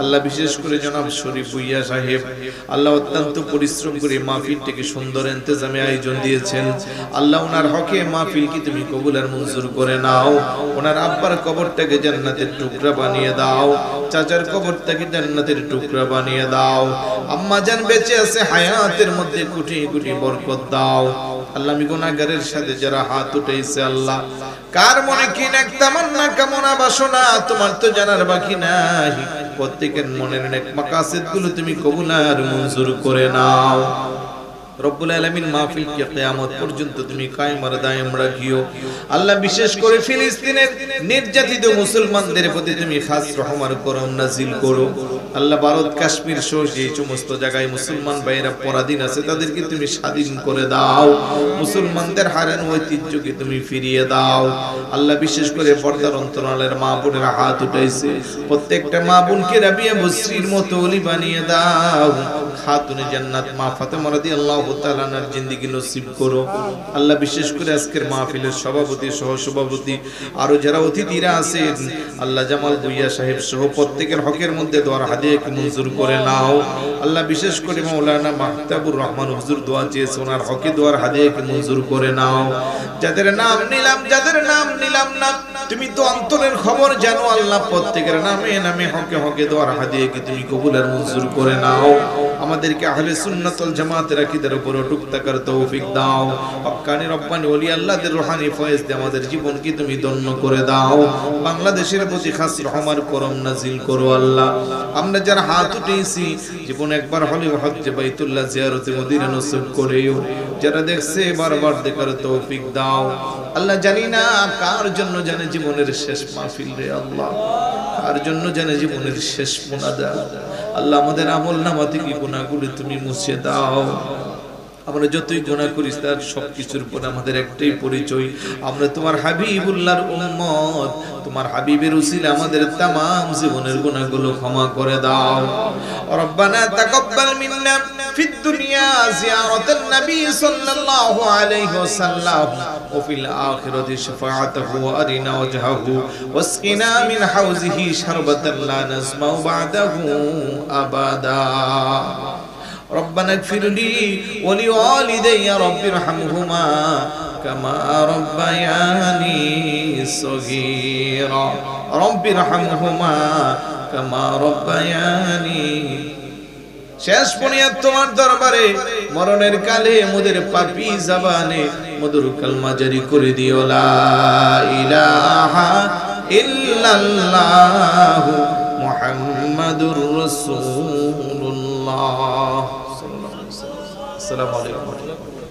আল্লাহ। বিশেষ করে জনাব শরীফ ভুইয়া সাহেব আল্লাহ অত্যন্ত পরিশ্রম করে মাহফিলটিকে সুন্দর ইন্তজামে আয়োজন দিয়েছেন আল্লাহ। ওনার হকে মাহফিল কি তুমি কবুল আর মঞ্জুর করে নাও। ওনার আব্বার কবরটাকে জান্নাতের টুকরা বানিয়ে দাও, চাচার কবরটাকে জান্নাতের টুকরা বানিয়ে দাও। আম্মা জান বেঁচে আছে হায়াতের মধ্যে কোটি কোটি বরকত দাও আল্লাহ। আমি গুনাহগারের সাথে যারা হাত উঠাইছে আল্লাহ, কার মনে কি নেক তামান্না কামনা বাসনা তোমার তো জানার বাকি নাই, প্রত্যেকের মনের নেক মাকাসিদ গুলো তুমি কবুল আর মঞ্জুর করে নাও রব্বুল আলামিন। মাহফিলকে কিয়ামত পর্যন্ত তুমি কায়েম আর দায়েম রাখিও আল্লাহ। বিশেষ করে ফিলিস্তিনের নির্যাতিত মুসলমানদের প্রতি তুমি খাস রহমার করম নাজিল করো আল্লাহ। ভারত কাশ্মীর সহ যে সমস্ত জায়গায় মুসলমান ভাইরা পরাধীন আছে তাদেরকে তুমি স্বাধীন করে দাও, মুসলমানদের হারানো ঐতিহ্যকে তুমি ফিরিয়ে দাও আল্লাহ। বিশেষ করে পর্দার অন্তরালের মা বোনেরা হাত উঠাইছে, প্রত্যেকটা মা বোনকে রাবিয়া বসরির মতো ওলি বানিয়ে দাও। খাতুনে জান্নাত মা ফাতেমা রাদিয়াল্লাহু তাআলা আনহার জিন্দেগি নসিব করো আল্লাহ। বিশেষ করে আজকের মাহফিলের সভাপতি সহ সভাপতি আরো যারা অতিথিরা আছেন আল্লাহ, জামাল ভুইয়া সাহেব সহ প্রত্যেকের হকের মধ্যে দোয়ার হাদিয়াকে মঞ্জুর করে নাও আল্লাহ। বিশেষ করে মাওলানা মাহতাবুর রহমান হুজুর দোয়া চেয়েছে, ওনার হকে দোয়ার হাদিয়াকে মঞ্জুর করে নাও। যাদের নাম নিলাম যাদের নাম নিলাম না তুমি তো অন্তরের খবর জানো আল্লাহ, প্রত্যেকের নামে নামে হকে হকে দোয়ার হাদিয়াকে তুমি কবুল আর মঞ্জুর করে নাও। আমাদেরকে আহলে সুন্নাত ওয়াল জামাতের আকীদার উপর অটুট থাকার তৌফিক দাও। হক্কানি রব্বানি ওলি আল্লাহদের রুহানি ফয়েজ দিয়ে আমাদের জীবনকে তুমি ধন্য করে দাও। বাংলাদেশের প্রতি খাস রহমার করম নাজিল করো আল্লাহ। আমরা যারা হাত উঠিয়েছি জীবন একবার হলেও হজ্জে বাইতুল্লাহ জিয়ারতে মদিনা নসিব করেও, যারা দেখছে বারবার দেখার তৌফিক দাও আল্লাহ। জানি না কার জন্য জানে জীবনের শেষ মাহফিল রে আল্লাহ, কার জন্য জানে জীবনের শেষ মুনাজাত আল্লাহ। আমাদের আমল নামা থেকে গুনাহগুলো তুমি মুছে দাও। আমরা যতই গুনাহ করি তার সবকিছুর পর আমাদের একটাই পরিচয়, আমরা তোমার হাবিবুল্লাহর উম্মত। তোমার হাবিবের উসিলা আমাদের तमाम জীবনের গুনাহগুলো ক্ষমা করে দাও। রব্বানা তাকাব্বাল মিন্না ফিদ দুনিয়া জিয়ারাতান নবী সাল্লাল্লাহু আলাইহি ওয়াসাল্লাম ওয়া ফিল আখিরাতি শাফাআতুহু ওয়া আরিনা ওয়াজহাহু ওয়াসকিনা মিন হাউজিহি শারবাতান লা নাসমাউ বা'দাহু আবাদা। ربنا اغفر لي ولوالدي رب ارحمهما كما ربياني صغيرا رب ارحمهما كما ربياني। শেষ বুনিয়াদ তোমার দরবারে মরণের কালে মোদের পাপী জবানে মধুর কালমা জারি করে দিও লা ইলাহা ইল্লাল্লাহ মুহাম্মাদুর রাসূলুল্লাহ। আসসালামু আলাইকুম।